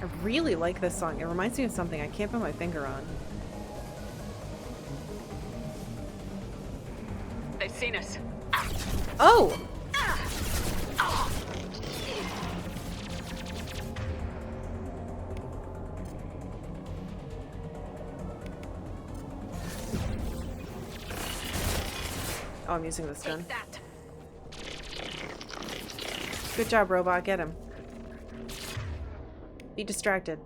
I really like this song. It reminds me of something I can't put my finger on. They've seen us. Oh! Oh, I'm using this gun. Good job, robot. Get him. Be distracted.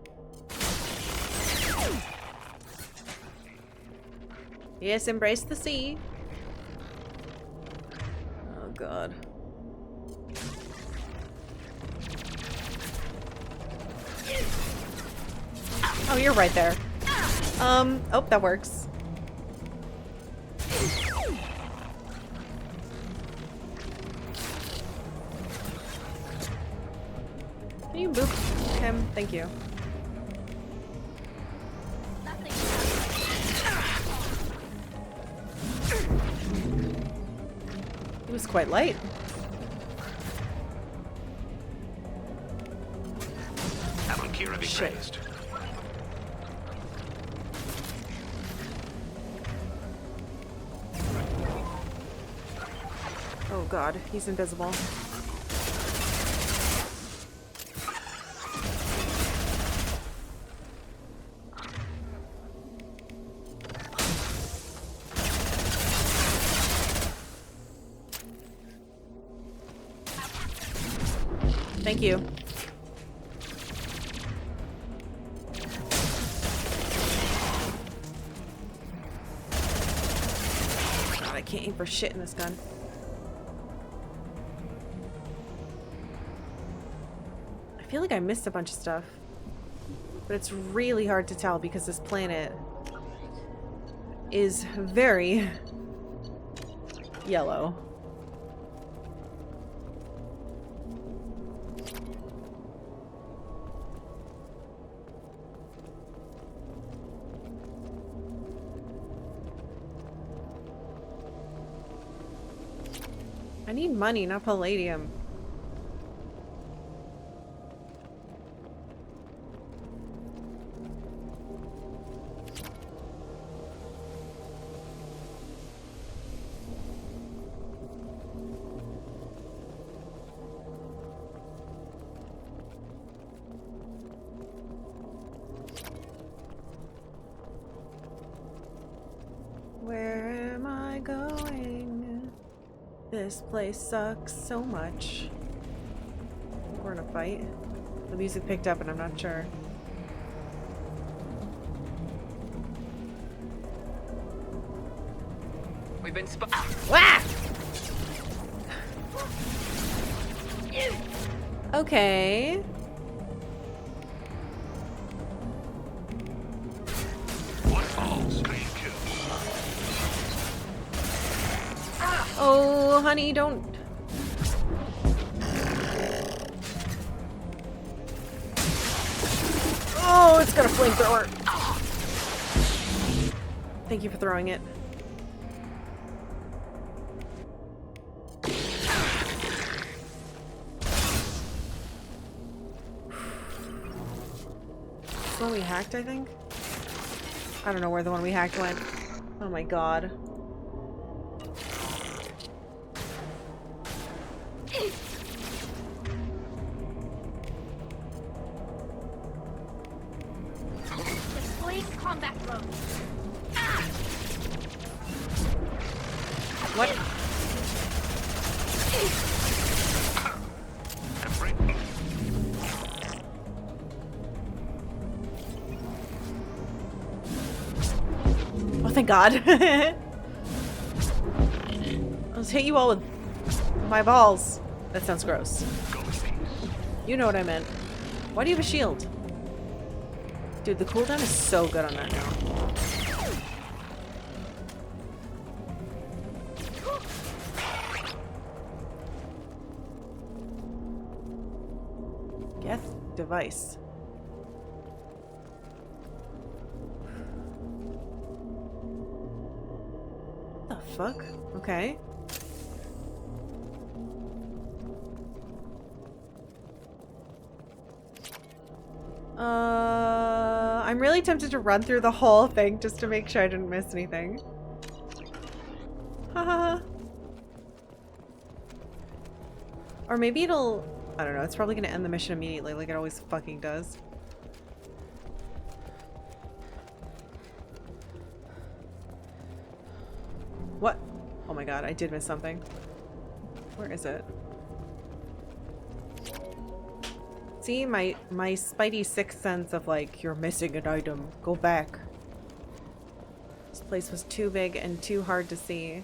Yes, embrace the sea. Oh god. Oh, you're right there. Oh, that works. Can you boop him? Thank you. He was quite light. Shit. Oh god, he's invisible. Thank you. God, I can't aim for shit in this gun. I feel like I missed a bunch of stuff. But it's really hard to tell because this planet is very yellow. I need money, not palladium. Where am I going? This place sucks so much. We're in a fight. The music picked up and I'm not sure. We've been Wah! Okay. Oh, honey, don't. Oh, it's got a flamethrower. Thank you for throwing it. The one we hacked, I think? I don't know where the one we hacked went. Oh my god. Display combat mode. What? Oh, thank God. I'll just hit you all with my balls. That sounds gross. You know what I meant. Why do you have a shield? Dude, the cooldown is so good on that now. Geth device. What the fuck? Okay. I'm really tempted to run through the whole thing just to make sure I didn't miss anything. Haha. Or maybe it'll... I don't know, it's probably gonna end the mission immediately like it always fucking does. What? Oh my god, I did miss something. Where is it? See, my spidey sixth sense of like, you're missing an item. Go back. This place was too big and too hard to see.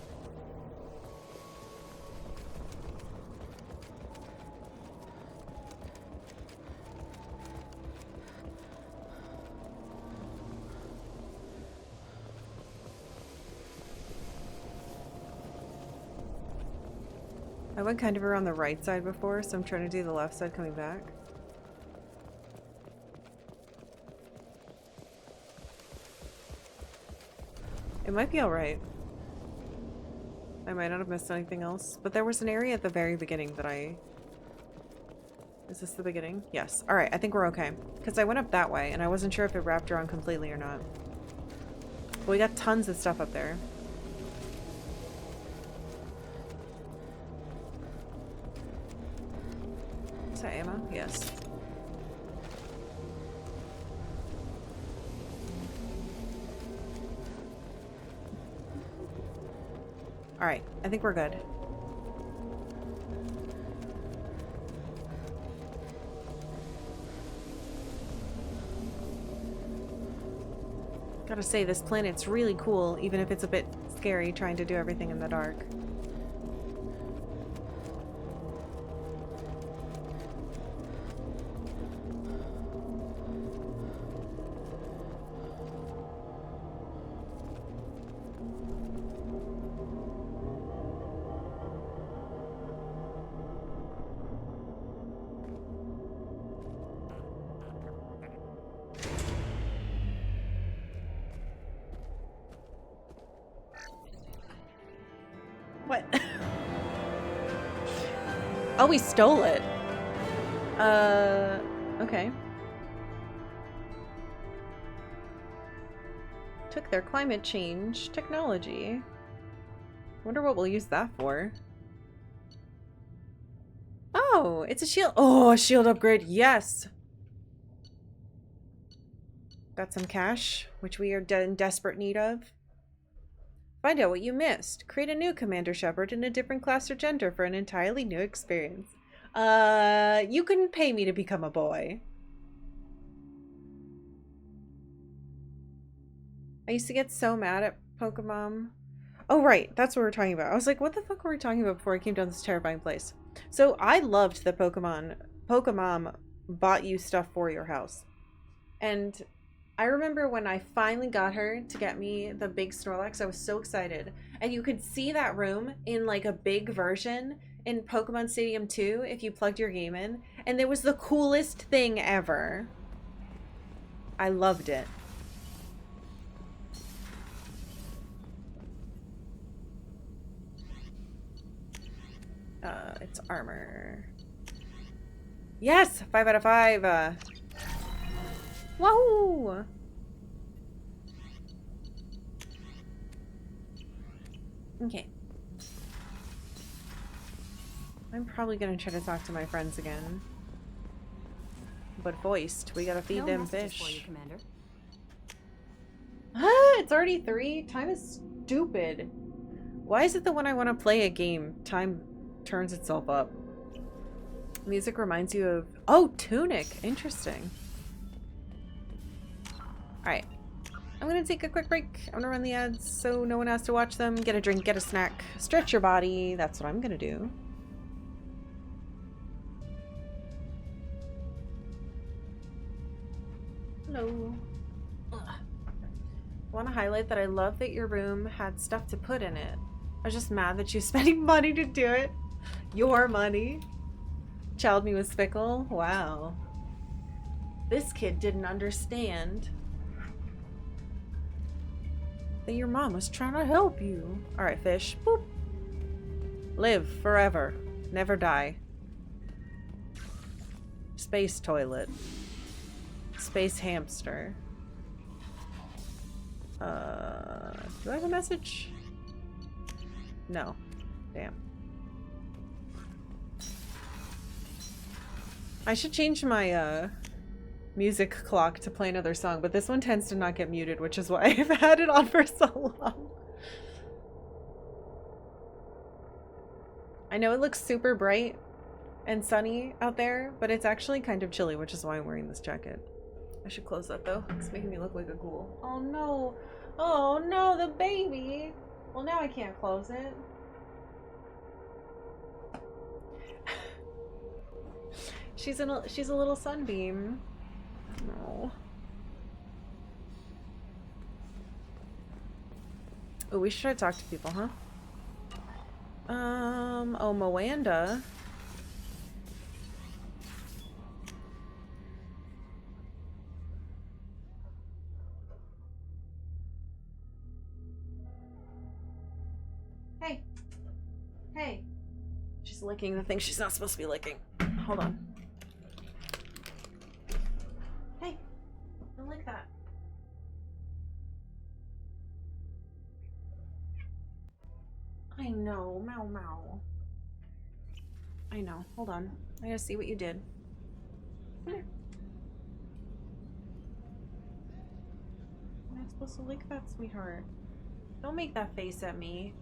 I went kind of around the right side before, so I'm trying to do the left side coming back. It might be alright. I might not have missed anything else, but there was an area at the very beginning that I... Is this the beginning? Yes. Alright, I think we're okay. Because I went up that way, and I wasn't sure if it wrapped around completely or not. But we got tons of stuff up there. Is that ammo? Yes. Alright, I think we're good. Gotta say, this planet's really cool, even if it's a bit scary trying to do everything in the dark. What? Oh, we stole it. Okay. Took their climate change technology. Wonder what we'll use that for. Oh, it's a shield. Oh, a shield upgrade. Yes. Got some cash, which we are in desperate need of. Find out what you missed. Create a new Commander Shepard in a different class or gender for an entirely new experience. You can pay me to become a boy. I used to get so mad at Pokemon. Oh, right. That's what we're talking about. I was like, what the fuck were we talking about before I came down this terrifying place? So I loved the Pokemon bought you stuff for your house. And I remember when I finally got her to get me the big Snorlax, I was so excited. And you could see that room in like a big version in Pokemon Stadium 2 if you plugged your game in. And it was the coolest thing ever. I loved it. It's armor. Yes! 5 out of 5! Wahoo! Okay. I'm probably gonna try to talk to my friends again. But voiced, we gotta feed them fish. For you, Commander. Ah, it's already 3? Time is stupid. Why is it that when I want to play a game, time turns itself up? Music reminds you of... Oh, Tunic! Interesting. Alright. I'm gonna take a quick break. I'm gonna run the ads so no one has to watch them. Get a drink, get a snack, stretch your body. That's what I'm gonna do. Hello. I want to highlight that I love that your room had stuff to put in it. I was just mad that you're spending money to do it. Your money. Child me was fickle. Wow. This kid didn't understand that your mom was trying to help you. Alright, fish. Boop. Live forever. Never die. Space toilet. Space hamster. Do I have a message? No. Damn. I should change my music clock to play another song, but this one tends to not get muted, which is why I've had it on for so long. I know it looks super bright and sunny out there, but it's actually kind of chilly, which is why I'm wearing this jacket. I should close that though. It's making me look like a ghoul. Oh no. Oh no, the baby. Well, now I can't close it. She's a little sunbeam. No. Oh, we should try to talk to people, huh? Oh, Moanda. Hey. Hey. She's licking the thing she's not supposed to be licking. Hold on. Hey. Don't lick that. I know. Meow meow. I know. Hold on. I gotta see what you did. Here. I'm not supposed to lick that, sweetheart. Don't make that face at me.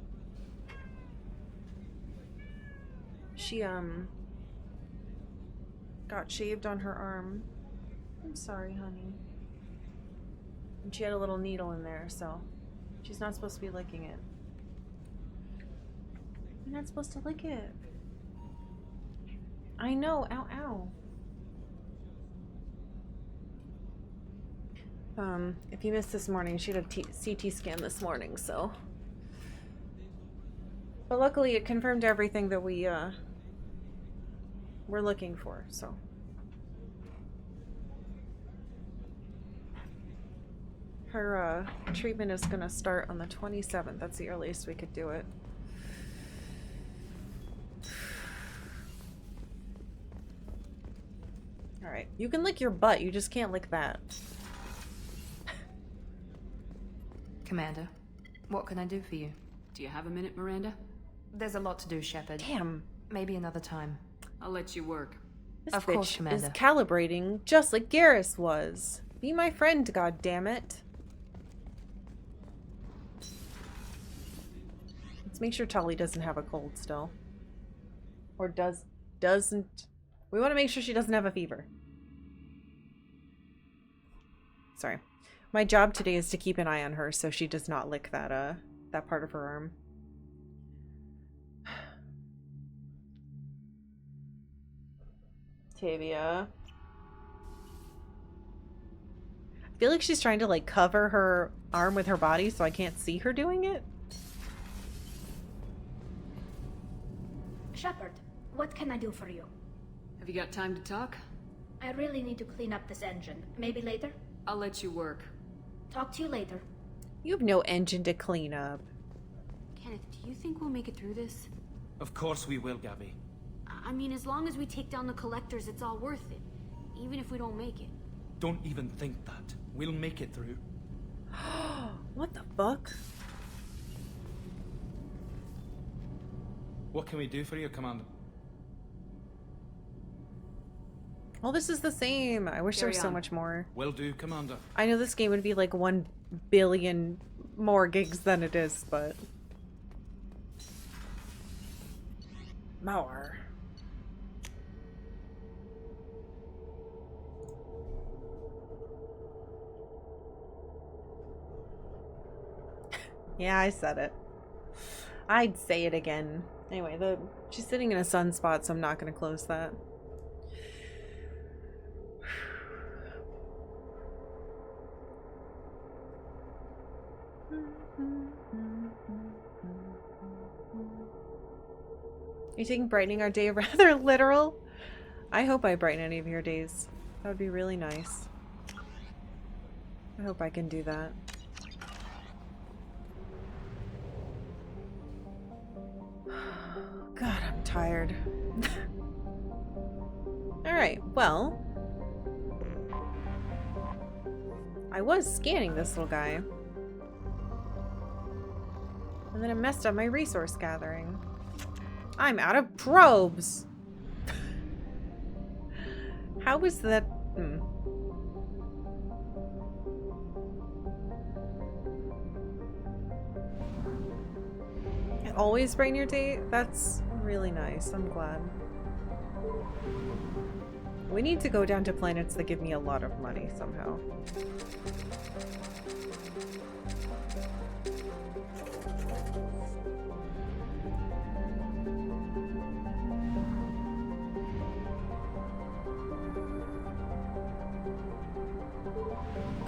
She, got shaved on her arm. I'm sorry, honey. And she had a little needle in there, so she's not supposed to be licking it. You're not supposed to lick it. I know. Ow, ow. If you missed this morning, she had a CT scan this morning, so. But luckily it confirmed everything that we, we're looking for, so. Her, treatment is gonna start on the 27th. That's the earliest we could do it. Alright, you can lick your butt, you just can't lick that. Commander, what can I do for you? Do you have a minute, Miranda? There's a lot to do, Shepard. Damn. Maybe another time. I'll let you work. This Of bitch course, Commander. is calibrating just like Garrus was. Be my friend, goddammit. Let's make sure Tali doesn't have a cold still. Or doesn't. We want to make sure she doesn't have a fever. Sorry. My job today is to keep an eye on her so she does not lick that that part of her arm. Tavia. I feel like she's trying to like cover her arm with her body so I can't see her doing it. Shepard, what can I do for you? Have you got time to talk? I really need to clean up this engine. Maybe later? I'll let you work. Talk to you later. You have no engine to clean up. Kenneth, do you think we'll make it through this? Of course we will, Gabby. I mean, as long as we take down the collectors, it's all worth it. Even if we don't make it. Don't even think that. We'll make it through. What the fuck? What can we do for you, Commander? Well, this is the same. I wish there was so on. much more. Will do, Commander. I know this game would be like 1 billion more gigs than it is, but... More. Yeah, I said it. I'd say it again. Anyway, she's sitting in a sunspot, so I'm not going to close that. Are you taking brightening our day rather literal? I hope I brighten any of your days. That would be really nice. I hope I can do that. God, I'm tired. Alright, well. I was scanning this little guy. And then I messed up my resource gathering. I'm out of probes! How was that? Always bring your date? That's really nice. I'm glad. We need to go down to planets that give me a lot of money somehow.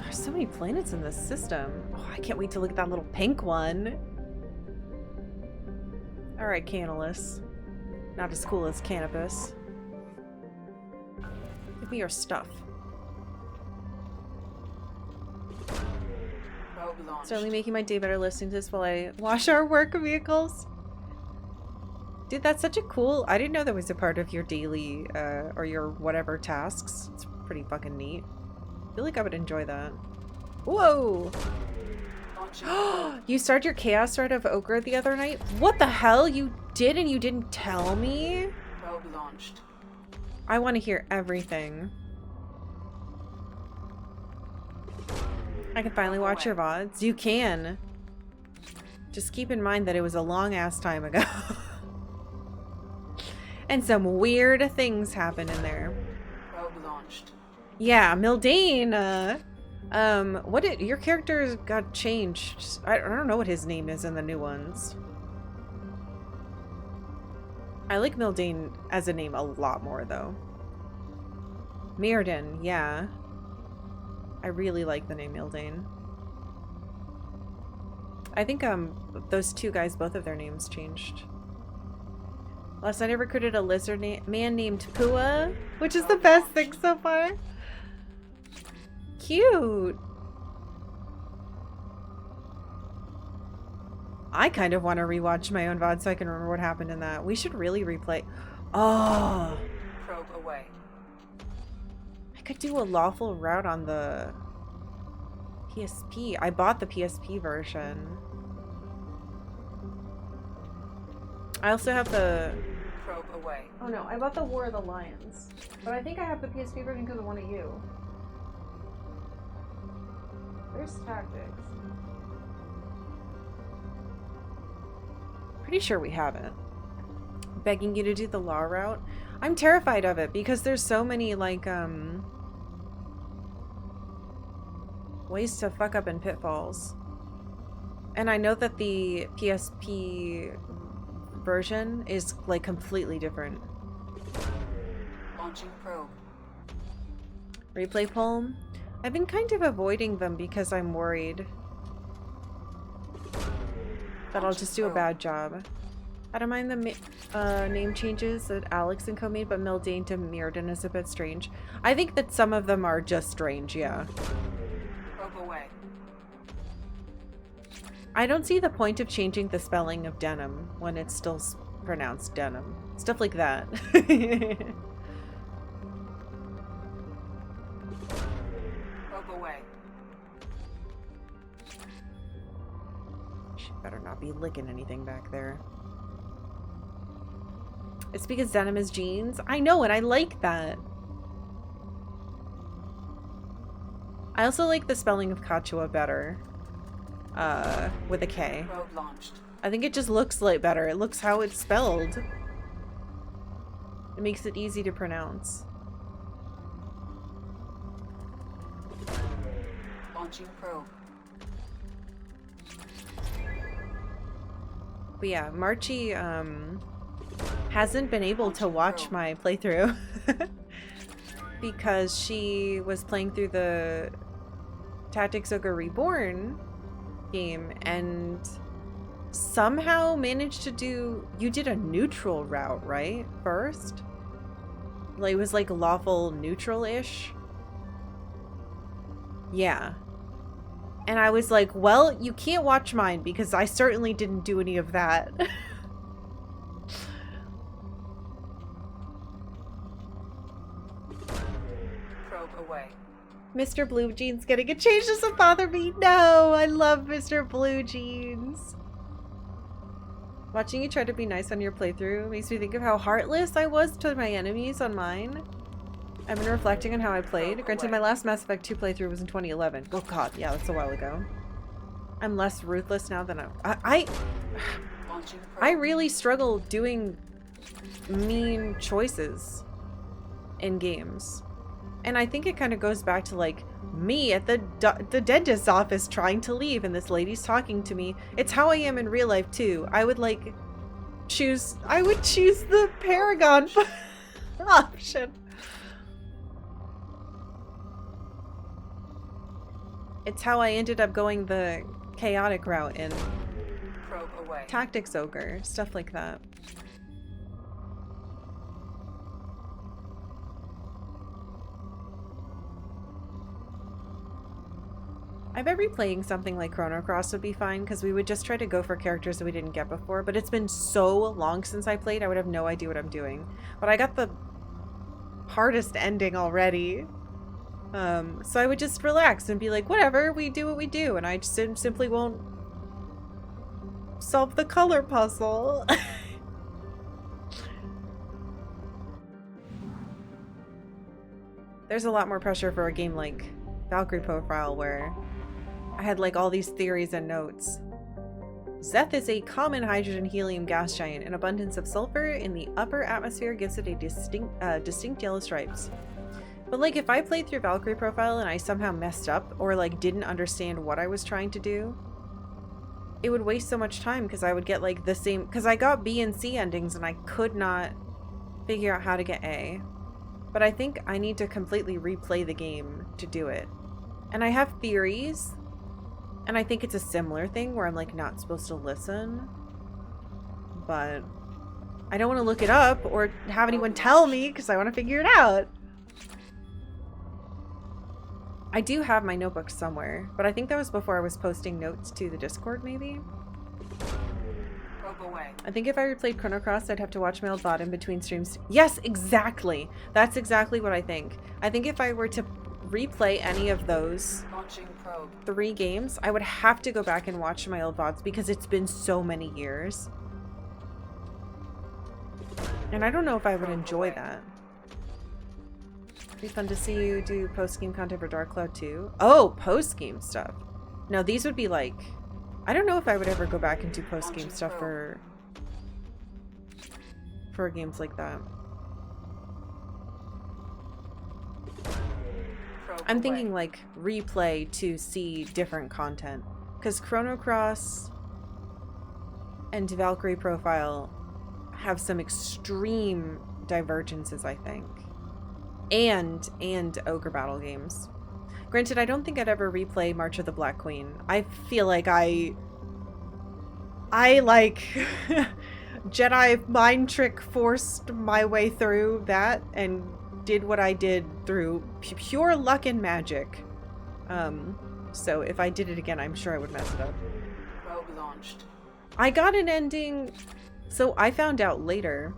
There's so many planets in this system. Oh, I can't wait to look at that little pink one. Alright, Canalus. Not as cool as Cannabis. Give me your stuff. Certainly making my day better listening to this while I wash our work vehicles. Dude, that's such a cool... I didn't know that was a part of your daily, or your whatever tasks. It's pretty fucking neat. I feel like I would enjoy that. Whoa! You started your chaos rite of Ochre the other night? What the hell? You did and you didn't tell me? Probe launched. I want to hear everything. I can finally watch your VODs. You can. Just keep in mind that it was a long ass time ago. And some weird things happen in there. Probe launched. Yeah, Mildane. Your character got changed. I don't know what his name is in the new ones. I like Mildane as a name a lot more though. Mirrodin, yeah. I really like the name Mildane. I think those two guys, both of their names changed. Last night I recruited a lizard man named Pua, which is the best thing so far. Cute. I kind of want to rewatch my own VOD so I can remember what happened in that. We should really replay. Oh. Probe away. I could do a lawful route on the PSP. I bought the PSP version. I also have the... Probe away. Oh no, I bought the War of the Lions. But I think I have the PSP version because of one of you. There's tactics. Pretty sure we haven't. Begging you to do the law route. I'm terrified of it because there's so many like ways to fuck up in pitfalls. And I know that the PSP version is like completely different. Launching probe. Replay poem. I've been kind of avoiding them because I'm worried that I'll just do a bad job. I don't mind the name changes that Alex and Co made, but Mildane to Mirrodin is a bit strange. I think that some of them are just strange, yeah. Probe away. I don't see the point of changing the spelling of denim when it's still pronounced denim. Stuff like that. Probe away. She better not be licking anything back there. It's because denim is jeans. I know, and I like that. I also like the spelling of Kachua better. With a K. Probe launched. I think it just looks like better. It looks how it's spelled. It makes it easy to pronounce. Launching probe. But yeah, Marchie, hasn't been able to watch my playthrough because she was playing through the Tactics Ogre Reborn game and somehow managed to do... You did a neutral route, right? First? Like, it was like lawful neutral-ish? Yeah. And I was like, well, you can't watch mine because I certainly didn't do any of that. Away. Mr. Blue Jeans getting a change doesn't bother me. No, I love Mr. Blue Jeans. Watching you try to be nice on your playthrough makes me think of how heartless I was to my enemies on mine. I've been reflecting on how I played. Granted, my last Mass Effect 2 playthrough was in 2011. Oh god, yeah, that's a while ago. I'm less ruthless now than I really struggle doing mean choices in games. And I think it kind of goes back to like me at the dentist's office trying to leave and this lady's talking to me. It's how I am in real life too. I would choose the Paragon option. It's how I ended up going the chaotic route in Tactics Ogre, stuff like that. I bet replaying something like Chrono Cross would be fine because we would just try to go for characters that we didn't get before, but it's been so long since I played I would have no idea what I'm doing. But I got the hardest ending already. So I would just relax and be like, whatever, we do what we do, and I just simply won't solve the color puzzle. There's a lot more pressure for a game like Valkyrie Profile where I had like all these theories and notes. Zeth is a common hydrogen helium gas giant. An abundance of sulfur in the upper atmosphere gives it a distinct yellow stripes. But like if I played through Valkyrie Profile and I somehow messed up or like didn't understand what I was trying to do, it would waste so much time because I would get like the same, because I got B and C endings and I could not figure out how to get A. But I think I need to completely replay the game to do it. And I have theories, and I think it's a similar thing where I'm like not supposed to listen, but I don't want to look it up or have anyone tell me because I want to figure it out. I do have my notebook somewhere, but I think that was before I was posting notes to the Discord, maybe? I think if I replayed Chrono Cross, I'd have to watch my old VOD in between streams. Yes, exactly! That's exactly what I think. I think if I were to replay any of those 3 games, I would have to go back and watch my old VODs because it's been so many years. And I don't know if I would enjoy that. It'd be fun to see you do post-game content for Dark Cloud 2. Oh, post-game stuff. No, these would be like... I don't know if I would ever go back and do post-game stuff for games like that. I'm thinking like replay to see different content. Because Chrono Cross and Valkyrie Profile have some extreme divergences, I think. And Ogre Battle games. Granted, I don't think I'd ever replay March of the Black Queen. I feel like I like Jedi mind trick forced my way through that and did what I did through pure luck and magic. So if I did it again, I'm sure I would mess it up. Probe launched. I got an ending. So I found out later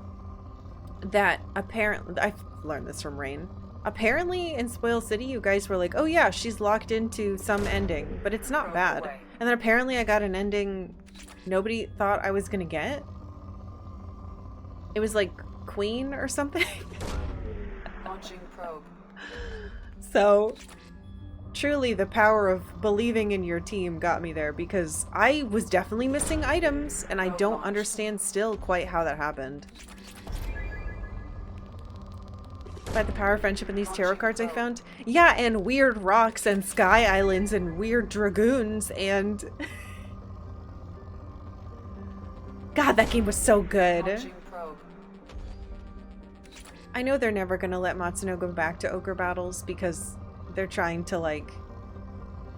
that apparently, I learned this from Rain. Apparently in Spoil City, you guys were like, oh yeah, she's locked into some ending, but it's not bad. And then apparently I got an ending nobody thought I was gonna get. It was like Queen or something. Launching probe. So truly the power of believing in your team got me there, because I was definitely missing items and I don't understand still quite how that happened. By the power of friendship in these tarot cards I found. Yeah, and weird rocks and sky islands and weird dragoons and... God, that game was so good. I know they're never gonna let Matsuno go back to Ogre Battles because they're trying to, like,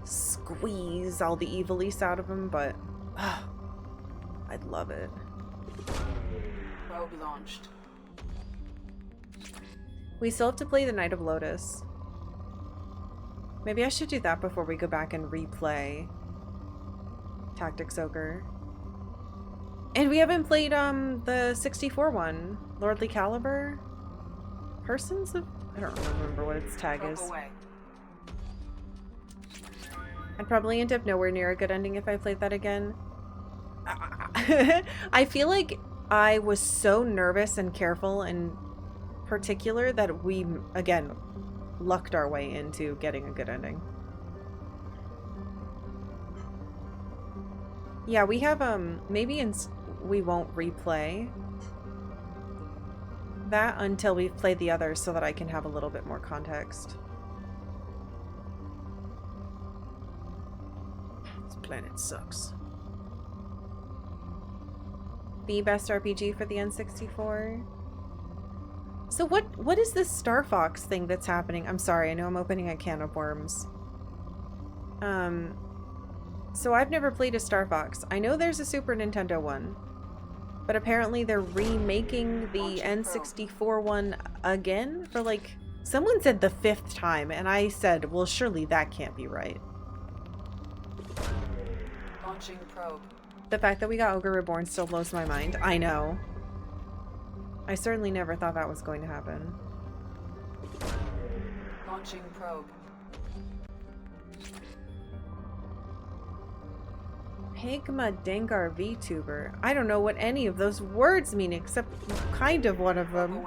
squeeze all the evilies out of him, but... I'd love it. Probe launched. We still have to play the Night of Lotus. Maybe I should do that before we go back and replay Tactics Ogre. And we haven't played the 64 one. Lordly Caliber? Persons of... I don't remember what its tag is. I'd probably end up nowhere near a good ending if I played that again. I feel like I was so nervous and careful and particular that we, again, lucked our way into getting a good ending. Yeah, we have, maybe we won't replay that until we've played the others so that I can have a little bit more context. This planet sucks. The best RPG for the N64? So what is this Star Fox thing that's happening? I'm sorry, I know I'm opening a can of worms. So I've never played a Star Fox. I know there's a Super Nintendo one, but apparently they're remaking the N64 one again for, like, someone said the 5th time, and I said, well, surely that can't be right. Launching probe. The fact that we got Ogre Reborn still blows my mind. I know. I certainly never thought that was going to happen. Launching probe. Higma Dengar VTuber. I don't know what any of those words mean except kind of one of them.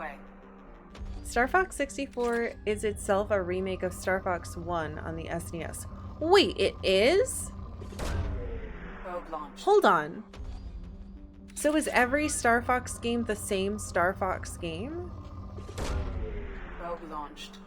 Star Fox 64 is itself a remake of Star Fox 1 on the SNES. Wait, it is? Probe launched. Hold on. So is every Star Fox game the same Star Fox game? Probe launched.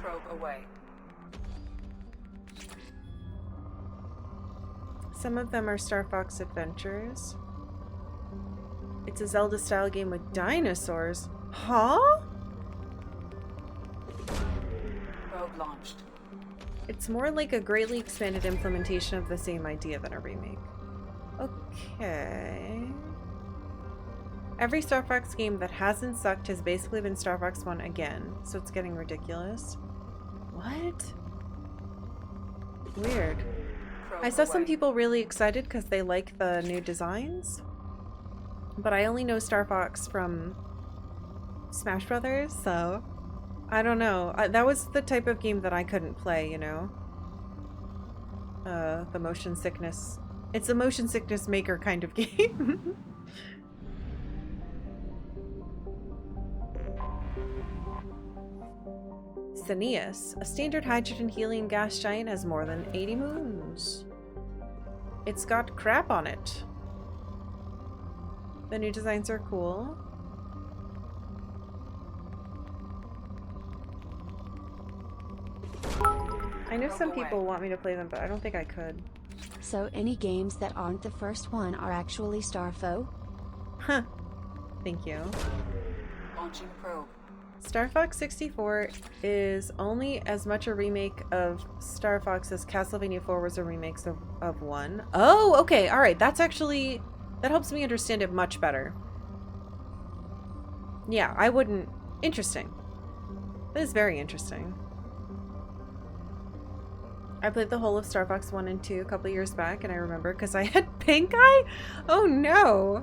Probe away. Some of them are Star Fox Adventures. It's a Zelda-style game with dinosaurs. Huh? Probe launched. It's more like a greatly expanded implementation of the same idea than a remake. Okay. Every Star Fox game that hasn't sucked has basically been Star Fox 1 again, so it's getting ridiculous. What? Weird. I saw some people really excited because they like the new designs, but I only know Star Fox from Smash Brothers, so I don't know. That was the type of game that I couldn't play, you know? The motion sickness. It's a motion sickness maker kind of game. Cineas, a standard hydrogen helium gas giant, has more than 80 moons. It's got crap on it. The new designs are cool. I know some people want me to play them, but I don't think I could. So any games that aren't the first one are actually Starfo? Huh. Thank you. Launching probe. Star Fox 64 is only as much a remake of Star Fox as Castlevania 4 was a remake of 1. Oh, okay. All right. That's actually... That helps me understand it much better. Yeah, I wouldn't... Interesting. That is very interesting. I played the whole of Star Fox 1 and 2 a couple years back, and I remember because I had pink eye? Oh no!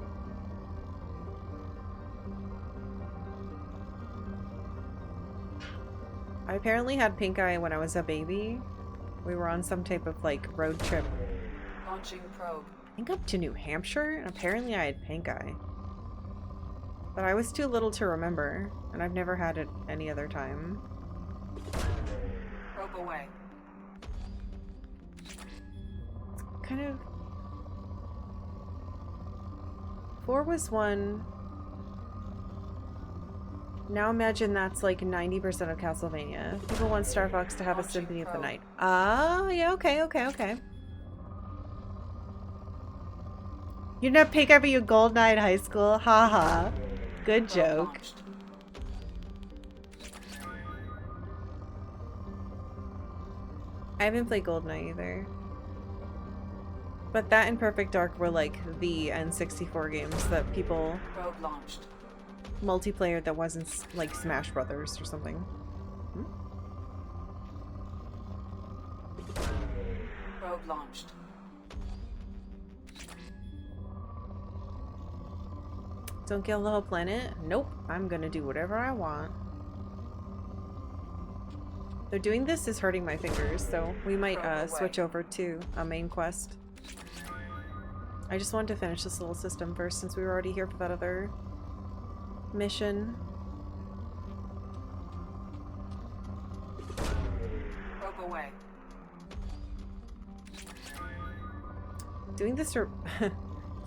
I apparently had pink eye when I was a baby. We were on some type of like road trip. Launching probe. I think up to New Hampshire, and apparently I had pink eye. But I was too little to remember, and I've never had it any other time. Probe away. Kind of... 4 was 1. Now imagine that's like 90% of Castlevania. People want Star Fox to have a Symphony of the Night. Ah, yeah, okay. You didn't have pink eye, but you gold eye in high school? Haha. Good joke. I haven't played GoldenEye either. But that and Perfect Dark were like the N64 games that people... Probe launched. Multiplayer that wasn't like Smash Brothers or something. Hmm? Probe launched. Don't kill the whole planet? Nope. I'm gonna do whatever I want. Though doing this is hurting my fingers, so we might switch over to a main quest. I just wanted to finish this little system first since we were already here for that other mission. Probe away. Doing this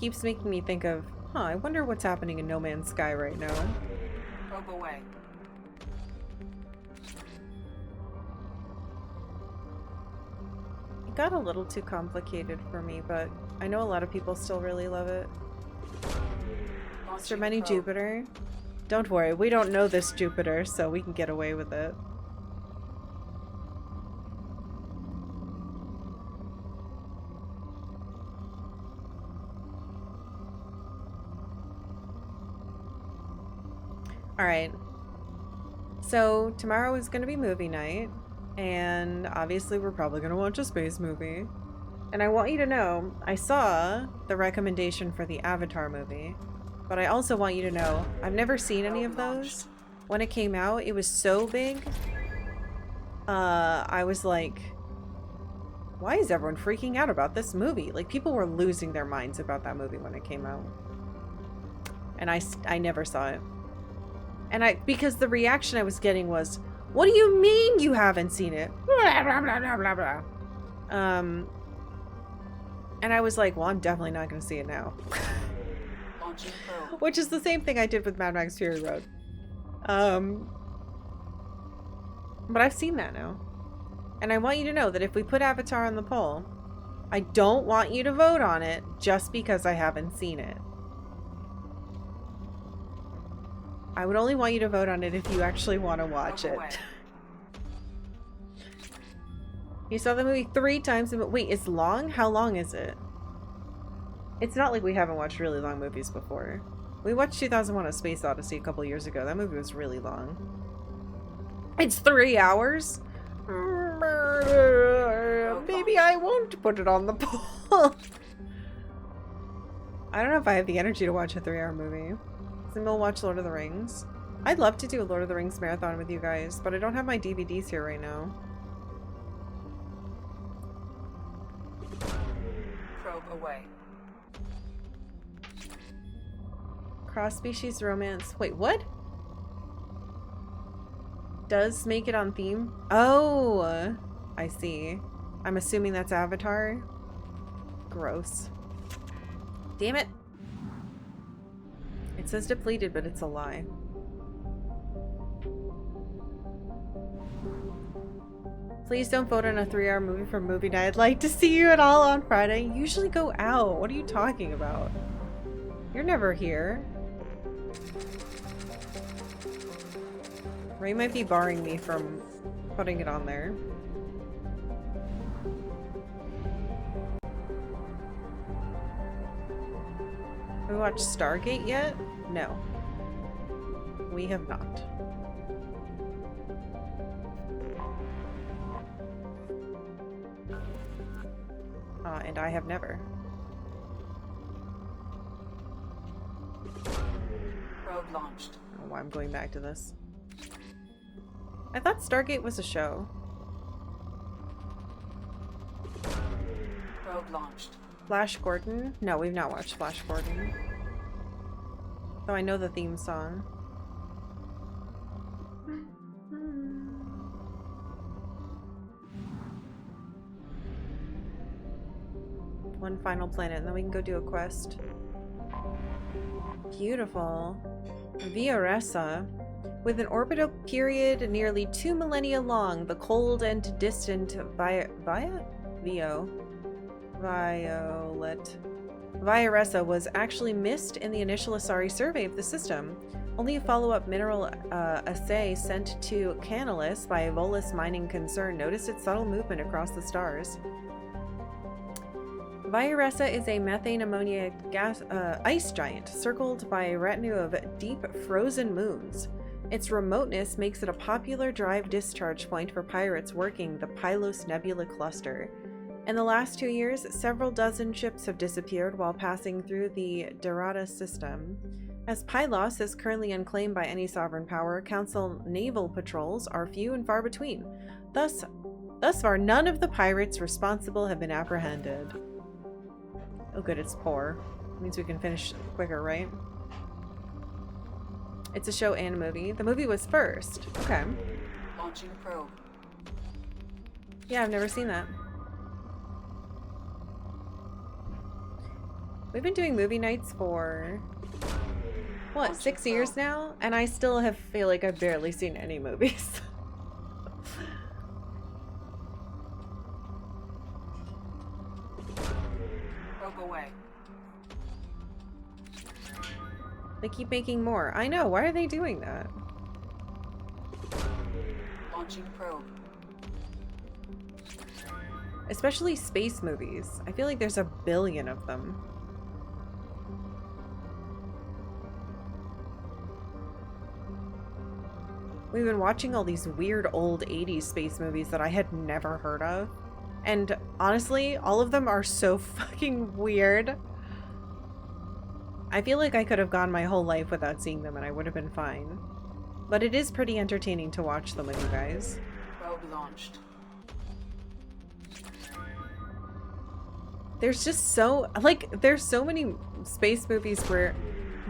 keeps making me think of, I wonder what's happening in No Man's Sky right now. Probe away. It got a little too complicated for me, but I know a lot of people still really love it. Mr. Many Jupiter. Don't worry, we don't know this Jupiter, so we can get away with it. Alright. So, tomorrow is going to be movie night, and obviously we're probably going to watch a space movie. And I want you to know, I saw the recommendation for the Avatar movie, but I also want you to know, I've never seen any of those. When it came out, it was so big, I was like, why is everyone freaking out about this movie? Like, people were losing their minds about that movie when it came out. And I never saw it. And because the reaction I was getting was, what do you mean you haven't seen it? Blah, blah, blah, blah, blah, blah. And I was like, well, I'm definitely not going to see it now. Which is the same thing I did with Mad Max Fury Road. But I've seen that now. And I want you to know that if we put Avatar on the poll, I don't want you to vote on it just because I haven't seen it. I would only want you to vote on it if you actually want to watch it. You saw the movie 3 times. Wait, it's long? How long is it? It's not like we haven't watched really long movies before. We watched 2001: A Space Odyssey a couple years ago. That movie was really long. It's 3 hours? Maybe I won't put it on the poll. I don't know if I have the energy to watch a 3-hour movie. Then we'll watch Lord of the Rings. I'd love to do a Lord of the Rings marathon with you guys, but I don't have my DVDs here right now. Probe away. Cross-species romance. Wait, what? Does make it on theme? Oh, I see. I'm assuming that's Avatar. Gross. Damn it. It says depleted, but it's a lie. Please don't vote on a 3-hour movie for movie night. I'd like to see you at all on Friday. You usually go out. What are you talking about? You're never here. Ray might be barring me from putting it on there. Have we watched Stargate yet? No. We have not. And I have never. Probe launched. I don't know why I'm going back to this. I thought Stargate was a show. Probe launched. Flash Gordon? No, we've not watched Flash Gordon. Though I know the theme song. One final planet, and then we can go do a quest. Beautiful. Via Ressa. With an orbital period nearly 2 millennia long, the cold and distant Violet? Via Ressa was actually missed in the initial Asari survey of the system. Only a follow-up mineral assay sent to Canalis by a Volus mining concern noticed its subtle movement across the stars. Via Ressa is a methane ammonia gas ice giant circled by a retinue of deep frozen moons. Its remoteness makes it a popular drive discharge point for pirates working the Pylos Nebula cluster. In the last 2 years, several dozen ships have disappeared while passing through the Dorada system. As Pylos is currently unclaimed by any sovereign power, Council naval patrols are few and far between. Thus far, none of the pirates responsible have been apprehended. Oh good, it's poor. Means we can finish quicker, right? It's a show and a movie. The movie was first. Okay. Launching probe. Yeah, I've never seen that. We've been doing movie nights for, what, 6 years now? And I still feel like I've barely seen any movies. Away. They keep making more. I know. Why are they doing that? Launching probe. Especially space movies. I feel like there's a billion of them. We've been watching all these weird old 80s space movies that I had never heard of. And honestly, all of them are so fucking weird. I feel like I could have gone my whole life without seeing them and I would have been fine. But it is pretty entertaining to watch them with you guys. Probe launched. There's just so, like, there's so many space movies where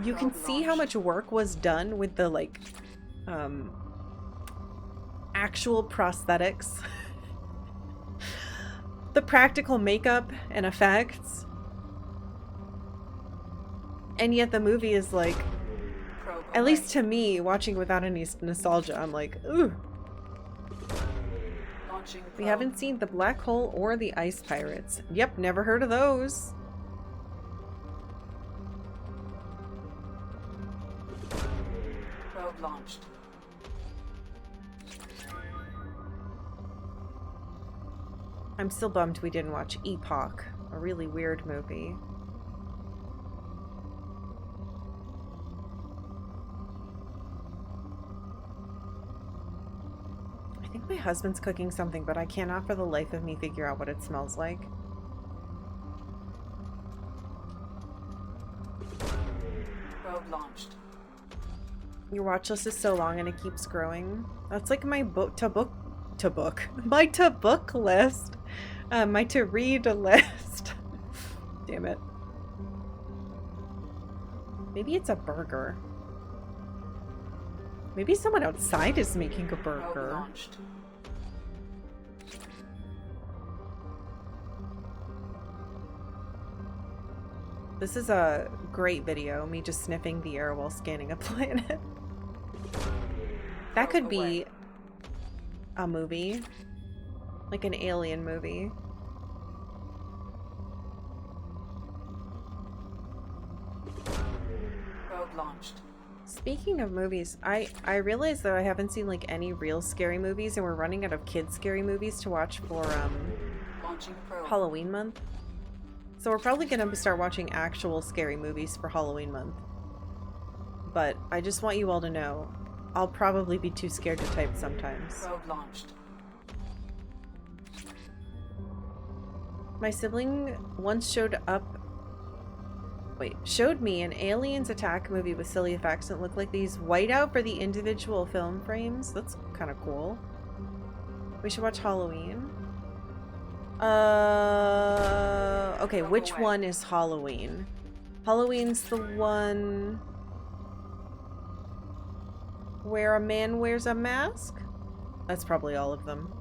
you can see how much work was done with the, like, actual prosthetics. The practical makeup and effects. And yet the movie is like, at least to me, watching without any nostalgia, I'm like, ooh. We haven't seen The Black Hole or The Ice Pirates. Yep, never heard of those. Probe launched. I'm still bummed we didn't watch Epoch, a really weird movie. I think my husband's cooking something, but I cannot for the life of me figure out what it smells like. Probe launched. Your watch list is so long and it keeps growing. That's like my my to-book list. My to-read list. Damn it. Maybe it's a burger. Maybe someone outside is making a burger. This is a great video, me just sniffing the air while scanning a planet. That could be a movie. Like an alien movie. Probe launched. Speaking of movies, I realized that I haven't seen like any real scary movies, and we're running out of kids scary movies to watch for Launching probe. Halloween month. So we're probably gonna start watching actual scary movies for Halloween month. But I just want you all to know, I'll probably be too scared to type sometimes. Probe launched. My sibling once showed me an aliens attack movie with silly effects that looked like these white out for the individual film frames. That's kind of cool. We should watch Halloween. Okay, which one is Halloween? Halloween's the one where a man wears a mask? That's probably all of them.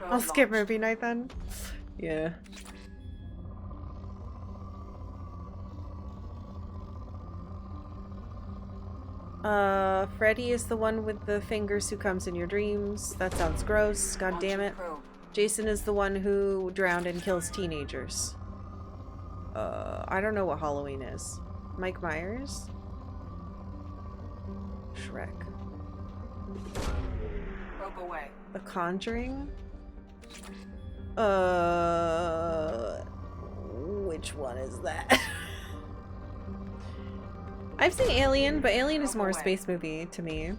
I'll skip movie night then. Yeah. Freddy is the one with the fingers who comes in your dreams. That sounds gross. God damn it. Jason is the one who drowned and kills teenagers. I don't know what Halloween is. Mike Myers? Shrek. Probe away. The Conjuring? Which one is that? I've seen Alien, but Alien is more a space movie to me.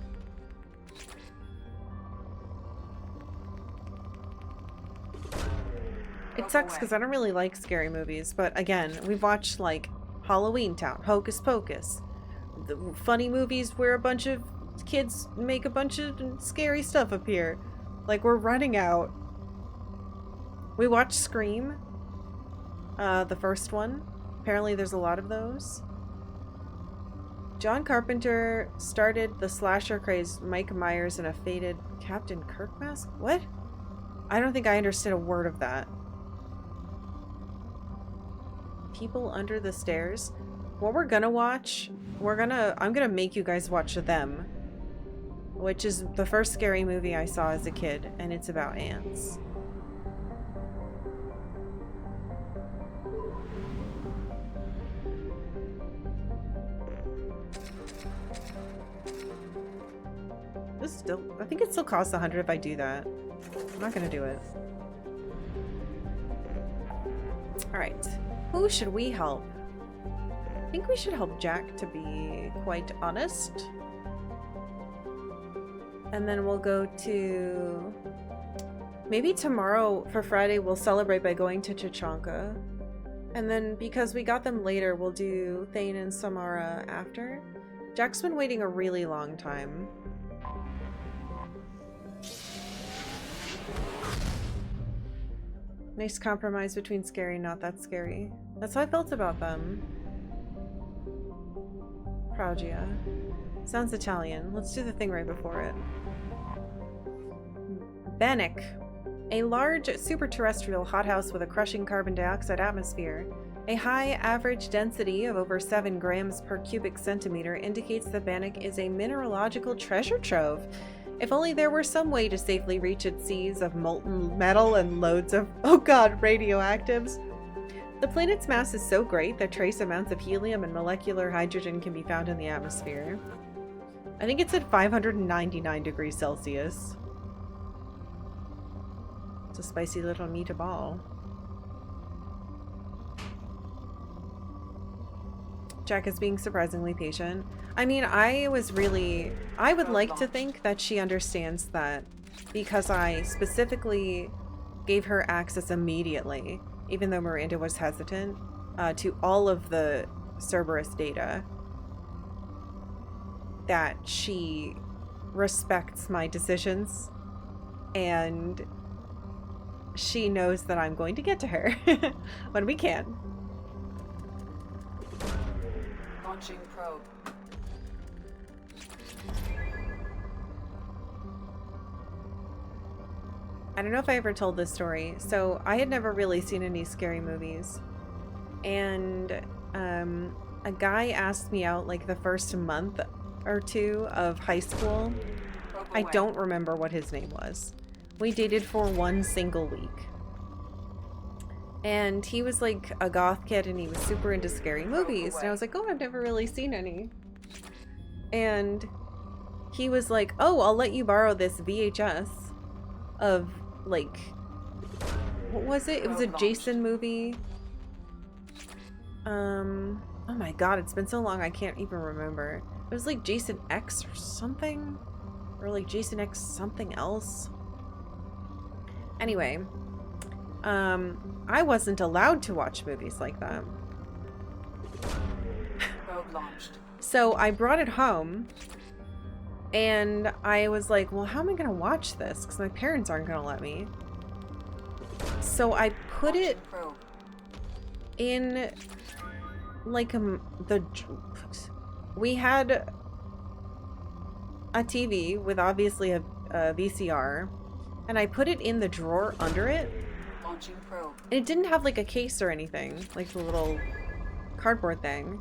It sucks because I don't really like scary movies, but again, we've watched like Halloween Town, Hocus Pocus, the funny movies where a bunch of kids make a bunch of scary stuff appear. Like, we're running out. We watched Scream, the first one. Apparently there's a lot of those. John Carpenter started the slasher craze. Mike Myers in a faded Captain Kirk mask? What? I don't think I understood a word of that. People Under the Stairs? What we're gonna watch, I'm gonna make you guys watch Them, which is the first scary movie I saw as a kid, and it's about ants. I think it still costs 100 if I do that. I'm not gonna do it. Alright. Who should we help? I think we should help Jack, to be quite honest. And then we'll go to... Maybe tomorrow for Friday we'll celebrate by going to Chichanka. And then because we got them later, we'll do Thane and Samara after. Jack's been waiting a really long time. Nice compromise between scary and not that scary. That's how I felt about them. Prougia. Sounds Italian. Let's do the thing right before it. Bannock. A large super-terrestrial hothouse with a crushing carbon dioxide atmosphere. A high average density of over 7 grams per cubic centimeter indicates that Bannock is a mineralogical treasure trove. If only there were some way to safely reach its seas of molten metal and loads of, oh god, radioactives. The planet's mass is so great that trace amounts of helium and molecular hydrogen can be found in the atmosphere. I think it's at 599 degrees Celsius. It's a spicy little meatball. Jack is being surprisingly patient. I mean, I would like to think that she understands that because I specifically gave her access immediately, even though Miranda was hesitant, to all of the Cerberus data, that she respects my decisions and she knows that I'm going to get to her when we can. Launching probe. I don't know if I ever told this story. So I had never really seen any scary movies. And a guy asked me out like the first month or two of high school. I don't remember what his name was. We dated for 1 single week. And he was like a goth kid and he was super into scary movies. And I was like, oh, I've never really seen any. And he was like, oh, I'll let you borrow this VHS of like, what was it? It was a Jason movie. Oh my god, it's been so long I can't even remember. It was like Jason X or something? Or like Jason X something else. Anyway, I wasn't allowed to watch movies like that. So I brought it home and I was like, well, how am I gonna watch this? Because my parents aren't gonna let me. So I put it in like we had a TV with obviously a VCR, and I put it in the drawer under it. And it didn't have like a case or anything, like the little cardboard thing.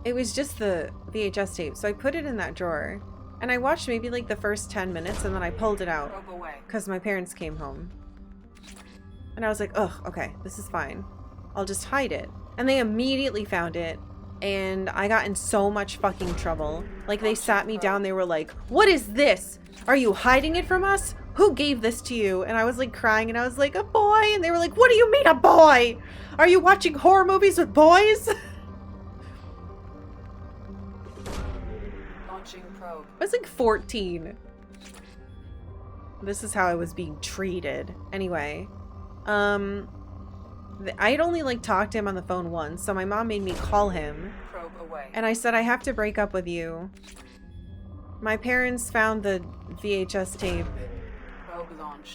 It was just the VHS tape. So I put it in that drawer and I watched maybe like the first 10 minutes and then I pulled it out because my parents came home. And I was like, ugh, okay, this is fine. I'll just hide it. And they immediately found it. And I got in so much fucking trouble. Like, they sat me down, they were like, what is this? Are you hiding it from us? Who gave this to you? And I was like crying and I was like, a boy. And they were like, what do you mean a boy? Are you watching horror movies with boys? I was like 14. This is how I was being treated. Anyway, I'd only like talked to him on the phone once, so my mom made me call him. And I said, I have to break up with you. My parents found the VHS tape.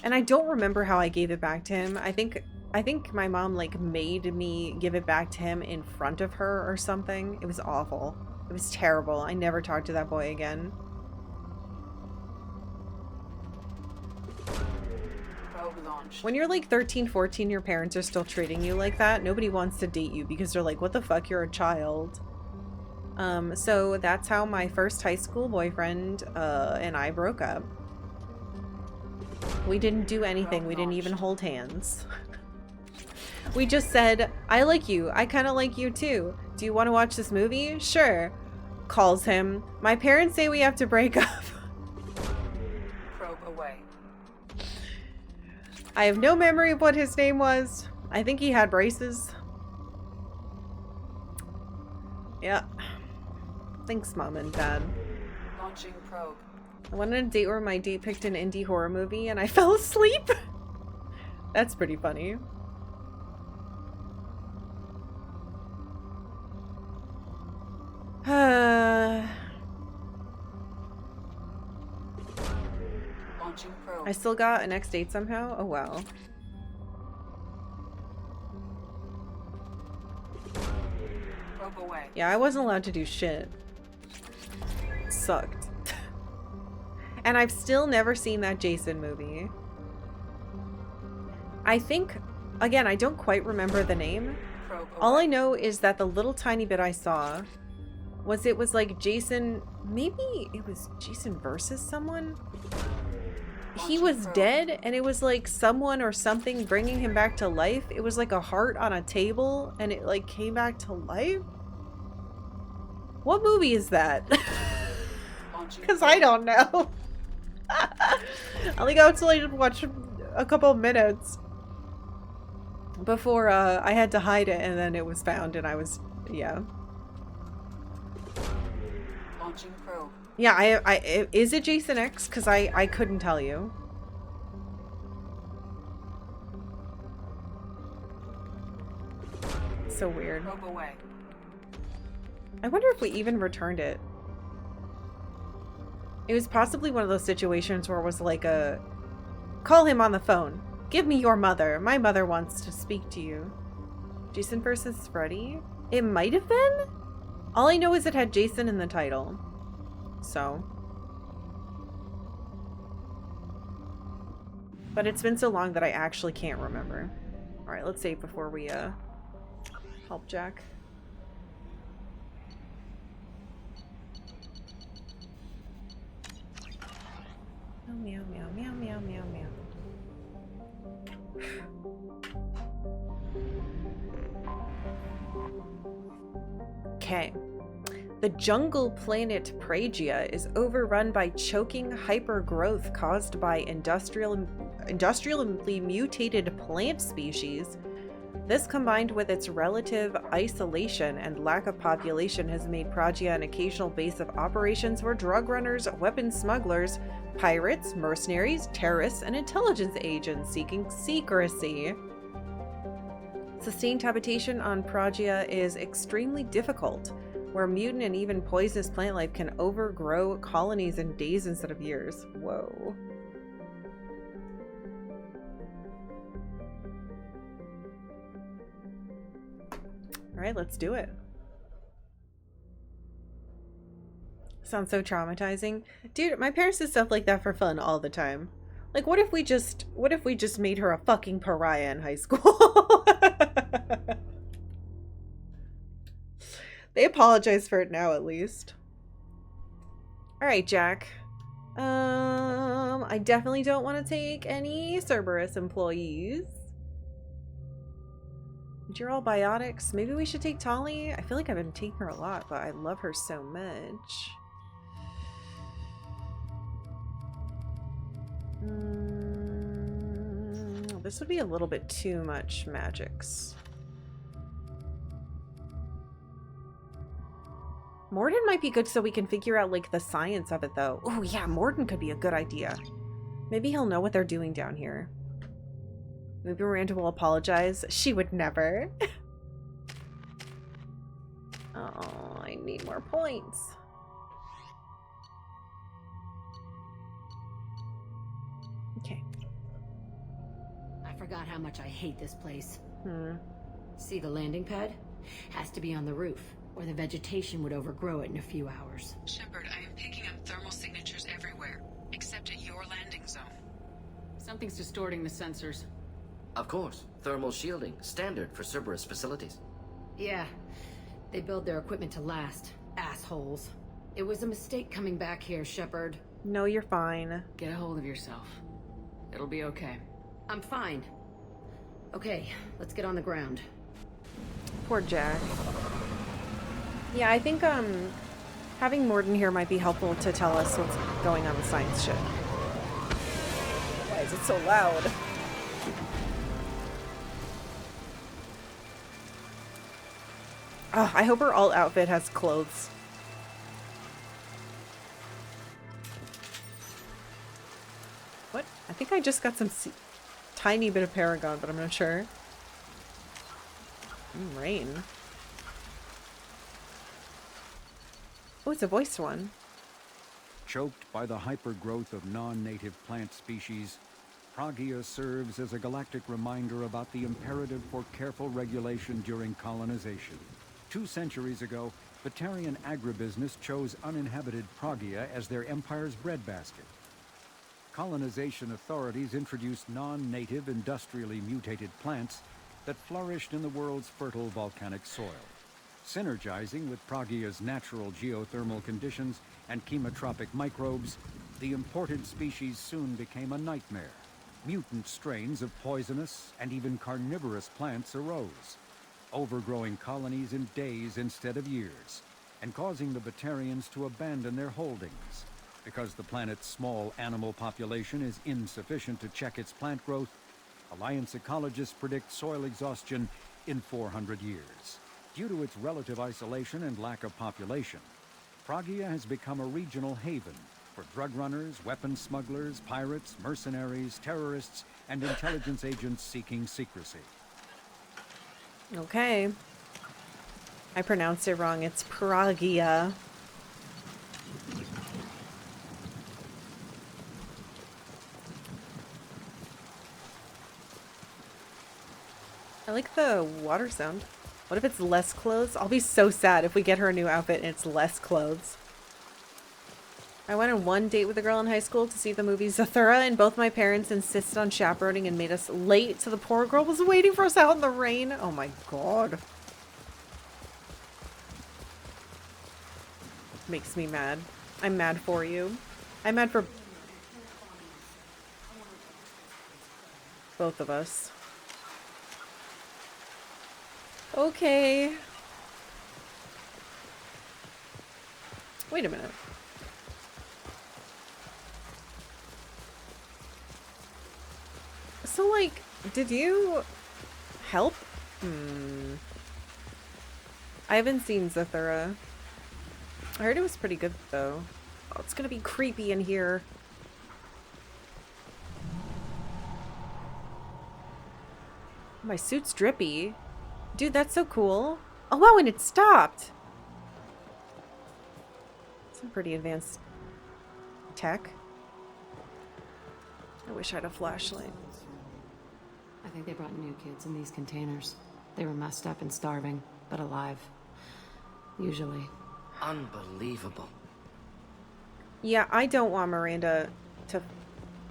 And I don't remember how I gave it back to him. I think my mom like made me give it back to him in front of her or something. It was awful. It was terrible. I never talked to that boy again. When you're like 13, 14, your parents are still treating you like that. Nobody wants to date you because they're like, what the fuck, you're a child. So that's how my first high school boyfriend and I broke up. We didn't do anything. We didn't even hold hands. We just said, I like you. I kind of like you too. Do you want to watch this movie? Sure. Calls him. My parents say we have to break up. I have no memory of what his name was. I think he had braces. Yeah. Thanks, Mom and Dad. Launching probe. I went on a date where my date picked an indie horror movie and I fell asleep. That's pretty funny. I still got an X date somehow? Oh wow. Yeah, I wasn't allowed to do shit. It sucked. And I've still never seen that Jason movie. I think, again, I don't quite remember the name. All I know is that the little tiny bit I saw was it was like Jason, maybe it was Jason versus someone? He was dead and it was like someone or something bringing him back to life. It was like a heart on a table and it like came back to life. What movie is that? Because I don't know. I only got to like watch a couple of minutes before I had to hide it and then it was found and I was, yeah. Launching probe. Yeah, is it Jason X? Because I couldn't tell you. So weird. Probe away. I wonder if we even returned it. It was possibly one of those situations where it was like a... Call him on the phone. Give me your mother. My mother wants to speak to you. Jason versus Freddy? It might have been? All I know is it had Jason in the title. So. But it's been so long that I actually can't remember. Alright, let's save before we help Jack. Meow, meow, meow, meow, meow, meow. Okay. The jungle planet Pragia is overrun by choking hypergrowth caused by industrially mutated plant species. This, combined with its relative isolation and lack of population, has made Pragia an occasional base of operations for drug runners, weapon smugglers, pirates, mercenaries, terrorists, and intelligence agents seeking secrecy. Sustained habitation on Pragia is extremely difficult, where mutant and even poisonous plant life can overgrow colonies in days instead of years. Whoa. Alright, let's do it. Sounds so traumatizing. Dude, my parents did stuff like that for fun all the time. Like, what if we just made her a fucking pariah in high school? They apologize for it now, at least. Alright, Jack. I definitely don't want to take any Cerberus employees. You're all biotics. Maybe we should take Tali? I feel like I've been taking her a lot, but I love her so much. This would be a little bit too much magics. Morden might be good so we can figure out, like, the science of it, though. Oh, yeah, Morden could be a good idea. Maybe he'll know what they're doing down here. Maybe Miranda will apologize. She would never. Oh, I need more points. Okay. I forgot how much I hate this place. See the landing pad? Has to be on the roof, or the vegetation would overgrow it in a few hours. Shepard, I am picking up thermal signatures everywhere, except at your landing zone. Something's distorting the sensors. Of course. Thermal shielding. Standard for Cerberus facilities. Yeah. They build their equipment to last. Assholes. It was a mistake coming back here, Shepard. No, you're fine. Get a hold of yourself. It'll be okay. I'm fine. Okay, let's get on the ground. Poor Jack. Yeah, I think having Morden here might be helpful to tell us what's going on with science ship. Why is it so loud? Oh, I hope her alt outfit has clothes. What? I think I just got some tiny bit of Paragon, but I'm not sure. Rain. Oh, it's a voiced one. Choked by the hypergrowth of non-native plant species, Pragia serves as a galactic reminder about the imperative for careful regulation during colonization. 2 centuries ago, Batarian agribusiness chose uninhabited Pragia as their empire's breadbasket. Colonization authorities introduced non-native industrially mutated plants that flourished in the world's fertile volcanic soil. Synergizing with Pragia's natural geothermal conditions and chemotropic microbes, the imported species soon became a nightmare. Mutant strains of poisonous and even carnivorous plants arose, overgrowing colonies in days instead of years, and causing the Batarians to abandon their holdings. Because the planet's small animal population is insufficient to check its plant growth, Alliance ecologists predict soil exhaustion in 400 years. Due to its relative isolation and lack of population, Pragia has become a regional haven for drug runners, weapon smugglers, pirates, mercenaries, terrorists, and intelligence agents seeking secrecy. Okay. I pronounced it wrong. It's Pragia. I like the water sound. What if it's less clothes? I'll be so sad if we get her a new outfit and it's less clothes. I went on one date with a girl in high school to see the movie Zathura, and both my parents insisted on chaperoning and made us late, so the poor girl was waiting for us out in the rain. Oh my god. Makes me mad. I'm mad for you. I'm mad for both of us. Okay. Wait a minute. So, like, did you help? I haven't seen Zathura. I heard it was pretty good, though. Oh, it's gonna be creepy in here. My suit's drippy. Dude, that's so cool. Oh, wow, and it stopped. Some pretty advanced tech. I wish I had a flashlight. I think they brought new kids in these containers. They were messed up and starving, but alive. Usually. Unbelievable. Yeah, I don't want Miranda to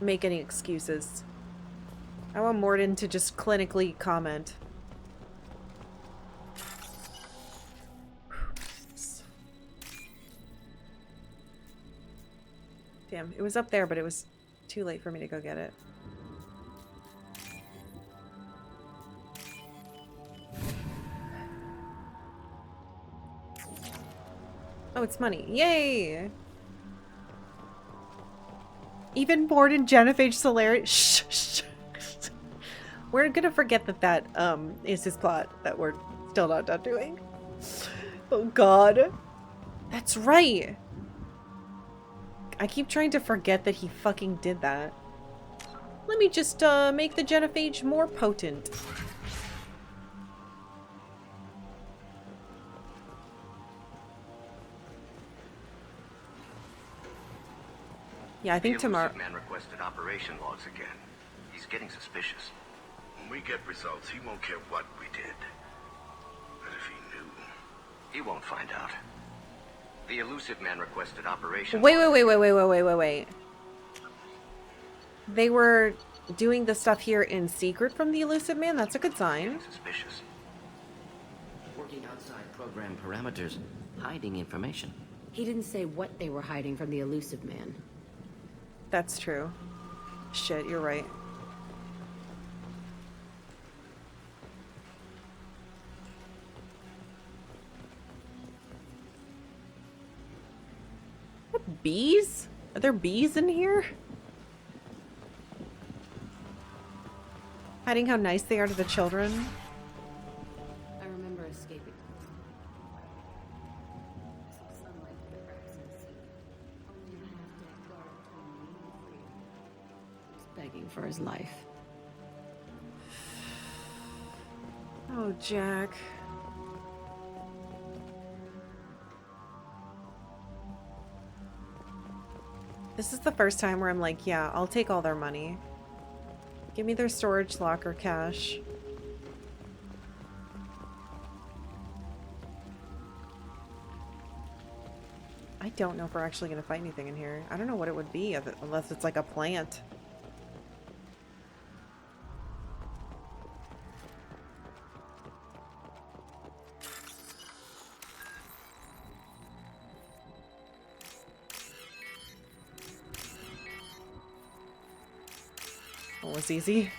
make any excuses. I want Morden to just clinically comment. Damn, it was up there, but it was too late for me to go get it. Oh, it's money. Yay! Even Morden, Genophage, Solari. Shh, shh. We're gonna forget that that is his plot that we're still not done doing. Oh god. That's right. I keep trying to forget that he fucking did that. Let me just make the Genophage more potent. Yeah, I think tomorrow. Man requested operation logs again. He's getting suspicious. When we get results, he won't care what we did. But if he knew, he won't find out. The elusive man requested operation. Wait. They were doing the stuff here in secret from the elusive man? That's a good sign. Suspicious. Working outside program parameters, hiding information. He didn't say what they were hiding from the elusive man. That's true. Shit, you're right. What, bees? Are there bees in here? Hiding how nice they are to the children. I remember escaping. Sunlight through the cracks in the sea. Only a half-dead guard between me and freedom. He was begging for his life. Oh, Jack. This is the first time where I'm like, yeah, I'll take all their money. Give me their storage locker cash. I don't know if we're actually going to find anything in here. I don't know what it would be, unless it's like a plant. That was easy.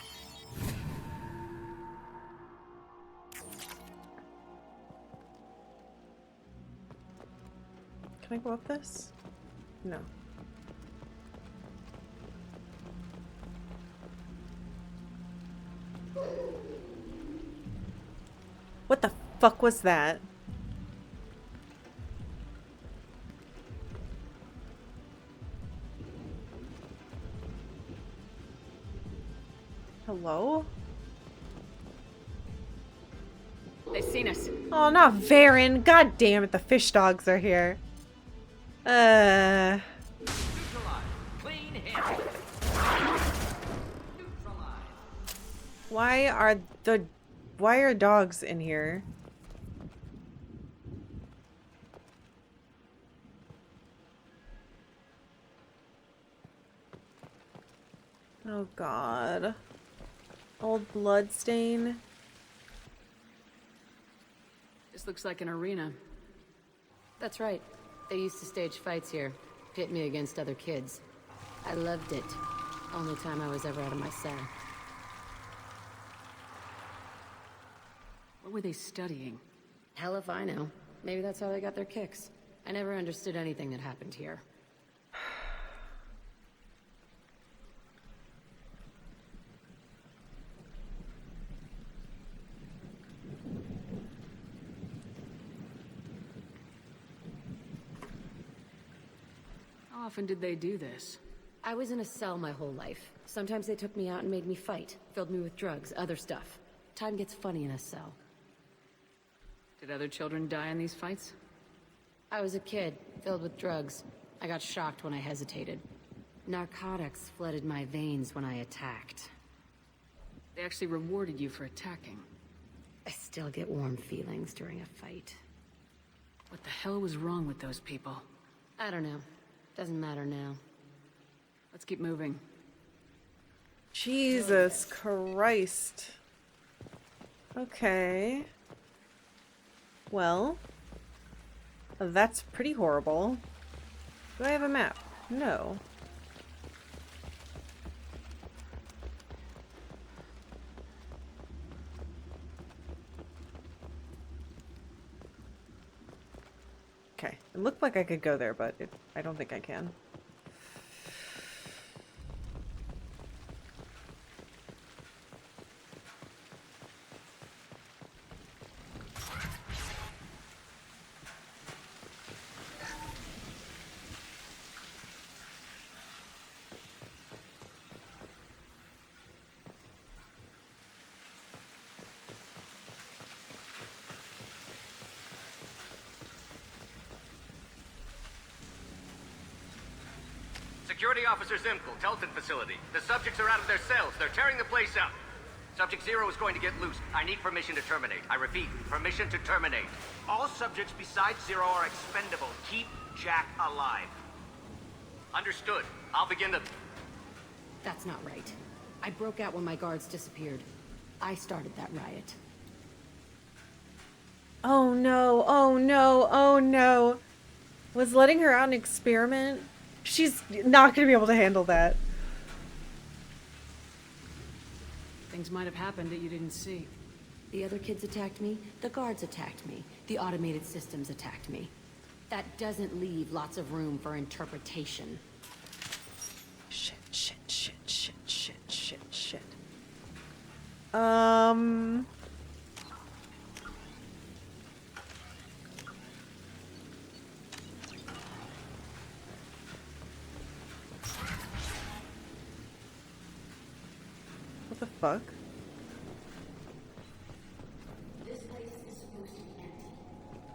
Can I go up this? No. What the fuck was that? Hello? They've seen us. Oh, not Varen. God damn it, the fish dogs are here. Why are dogs in here? Oh god. Old bloodstain. This looks like an arena. That's right. They used to stage fights here. Pit me against other kids. I loved it. Only time I was ever out of my cell. What were they studying? Hell if I know. Maybe that's how they got their kicks. I never understood anything that happened here. How often did they do this? I was in a cell my whole life. Sometimes they took me out and made me fight. Filled me with drugs, other stuff. Time gets funny in a cell. Did other children die in these fights? I was a kid, filled with drugs. I got shocked when I hesitated. Narcotics flooded my veins when I attacked. They actually rewarded you for attacking. I still get warm feelings during a fight. What the hell was wrong with those people? I don't know. Doesn't matter now. Let's keep moving. Jesus Christ. Okay. Well, that's pretty horrible. Do I have a map? No. Okay. It looked like I could go there, but I don't think I can. Security Officer Zimkel, Telton facility. The subjects are out of their cells. They're tearing the place up. Subject Zero is going to get loose. I need permission to terminate. I repeat, permission to terminate. All subjects besides Zero are expendable. Keep Jack alive. Understood. I'll begin the... That's not right. I broke out when my guards disappeared. I started that riot. Oh no, oh no, oh no. Was letting her out an experiment? She's not going to be able to handle that. Things might have happened that you didn't see. The other kids attacked me. The guards attacked me. The automated systems attacked me. That doesn't leave lots of room for interpretation. Shit, shit, shit, shit, shit, shit, shit. What the fuck? This place is supposed to be empty.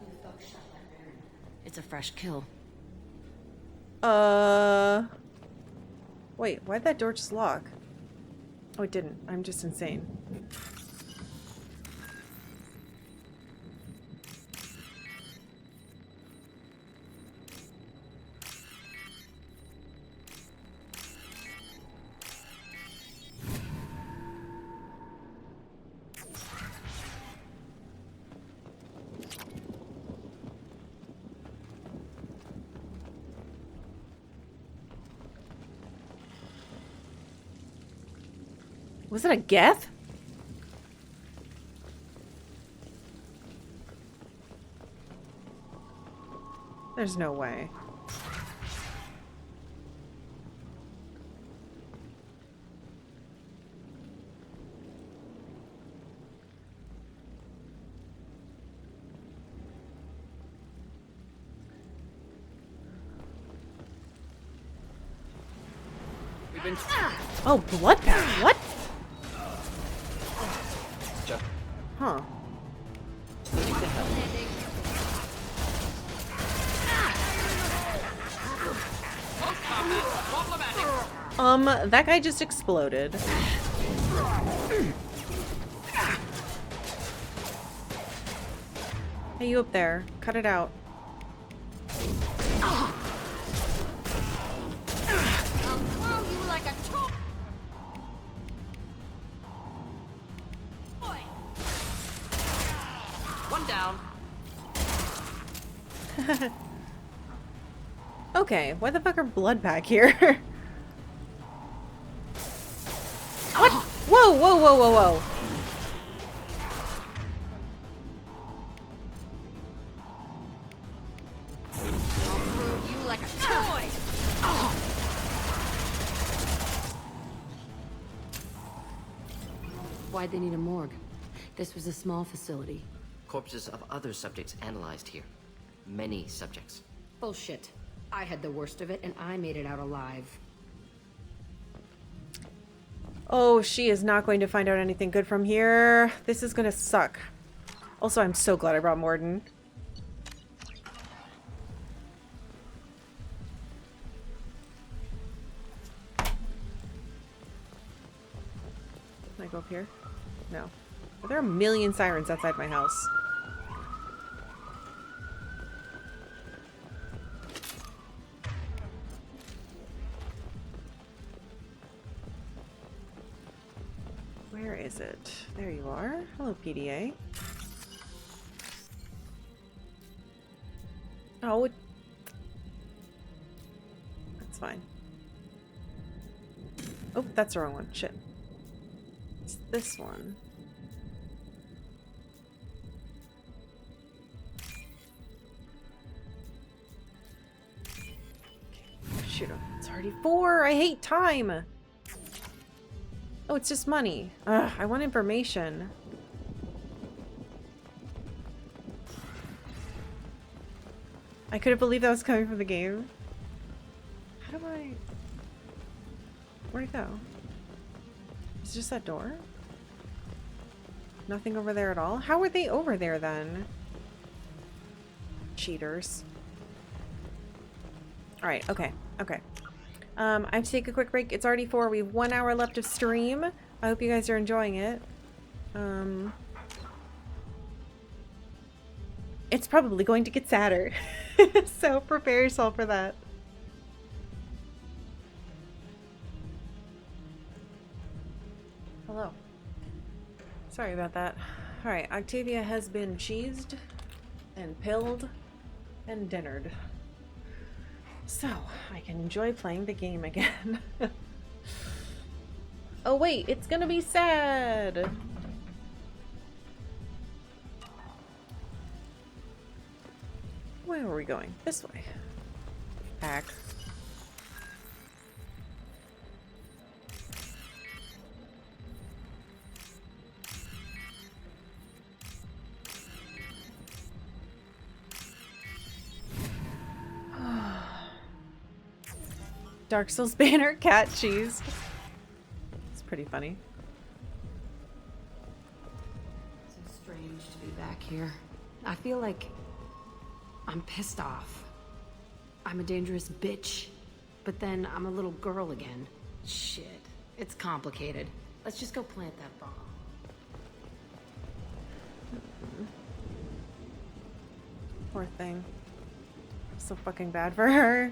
Who the fuck shot that Baron? It's a fresh kill. Wait, why'd that door just lock? Oh, it didn't. I'm just insane. Was it a Geth? There's no way. We've been... Oh, bloodbath. What? Huh. That guy just exploded. Hey, you up there. Cut it out. down. Okay, why the fuck are blood back here? What? Whoa, whoa, whoa, whoa, whoa. I'll prove you like a toy. Oh. Why'd they need a morgue? This was a small facility. Corpses of other subjects analyzed here. Many subjects. Bullshit. I had the worst of it, and I made it out alive. Oh, she is not going to find out anything good from here. This is gonna suck. Also, I'm so glad I brought Morden. Can I go up here? No. Are there a million sirens outside my house? Where is it? There you are. Hello, PDA. Oh, that's fine. Oh, that's the wrong one. Shit. It's this one. Okay. Shoot him. It's already 4. I hate time. Oh, it's just money. Ugh, I want information. I couldn't believe that was coming from the game. How do I... Where'd it go? Is it just that door? Nothing over there at all? How were they over there then? Cheaters. Alright, okay, okay. I have to take a quick break. It's already 4. We have 1 hour left of stream. I hope you guys are enjoying it. It's probably going to get sadder. So prepare yourself for that. Hello. Sorry about that. Alright, Octavia has been cheesed and pilled and dinnered. So, I can enjoy playing the game again. Oh wait, it's gonna be sad! Where are we going? This way. Back. Dark Souls banner, cat cheese. It's pretty funny. So strange to be back here. I feel like I'm pissed off. I'm a dangerous bitch, but then I'm a little girl again. Shit, it's complicated. Let's just go plant that bomb. Poor thing. So fucking bad for her.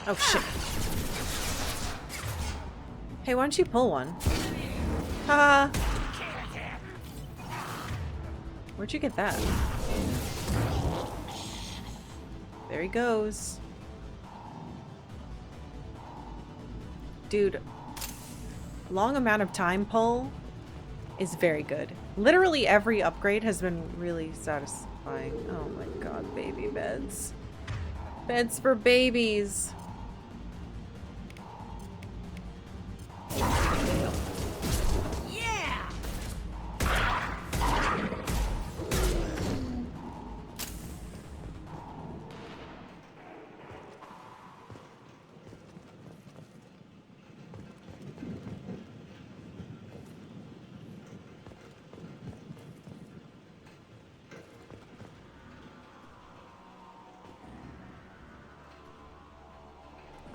Oh shit. Hey, why don't you pull one? Haha. Where'd you get that? There he goes. Dude, long amount of time pull is very good. Literally every upgrade has been really satisfying. Oh my god, baby beds. Beds for babies. Yeah!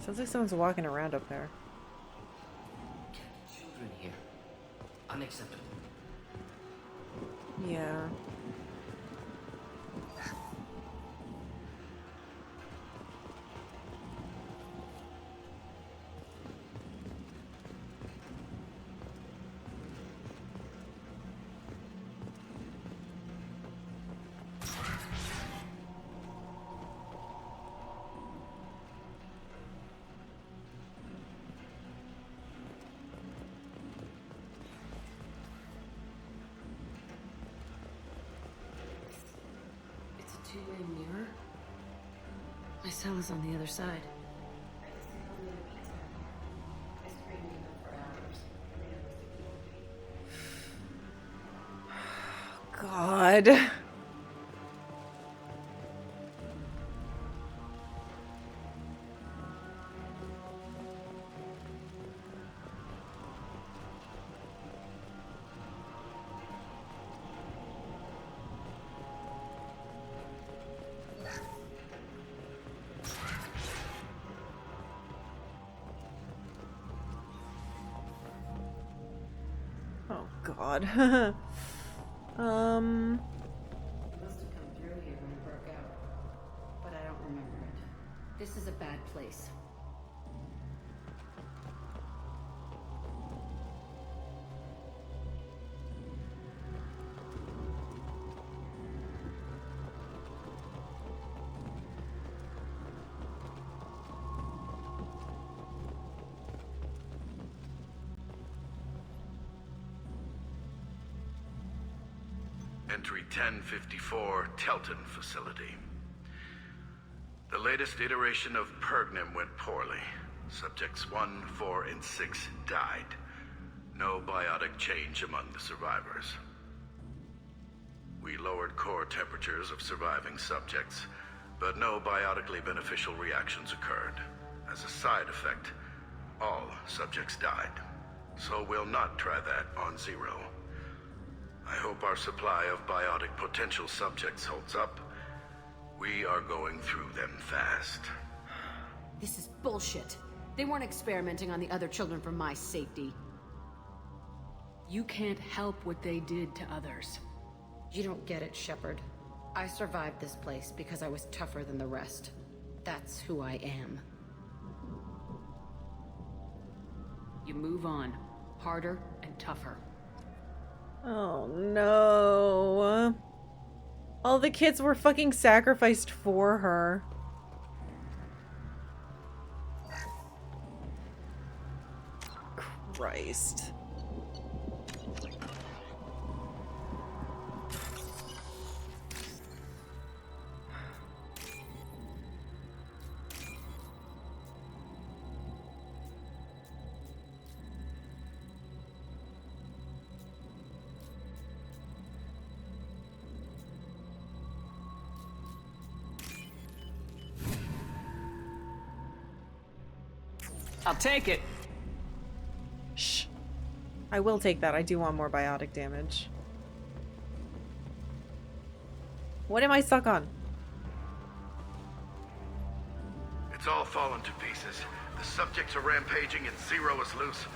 Sounds like someone's walking around up there. Children here. Unacceptable. Yeah. two-way mirror? My cell is on the other side. God. Oh God. Must have come through here when it broke out, but I don't remember it. This is a bad place. Entry 1054, Telton facility. The latest iteration of Pergnum went poorly. Subjects 1, 4, and 6 died. No biotic change among the survivors. We lowered core temperatures of surviving subjects, but no biotically beneficial reactions occurred. As a side effect, all subjects died. So we'll not try that on Zero. I hope our supply of biotic potential subjects holds up. We are going through them fast. This is bullshit. They weren't experimenting on the other children for my safety. You can't help what they did to others. You don't get it, Shepard. I survived this place because I was tougher than the rest. That's who I am. You move on. Harder and tougher. Oh no. All the kids were fucking sacrificed for her. Christ. I'll take it. Shh. I will take that. I do want more biotic damage. What am I stuck on? It's all fallen to pieces. The subjects are rampaging and Zero is loose.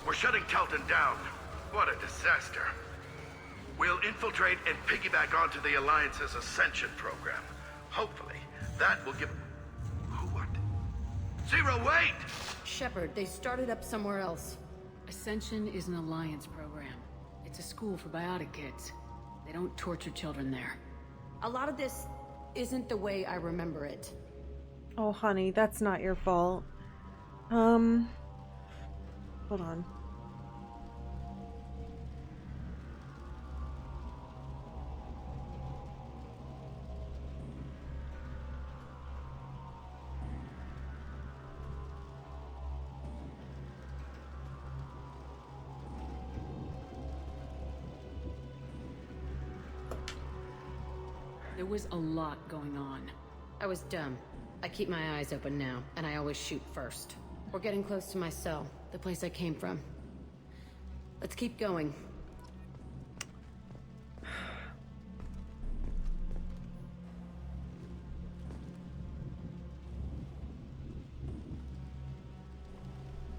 We're shutting Telton down. What a disaster. We'll infiltrate and piggyback onto the Alliance's Ascension program. Hopefully, that will give... What? Zero, wait! Shepard, they started up somewhere else. Ascension is an Alliance program. It's a school for biotic kids. They don't torture children there. A lot of this isn't the way I remember it. Oh, honey, that's not your fault. Hold on. There was a lot going on. I was dumb. I keep my eyes open now, and I always shoot first. We're getting close to my cell, the place I came from. Let's keep going.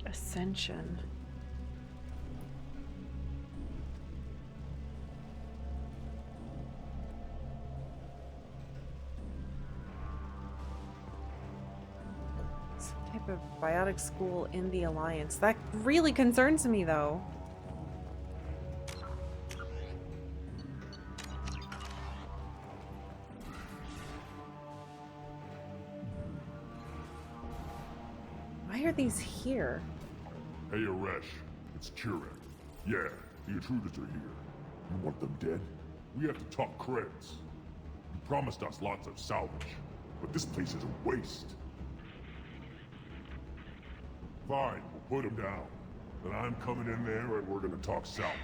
Ascension. Type of biotic school in the Alliance. That really concerns me, though. Why are these here? Hey, Aresh. It's Kirek. Yeah, the intruders are here. You want them dead? We have to talk creds. You promised us lots of salvage, but this place is a waste. Fine, we'll put him down. Then I'm coming in there and we're gonna talk salvage.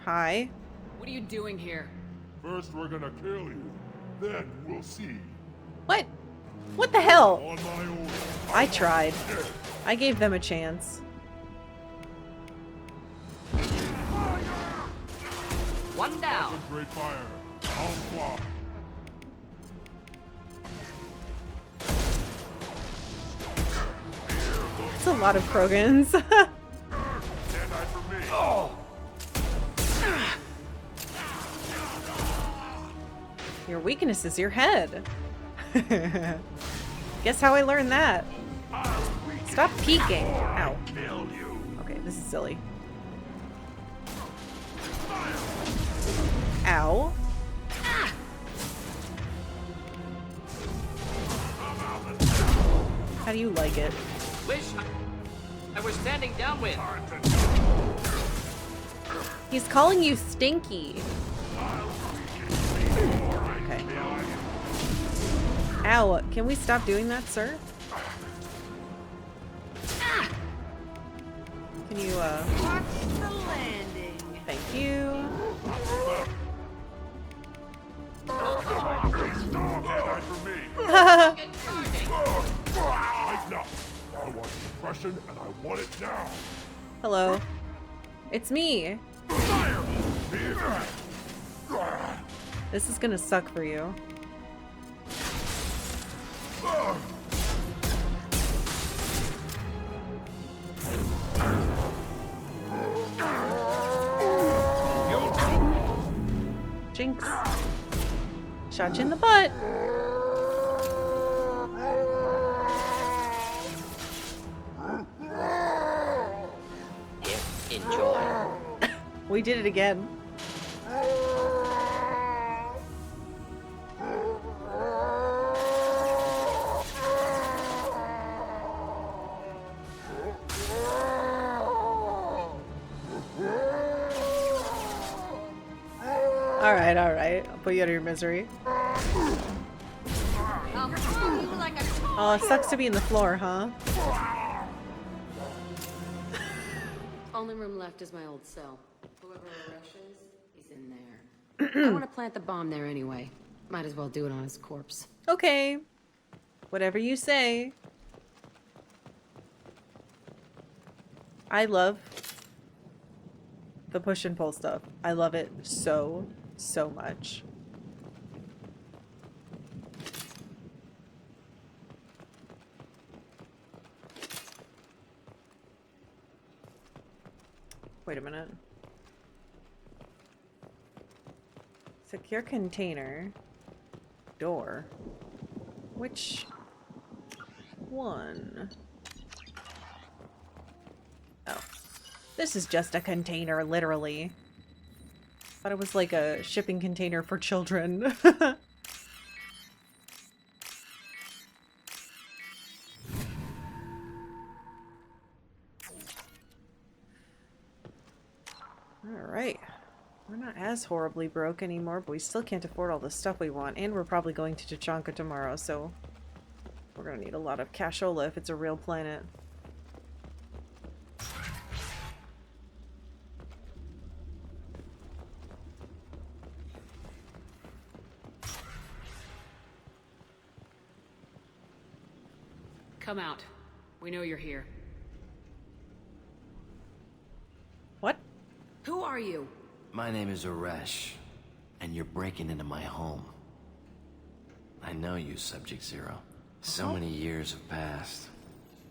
Hi. What are you doing here? First we're gonna kill you, then we'll see. What? What the hell? On my order. I tried. I gave them a chance. One down. Concentrate fire. I'll swap. It's a lot of Krogans. Stand by for me. Oh. Your weakness is your head. Guess how I learned that? Stop peeking. Ow. Okay, this is silly. Ow. How do you like it? Wish I was standing downwind. He's calling you stinky. Okay. Ow, can we stop doing that, sir? Can you, Watch the landing. Thank you. I want suppression and I want it now. Hello. It's me. This is gonna suck for you. Jinx. Shot you in the butt. Enjoy. We did it again. Alright, alright. I'll put you out of your misery. Oh, it sucks to be in the floor, huh? Only room left is my old cell. Whoever Rush is, he's in there. I want to plant the bomb there anyway. Might as well do it on his corpse. Okay. Whatever you say. I love the push and pull stuff. I love it so, so much. Wait a minute. Secure container. Door. Which one? Oh. This is just a container, literally. Thought it was like a shipping container for children. Alright. We're not as horribly broke anymore, but we still can't afford all the stuff we want, and we're probably going to Tachanka tomorrow, so we're gonna need a lot of cashola if it's a real planet. Come out. We know you're here. What? Who are you? My name is Aresh, and you're breaking into my home. I know you, Subject Zero. So many years have passed,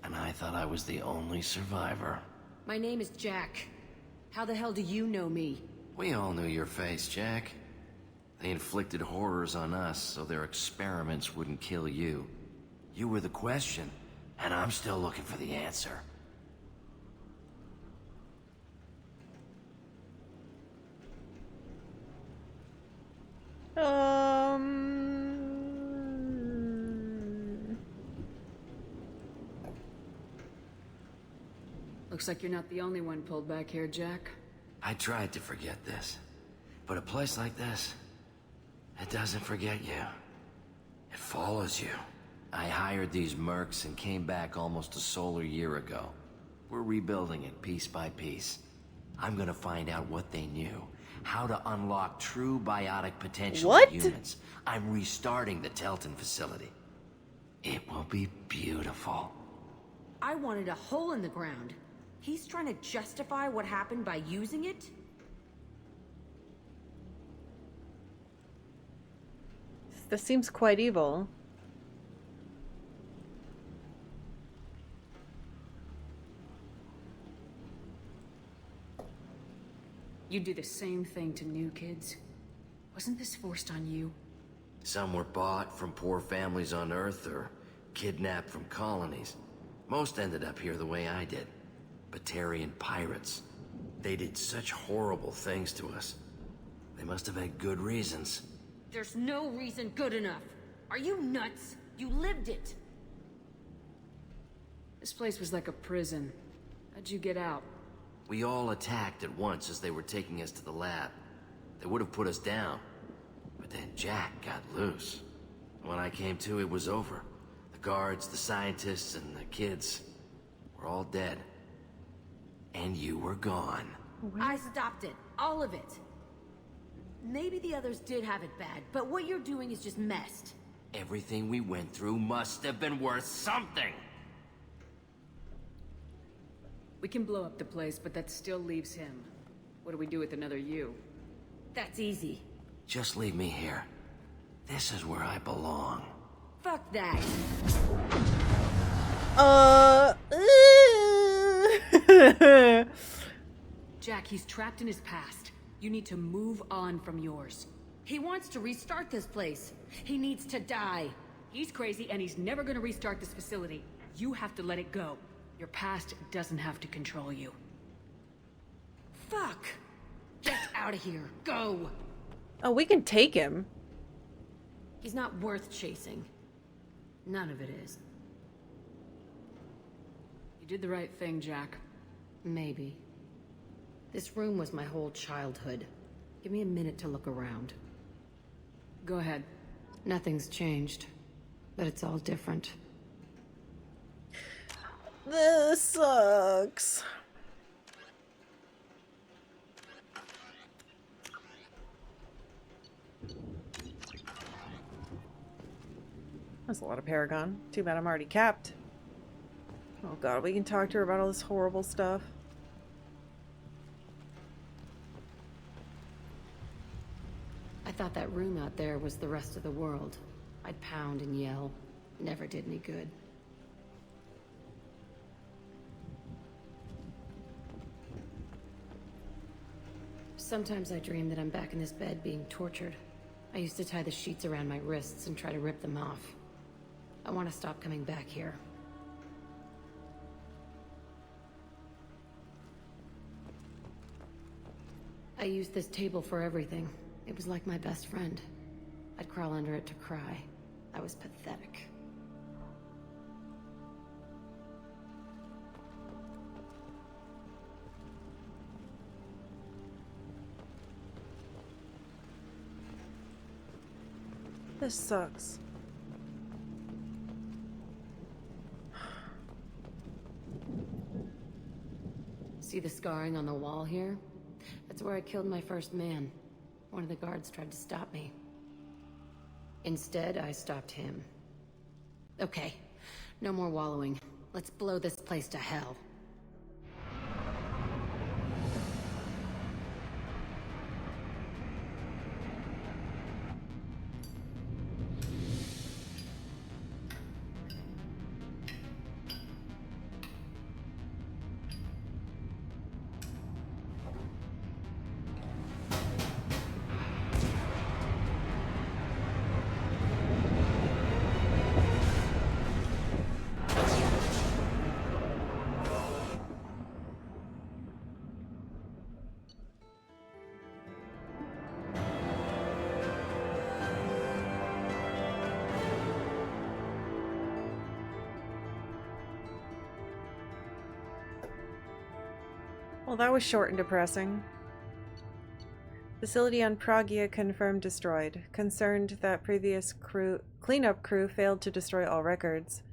and I thought I was the only survivor. My name is Jack. How the hell do you know me? We all knew your face, Jack. They inflicted horrors on us so their experiments wouldn't kill you. You were the question, and I'm still looking for the answer. Looks like you're not the only one pulled back here, Jack. I tried to forget this, But a place like this, it doesn't forget you. It follows you. I hired these mercs and came back almost a solar year ago. We're rebuilding it piece by piece. I'm gonna find out what they knew. How to unlock true biotic potential in humans. I'm restarting the Telton facility. It will be beautiful. I wanted a hole in the ground. He's trying to justify what happened by using it? This seems quite evil. You do the same thing to new kids. Wasn't this forced on you? Some were bought from poor families on Earth or kidnapped from colonies. Most ended up here the way I did. Batarian pirates. They did such horrible things to us. They must have had good reasons. There's no reason good enough. Are you nuts? You lived it. This place was like a prison. How'd you get out? We all attacked at once as they were taking us to the lab. They would have put us down. But then Jack got loose. When I came to, it was over. The guards, the scientists, and the kids were all dead. And you were gone. I stopped it. All of it. Maybe the others did have it bad, but what you're doing is just messed. Everything we went through must have been worth something. We can blow up the place, but that still leaves him. What do we do with another you? That's easy. Just leave me here. This is where I belong. Fuck that. Jack, he's trapped in his past. You need to move on from yours. He wants to restart this place. He needs to die. He's crazy and he's never gonna restart this facility. You have to let it go. Your past doesn't have to control you. Fuck! Get out of here. Go! Oh, we can take him. He's not worth chasing. None of it is. You did the right thing, Jack. Maybe. This room was my whole childhood. Give me a minute to look around. Go ahead. Nothing's changed, but it's all different. This sucks. That's a lot of Paragon. Too bad I'm already capped. Oh god, we can talk to her about all this horrible stuff. I thought that room out there was the rest of the world. I'd pound and yell. Never did any good. Sometimes I dream that I'm back in this bed being tortured. I used to tie the sheets around my wrists and try to rip them off. I want to stop coming back here. I used this table for everything. It was like my best friend. I'd crawl under it to cry. I was pathetic. This sucks. See the scarring on the wall here? That's where I killed my first man. One of the guards tried to stop me. Instead, I stopped him. Okay, no more wallowing. Let's blow this place to hell. Well, that was short and depressing. Facility on Pragia confirmed destroyed. Concerned that previous cleanup crew failed to destroy all records.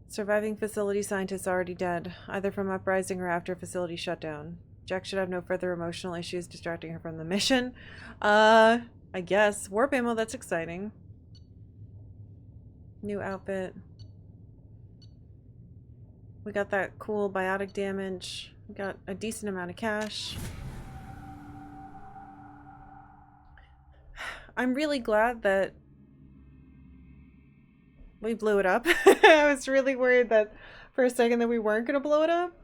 Surviving facility scientists already dead, either from uprising or after facility shutdown. Jack should have no further emotional issues distracting her from the mission. I guess. Warp ammo, that's exciting. New outfit. We got that cool biotic damage. We got a decent amount of cash. I'm really glad that we blew it up. I was really worried that for a second that we weren't going to blow it up.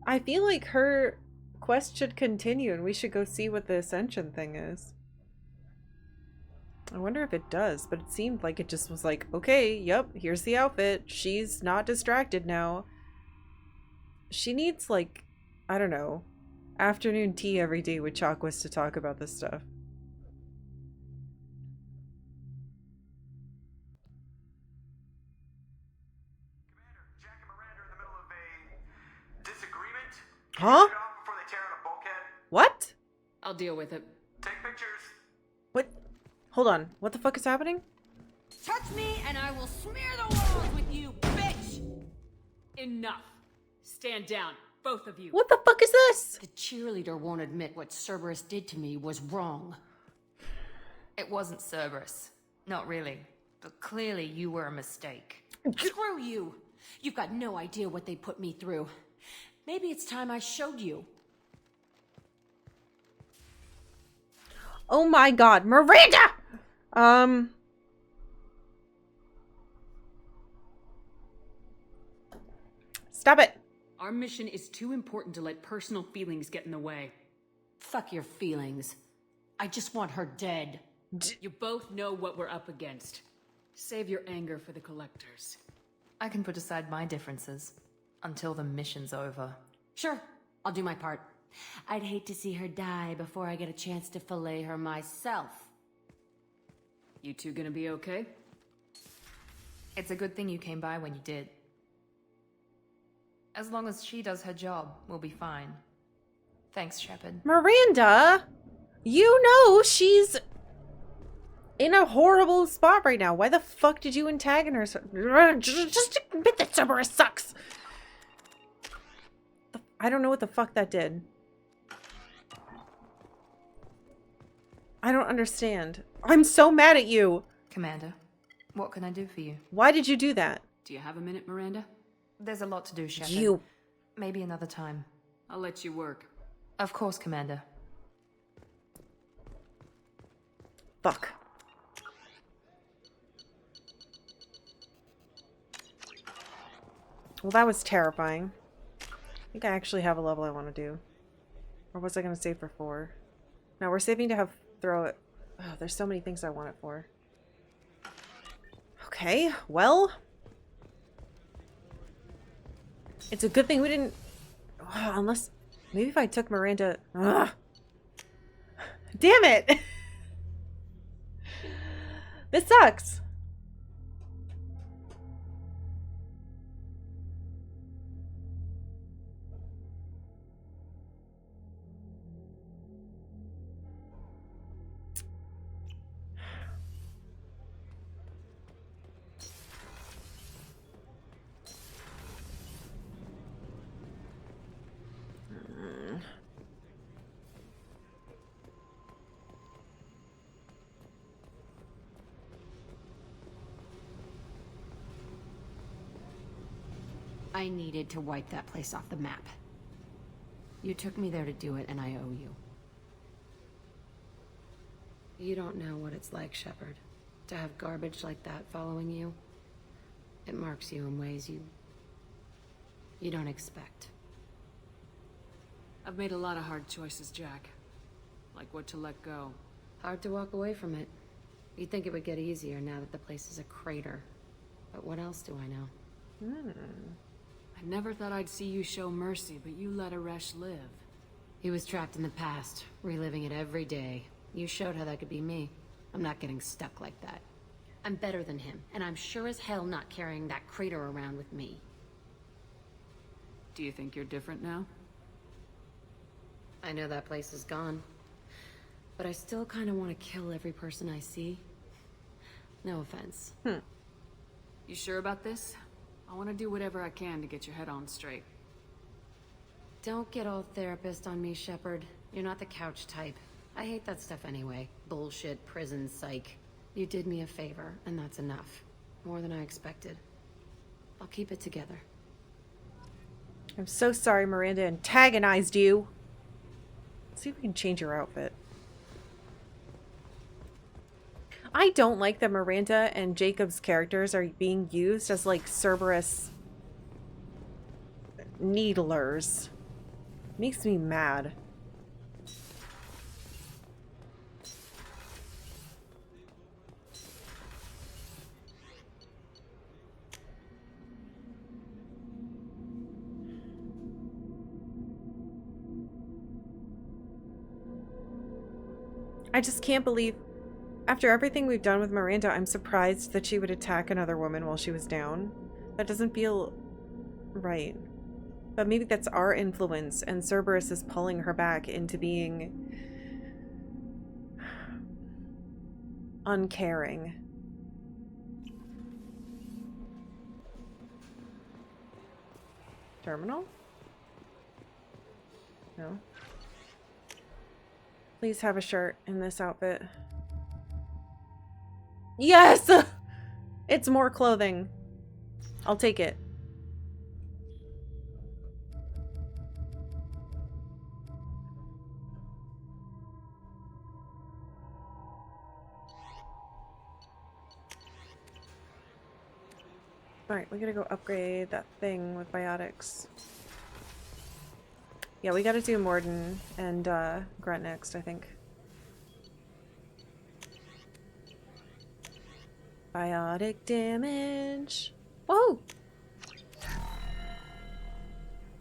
I feel like her quest should continue and we should go see what the Ascension thing is. I wonder if it does, but it seemed like it just was like, okay, yep, here's the outfit. She's not distracted now. She needs, like, I don't know, afternoon tea every day with Chakwas to talk about this stuff. Huh? What? I'll deal with it. Take pictures. What? Hold on. What the fuck is happening? Touch me and I will smear the walls with you, bitch! Enough. Stand down, both of you. What the fuck is this? The cheerleader won't admit what Cerberus did to me was wrong. It wasn't Cerberus. Not really. But clearly you were a mistake. Screw you! You've got no idea what they put me through. Maybe it's time I showed you. Oh my god, Miranda! Stop it. Our mission is too important to let personal feelings get in the way. Fuck your feelings. I just want her dead. You both know what we're up against. Save your anger for the collectors. I can put aside my differences until the mission's over. Sure, I'll do my part. I'd hate to see her die before I get a chance to fillet her myself. You two gonna be okay? It's a good thing you came by when you did. As long as she does her job, we'll be fine. Thanks, Shepard. Miranda, you know she's in a horrible spot right now. Why the fuck did you antagonize her? Just admit that Cerberus sucks. I don't know what the fuck that did. I don't understand. I'm so mad at you. Commander, what can I do for you? Why did you do that? Do you have a minute, Miranda? There's a lot to do, Shepard. You. Maybe another time. I'll let you work. Of course, Commander. Fuck. Well, that was terrifying. I think I actually have a level I want to do. Or was I going to save for 4? No, we're saving to have throw it. Oh, there's so many things I want it for. Okay, well. It's a good thing we didn't... unless... Maybe if I took Miranda... Ugh. Damn it! This sucks. I needed to wipe that place off the map. You took me there to do it, and I owe you. You don't know what it's like, Shepard, to have garbage like that following you. It marks you in ways you don't expect. I've made a lot of hard choices, Jack. Like what to let go. Hard to walk away from it. You'd think it would get easier now that the place is a crater. But what else do I know? I never thought I'd see you show mercy, but you let Aresh live. He was trapped in the past, reliving it every day. You showed how that could be me. I'm not getting stuck like that. I'm better than him, and I'm sure as hell not carrying that crater around with me. Do you think you're different now? I know that place is gone. But I still kind of want to kill every person I see. No offense. You sure about this? I want to do whatever I can to get your head on straight. Don't get all therapist on me, Shepard. You're not the couch type. I hate that stuff anyway. Bullshit, prison, psych. You did me a favor, and that's enough. More than I expected. I'll keep it together. I'm so sorry Miranda antagonized you. Let's see if we can change your outfit. I don't like that Miranda and Jacob's characters are being used as like Cerberus needlers. Makes me mad. I just can't believe, after everything we've done with Miranda, I'm surprised that she would attack another woman while she was down. That doesn't feel right. But maybe that's our influence, and Cerberus is pulling her back into being uncaring. Terminal? No. Please have a shirt in this outfit. Yes! It's more clothing. I'll take it. Alright, we gotta go upgrade that thing with biotics. Yeah, we gotta do Morden and Grunt next, I think. Biotic damage. Whoa!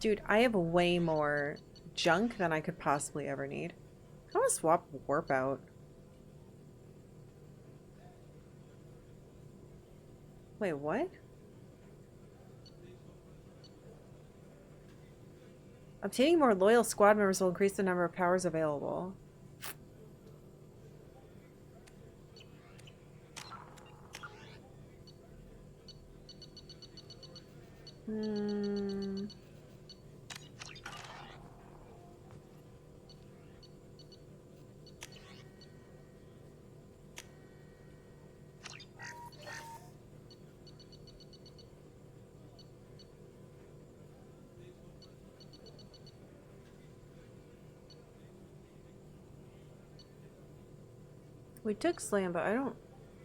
Dude, I have way more junk than I could possibly ever need. I want to swap warp out. Wait, what? Obtaining more loyal squad members will increase the number of powers available. We took Slam, but I don't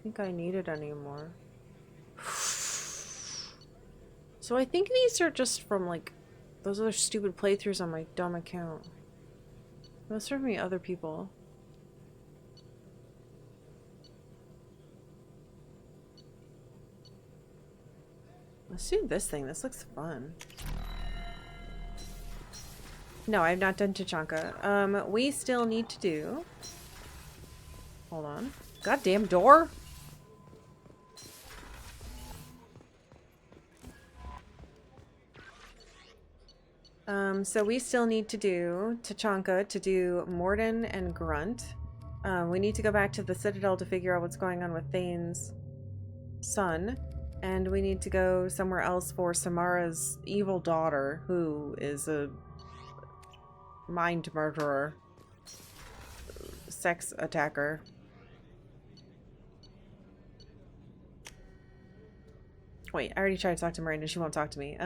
think I need it anymore. So I think these are just from, like, those other stupid playthroughs on my dumb account. Those are from me other people. Let's do this thing. This looks fun. No, I've not done Tachanka. We still need to do... Hold on. Goddamn door! So we still need to do Tachanka to do Morden and Grunt. We need to go back to the Citadel to figure out what's going on with Thane's son. And we need to go somewhere else for Samara's evil daughter, who is a mind murderer. Sex attacker. Wait, I already tried to talk to Miranda. She won't talk to me.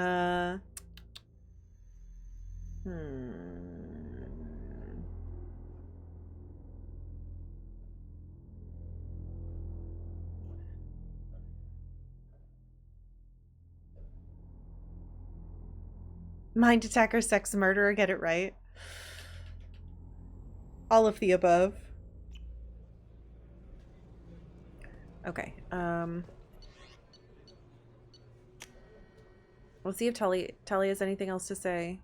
Mind attacker, sex murderer, get it right. All of the above. Okay, we'll see if Tully has anything else to say.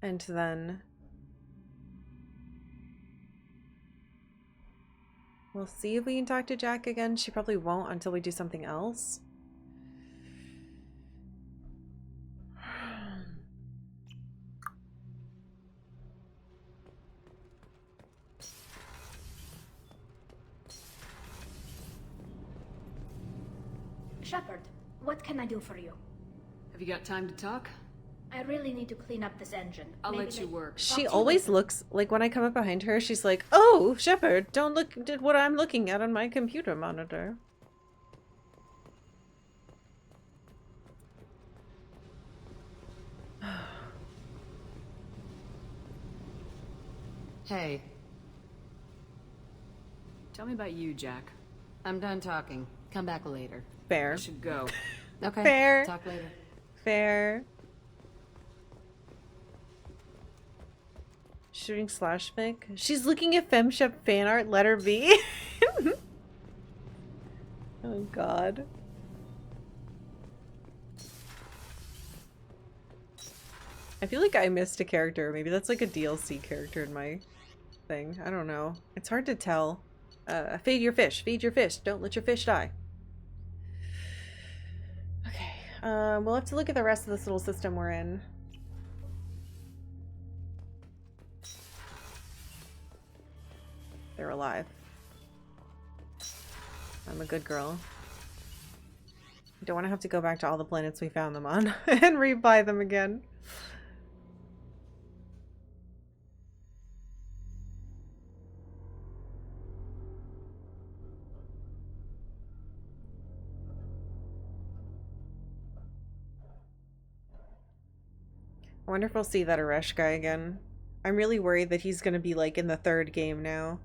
And then we'll see if we can talk to Jack again. She probably won't until we do something else. Shepard, what can I do for you? Have you got time to talk? I really need to clean up this engine. I'll Maybe let you work. She always looks like when I come up behind her, she's like, "Oh, Shepard, don't look at what I'm looking at on my computer monitor." Hey. Tell me about you, Jack. I'm done talking. Come back later. Fair. I should go. Okay. Fair. Talk later. Fair. Shooting slash fic. She's looking at FemShep fan art, letter B. Oh god. I feel like I missed a character. Maybe that's like a DLC character in my thing. I don't know. It's hard to tell. Feed your fish. Feed your fish. Don't let your fish die. Okay. We'll have to look at the rest of this little system we're in. They're alive. I'm a good girl. I don't want to have to go back to all the planets we found them on and rebuy them again. I wonder if we'll see that Aresh guy again. I'm really worried that he's gonna be like in the third game now.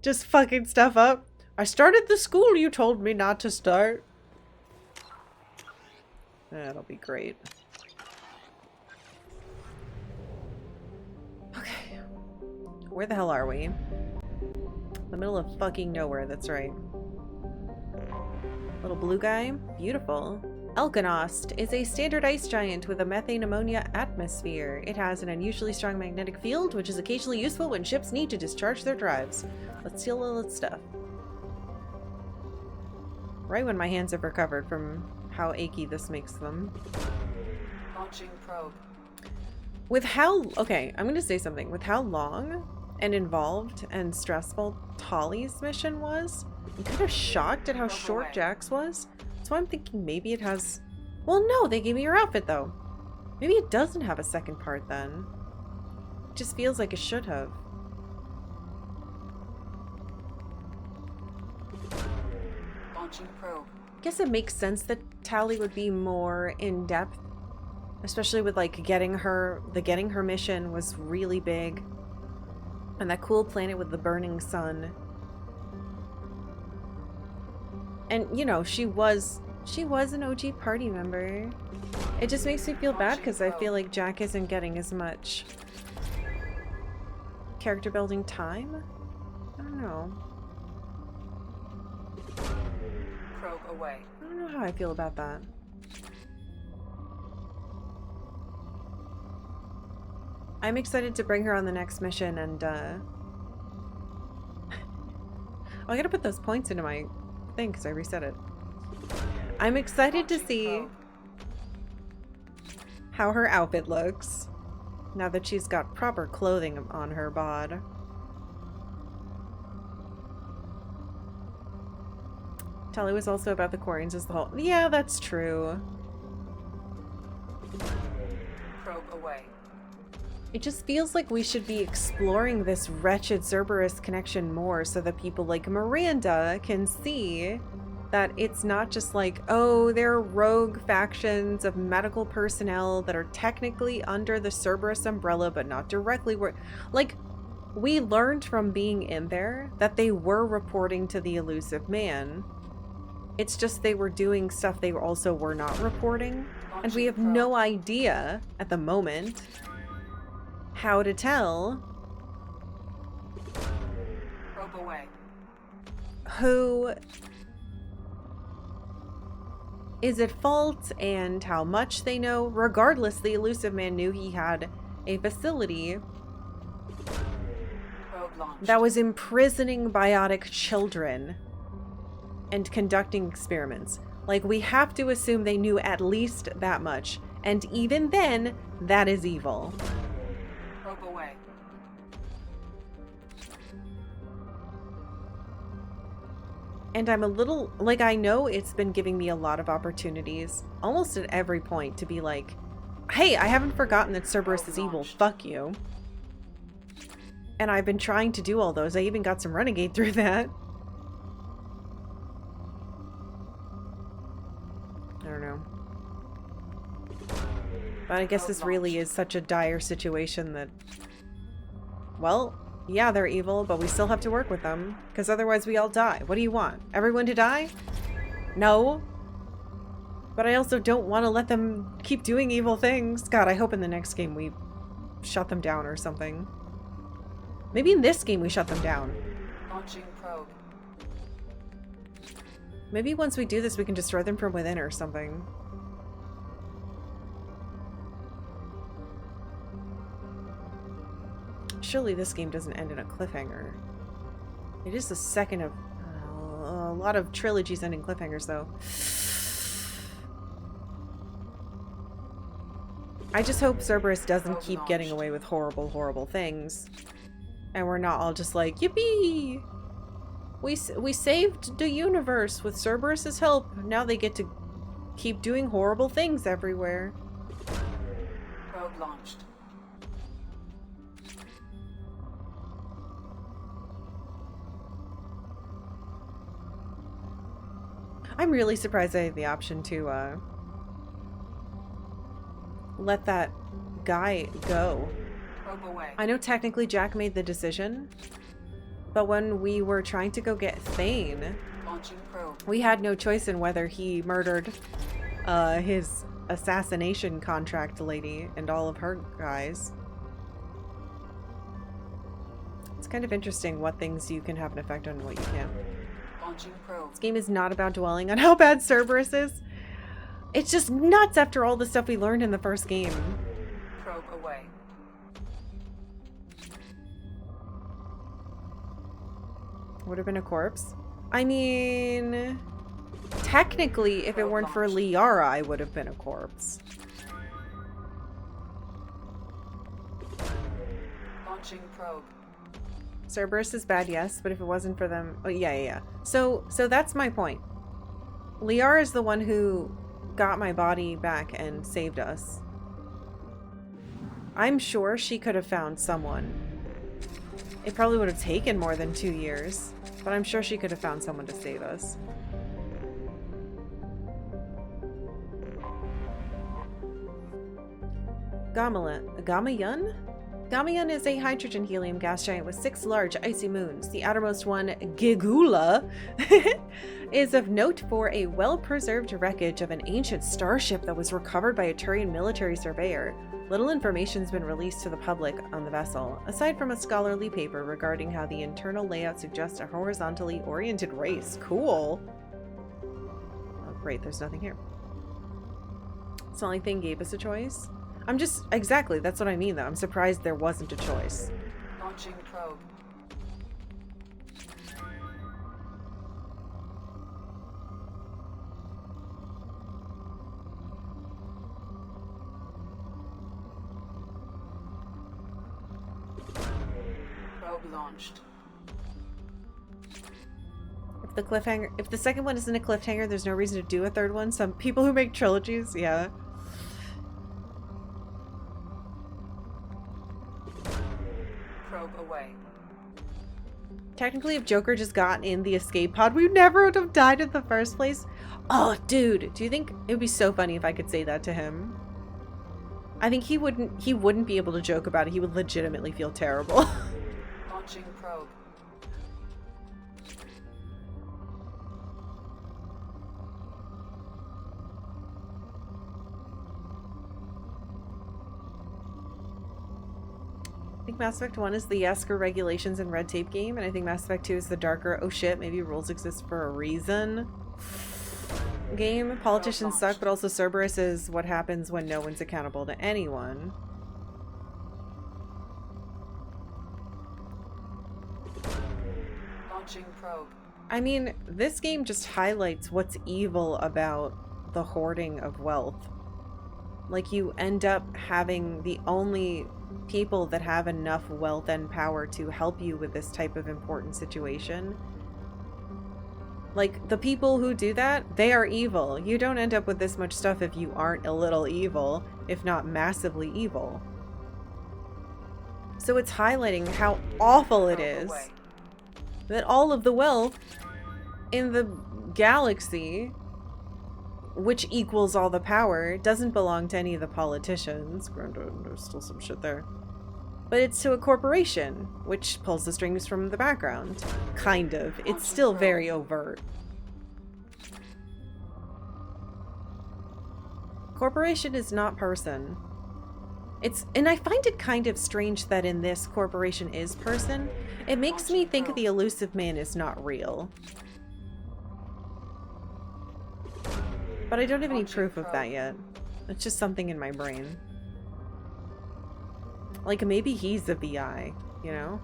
Just fucking stuff up. I started the school you told me not to start. That'll be great. Okay. Where the hell are we? The middle of fucking nowhere, that's right. Little blue guy? Beautiful. Elkanost is a standard ice giant with a methane ammonia atmosphere. It has an unusually strong magnetic field, which is occasionally useful when ships need to discharge their drives. Let's steal all its stuff. Right when my hands have recovered from how achy this makes them. Launching probe. With how... Okay, I'm gonna say something. With how long and involved and stressful Tali's mission was, I'm kind of shocked at how short Jack's was. So I'm thinking maybe it has... Well, no, they gave me your outfit, though. Maybe it doesn't have a second part, then. It just feels like it should have. Launching probe. I guess it makes sense that Tali would be more in-depth. Especially with, like, getting her mission was really big. And that cool planet with the burning sun. And, you know, she was an OG party member. It just makes me feel bad because I feel like Jack isn't getting as much character building time. I don't know. Probe away. I don't know how I feel about that. I'm excited to bring her on the next mission and, oh, I gotta put those points into my thing because I reset it. I'm excited to see how her outfit looks now that she's got proper clothing on her bod. Tali was also about the Quarians as the whole. Yeah, that's true. Probe away. It just feels like we should be exploring this wretched Cerberus connection more so that people like Miranda can see that it's not just like, oh, they're rogue factions of medical personnel that are technically under the Cerberus umbrella but not directly. Like, we learned from being in there that they were reporting to the elusive man. It's just they were doing stuff they also were not reporting. And we have no idea at the moment how to tell Probe away. who is at fault and how much they know. Regardless, the elusive man knew he had a facility that was imprisoning biotic children and conducting experiments. Like, we have to assume they knew at least that much. And even then, that is evil. Probe away. And I'm a little, like, I know it's been giving me a lot of opportunities, almost at every point, to be like, hey, I haven't forgotten that Cerberus is evil, fuck you. And I've been trying to do all those. I even got some Renegade through that. I don't know. But I guess this really is such a dire situation that, well, yeah, they're evil, but we still have to work with them, because otherwise we all die. What do you want? Everyone to die? No. But I also don't want to let them keep doing evil things. God, I hope in the next game we shut them down or something. Maybe in this game we shut them down. Launching probe. Maybe once we do this we can destroy them from within or something. Surely this game doesn't end in a cliffhanger. It is the second of a lot of trilogies ending cliffhangers, though. I just hope Cerberus doesn't keep getting away with horrible, horrible things. And we're not all just like, yippee! We saved the universe with Cerberus's help. Now they get to keep doing horrible things everywhere. Probe launched. I'm really surprised I had the option to let that guy go. Probe away. I know technically Jack made the decision, but when we were trying to go get Thane, Launching probe. we had no choice in whether he murdered his assassination contract lady and all of her guys. It's kind of interesting what things you can have an effect on and what you can't. Launching probe. This game is not about dwelling on how bad Cerberus is. It's just nuts after all the stuff we learned in the first game. Probe away. Would have been a corpse. I mean, technically, if it weren't for Liara, I would have been a corpse. Launching probe. Cerberus is bad, yes, but if it wasn't for them... Oh, yeah. So that's my point. Liara is the one who got my body back and saved us. I'm sure she could have found someone. It probably would have taken more than 2 years, but I'm sure she could have found someone to save us. Gamayun? Gamayun is a hydrogen-helium gas giant with 6 large icy moons. The outermost one, Gigula, is of note for a well-preserved wreckage of an ancient starship that was recovered by a Turian military surveyor. Little information has been released to the public on the vessel, aside from a scholarly paper regarding how the internal layout suggests a horizontally oriented race. Cool. Oh, great, there's nothing here. It's not like they gave us a choice. I'm just... Exactly, that's what I mean, though. I'm surprised there wasn't a choice. Launching probe. Probe launched. If the second one isn't a cliffhanger, there's no reason to do a third one. Some people who make trilogies, yeah. Probe away. Technically, if Joker just got in the escape pod, we never would have died in the first place. Oh, dude, do you think it would be so funny if I could say that to him? I think he wouldn't be able to joke about it. He would legitimately feel terrible. Launching probe. I think Mass Effect 1 is the Yasker regulations and red tape game, and I think Mass Effect 2 is the darker, oh shit, maybe rules exist for a reason game. Politicians suck, but also Cerberus is what happens when no one's accountable to anyone. Launching probe. I mean, this game just highlights what's evil about the hoarding of wealth. Like, you end up having the only people that have enough wealth and power to help you with this type of important situation Like, the people who do that, they are evil. You don't end up with this much stuff if you aren't a little evil, if not massively evil. So it's highlighting how awful it is that all of the wealth in the galaxy, which equals all the power, doesn't belong to any of the politicians. Granted, there's still some shit there. But it's to a corporation, which pulls the strings from the background. Kind of. It's still very overt. Corporation is not person. And I find it kind of strange that in this, corporation is person. It makes me think the elusive man is not real. But I don't have any proof of that yet. It's just something in my brain. Like, maybe he's a VI, you know?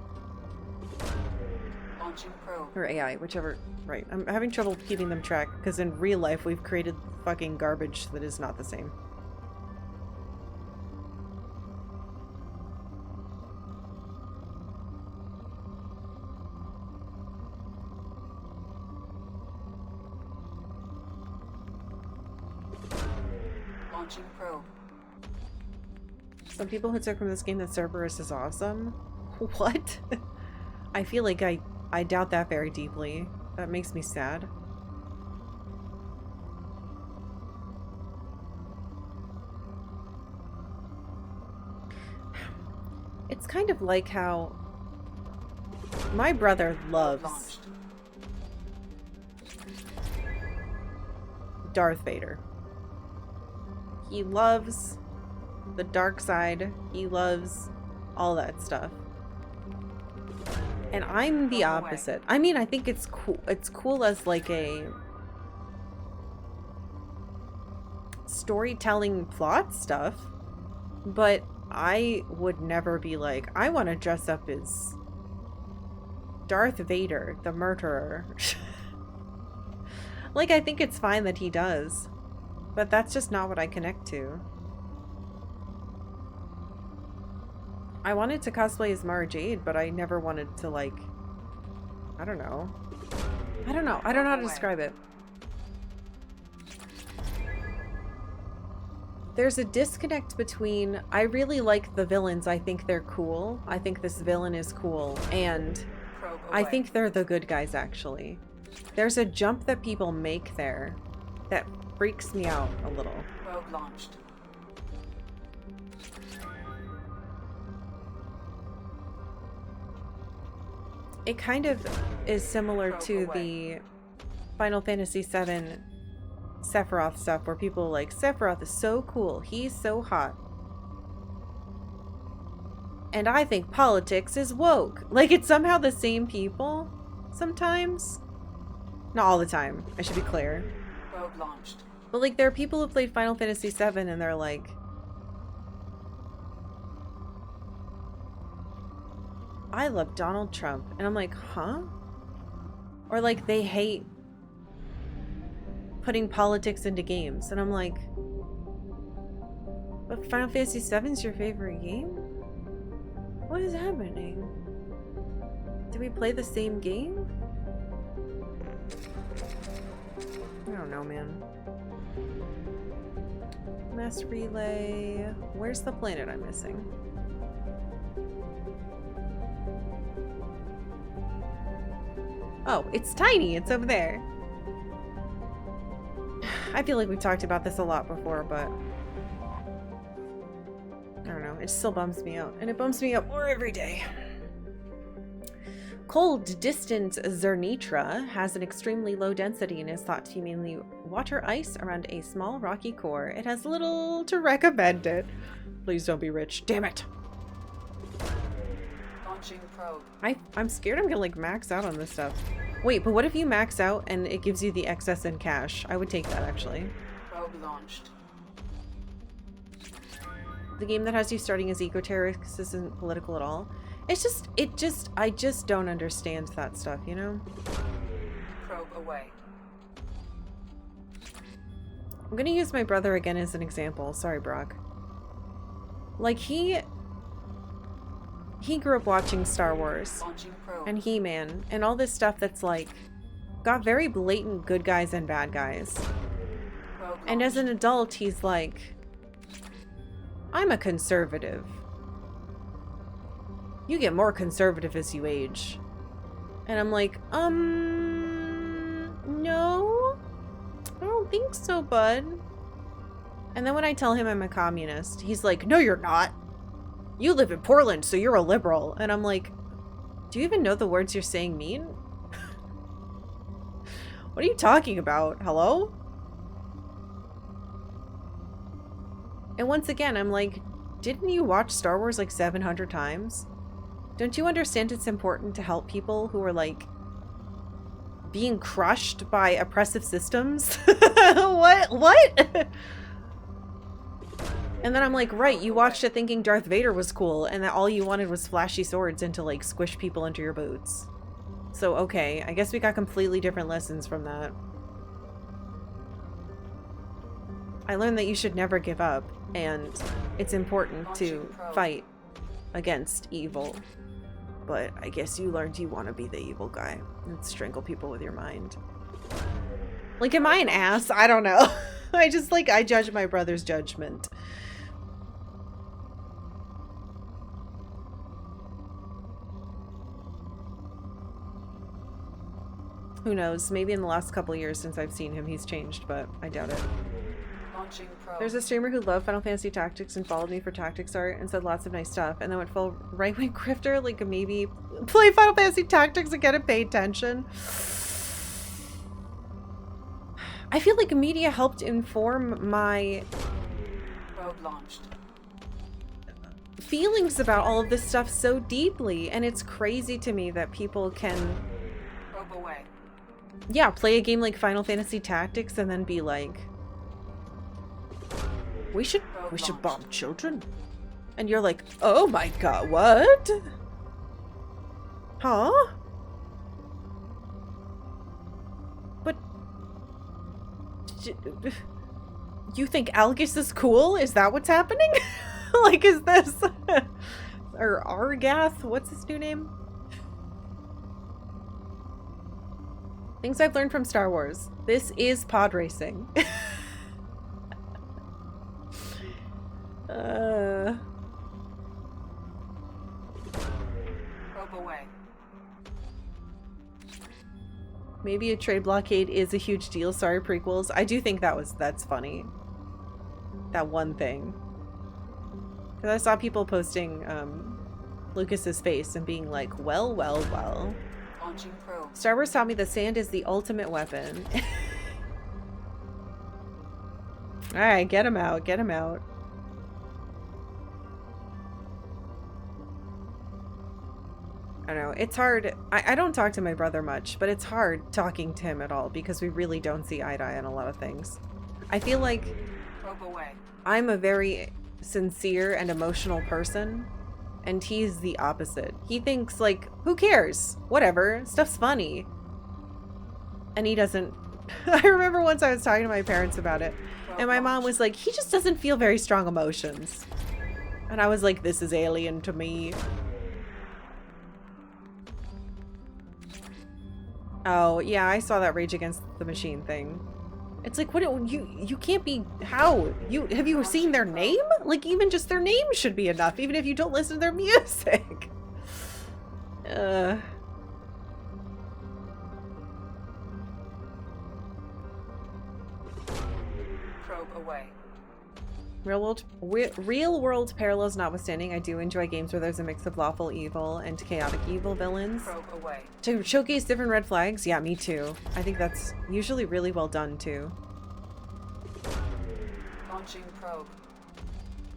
Or AI, whichever. Right. I'm having trouble keeping them track, because in real life we've created fucking garbage that is not the same. Launching probe. Some people who took from this game that Cerberus is awesome. What? I feel like I doubt that very deeply. That makes me sad. It's kind of like how my brother loves Darth Vader. He loves the dark side. He loves all that stuff. And I'm the opposite. I mean, I think it's cool. It's cool as like a storytelling plot stuff. But I would never be like, I want to dress up as Darth Vader, the murderer. Like, I think it's fine that he does. But that's just not what I connect to. I wanted to cosplay as Mara Jade, but I never wanted to, like... I don't know. I don't know how to describe it. There's a disconnect between... I really like the villains. I think they're cool. I think this villain is cool. And I think they're the good guys, actually. There's a jump that people make there that freaks me out a little. Probe launched. It kind of is similar to the Final Fantasy VII Sephiroth stuff, where people are like, Sephiroth is so cool, he's so hot. And I think politics is woke. Like, it's somehow the same people sometimes. Not all the time, I should be clear. Probe launched. But like, there are people who played Final Fantasy VII and they're like, I love Donald Trump. And I'm like, huh? Or like, they hate putting politics into games. And I'm like, but Final Fantasy VII is your favorite game? What is happening? Do we play the same game? I don't know, man. Mass relay. Where's the planet I'm missing? Oh, it's tiny. It's over there. I feel like we've talked about this a lot before, but I don't know. It still bums me out. And it bums me out more every day. Cold, distant Zernitra has an extremely low density and is thought to be mainly water ice around a small rocky core. It has little to recommend it. Please don't be rich. Damn it. Launching probe. I'm scared I'm gonna like max out on this stuff. Wait, but what if you max out and it gives you the excess in cash? I would take that, actually. Probe launched. The game that has you starting as eco-terrorists isn't political at all. I just don't understand that stuff, you know? Probe away. I'm gonna use my brother again as an example. Sorry, Brock. Like, he grew up watching Star Wars and He-Man and all this stuff that's like got very blatant good guys and bad guys. And as an adult, he's like, I'm a conservative. You get more conservative as you age. And I'm like, no, I don't think so, bud. And then when I tell him I'm a communist, he's like, no, you're not. You live in Portland, so you're a liberal. And I'm like, do you even know the words you're saying mean? What are you talking about? Hello? And once again, I'm like, didn't you watch Star Wars like 700 times? Don't you understand it's important to help people who are like being crushed by oppressive systems? What? And then I'm like, right, you watched it thinking Darth Vader was cool and that all you wanted was flashy swords and to like squish people into your boots. So okay, I guess we got completely different lessons from that. I learned that you should never give up and it's important to fight against evil. But I guess you learned you want to be the evil guy and strangle people with your mind. Like, am I an ass? I don't know. I judge my brother's judgment. Who knows? Maybe in the last couple years since I've seen him, he's changed, but I doubt it. There's a streamer who loved Final Fantasy Tactics and followed me for tactics art and said lots of nice stuff, and then went full right-wing grifter, like maybe play Final Fantasy Tactics again and pay attention. I feel like media helped inform my feelings about all of this stuff so deeply, and it's crazy to me that people can yeah, play a game like Final Fantasy Tactics and then be like, we should bomb children. And you're like, oh my god, what? Huh? But you think Algus is cool? Is that what's happening? Like, is this or Argath? What's his new name? Things I've learned from Star Wars. This is pod racing. Maybe a trade blockade is a huge deal. Sorry, prequels. I do think that's funny. That one thing. Because I saw people posting Lucas's face and being like, well. Star Wars taught me that sand is the ultimate weapon. Alright, get him out. Get him out. I don't know. It's hard. I don't talk to my brother much, but it's hard talking to him at all because we really don't see eye to eye on a lot of things. I feel like I'm a very sincere and emotional person, and he's the opposite. He thinks like, who cares? Whatever. Stuff's funny. And he doesn't... I remember once I was talking to my parents about it, and my mom was like, he just doesn't feel very strong emotions. And I was like, this is alien to me. Oh, yeah, I saw that Rage Against the Machine thing. It's like, what, you can't be, how? Have you seen their name? Like, even just their name should be enough, even if you don't listen to their music. Probe away. Real world parallels notwithstanding, I do enjoy games where there's a mix of lawful evil and chaotic evil villains. Probe away. To showcase different red flags, yeah, me too. I think that's usually really well done too. Launching probe.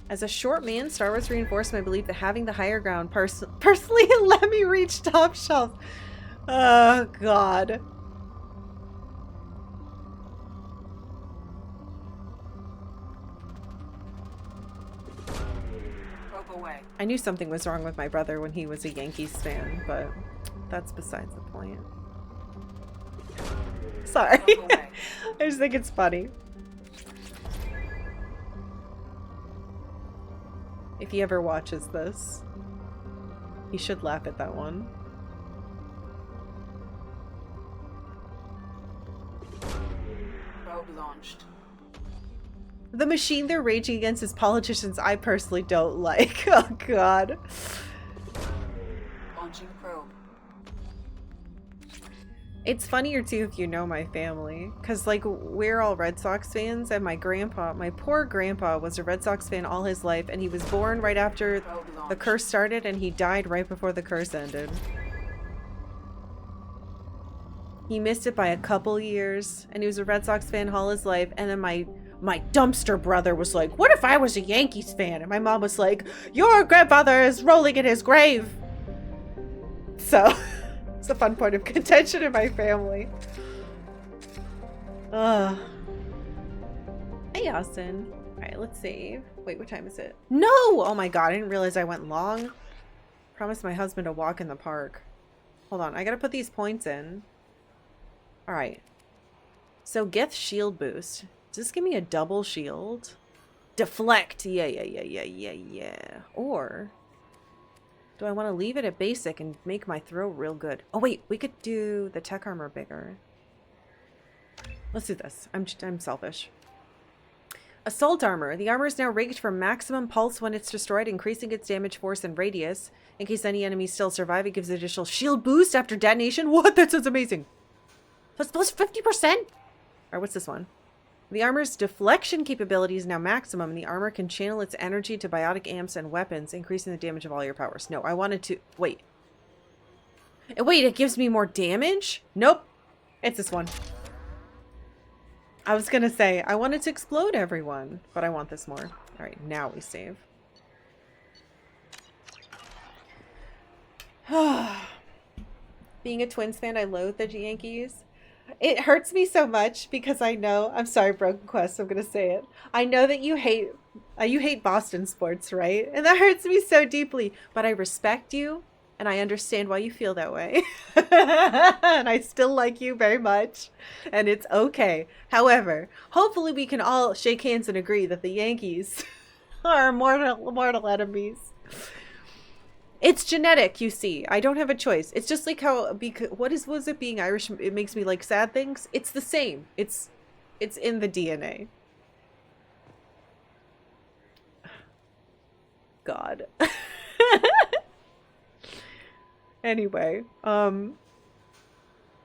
As a short man, Star Wars reinforced my belief that having the higher ground personally let me reach top shelf. Oh, God. I knew something was wrong with my brother when he was a Yankees fan, but that's besides the point. Sorry. I just think it's funny. If he ever watches this, he should laugh at that one. Probe launched. The machine they're raging against is politicians I personally don't like. Oh god. Launching probe. It's funnier too if you know my family, because like we're all Red Sox fans, and my poor grandpa was a Red Sox fan all his life, and he was born right after the curse started and he died right before the curse ended. He missed it by a couple years, and he was a Red Sox fan all his life, and then my dumpster brother was like, what if I was a Yankees fan? And my mom was like, your grandfather is rolling in his grave. So it's a fun point of contention in my family. Ugh. Hey, Austin. Alright, let's save. Wait, what time is it? No! Oh my god, I didn't realize I went long. Promised my husband a walk in the park. Hold on, I gotta put these points in. Alright. So, Geth shield boost. Does this give me a double shield? Deflect! Yeah. Or do I want to leave it at basic and make my throw real good? Oh wait, we could do the tech armor bigger. Let's do this. I'm selfish. Assault armor. The armor is now rigged for maximum pulse when it's destroyed, increasing its damage force and radius. In case any enemies still survive, it gives additional shield boost after detonation. What? That sounds amazing. Plus 50%? Alright, what's this one? The armor's deflection capability is now maximum, and the armor can channel its energy to biotic amps and weapons, increasing the damage of all your powers. No, I wanted to... Wait. Wait, it gives me more damage? Nope. It's this one. I was gonna say, I wanted to explode everyone, but I want this more. Alright, now we save. Being a Twins fan, I loathe the Yankees. It hurts me so much because I know, I'm sorry, Broken Quest, I'm gonna say it. I know that you hate Boston sports, right? And that hurts me so deeply, but I respect you and I understand why you feel that way. And I still like you very much, and it's okay. However, hopefully we can all shake hands and agree that the Yankees are mortal enemies. It's genetic, you see. I don't have a choice. It's just like how, because was it being Irish? It makes me like sad things. It's the same. It's in the DNA. God. Anyway,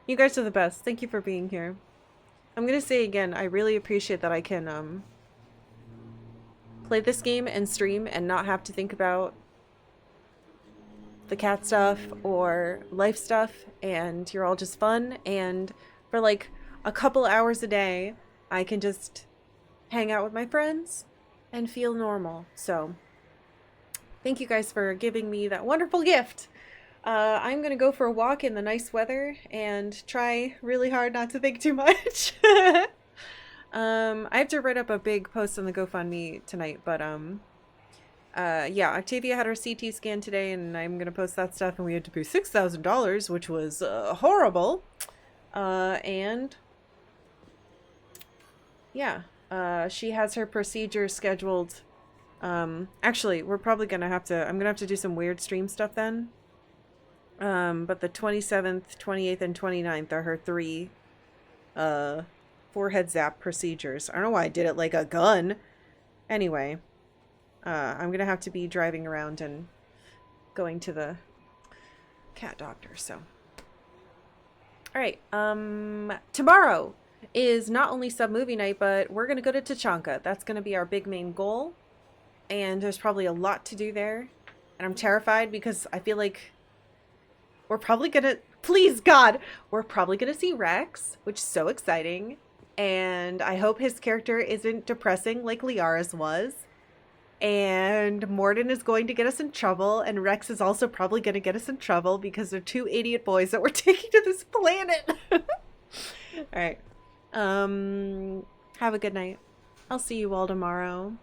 you guys are the best. Thank you for being here. I'm gonna say again, I really appreciate that I can play this game and stream and not have to think about the cat stuff or life stuff, and you're all just fun, and for like a couple hours a day I can just hang out with my friends and feel normal. So thank you guys for giving me that wonderful gift. I'm gonna go for a walk in the nice weather and try really hard not to think too much. I have to write up a big post on the GoFundMe tonight, but yeah, Octavia had her CT scan today, and I'm gonna post that stuff, and we had to pay $6,000, which was horrible. And yeah, she has her procedure scheduled. Actually, we're probably gonna have to, I'm gonna have to do some weird stream stuff then. But the 27th, 28th, and 29th are her 3 forehead zap procedures. I don't know why I did it like a gun. Anyway, I'm gonna have to be driving around and going to the cat doctor, so. Alright, tomorrow is not only sub movie night, but we're gonna go to Tachanka. That's gonna be our big main goal, and there's probably a lot to do there, and I'm terrified because I feel like we're probably gonna, please God, we're probably gonna see Rex, which is so exciting, and I hope his character isn't depressing like Liara's was. And Morden is going to get us in trouble, and Rex is also probably going to get us in trouble because they're 2 idiot boys that we're taking to this planet. Alright. Have a good night. I'll see you all tomorrow.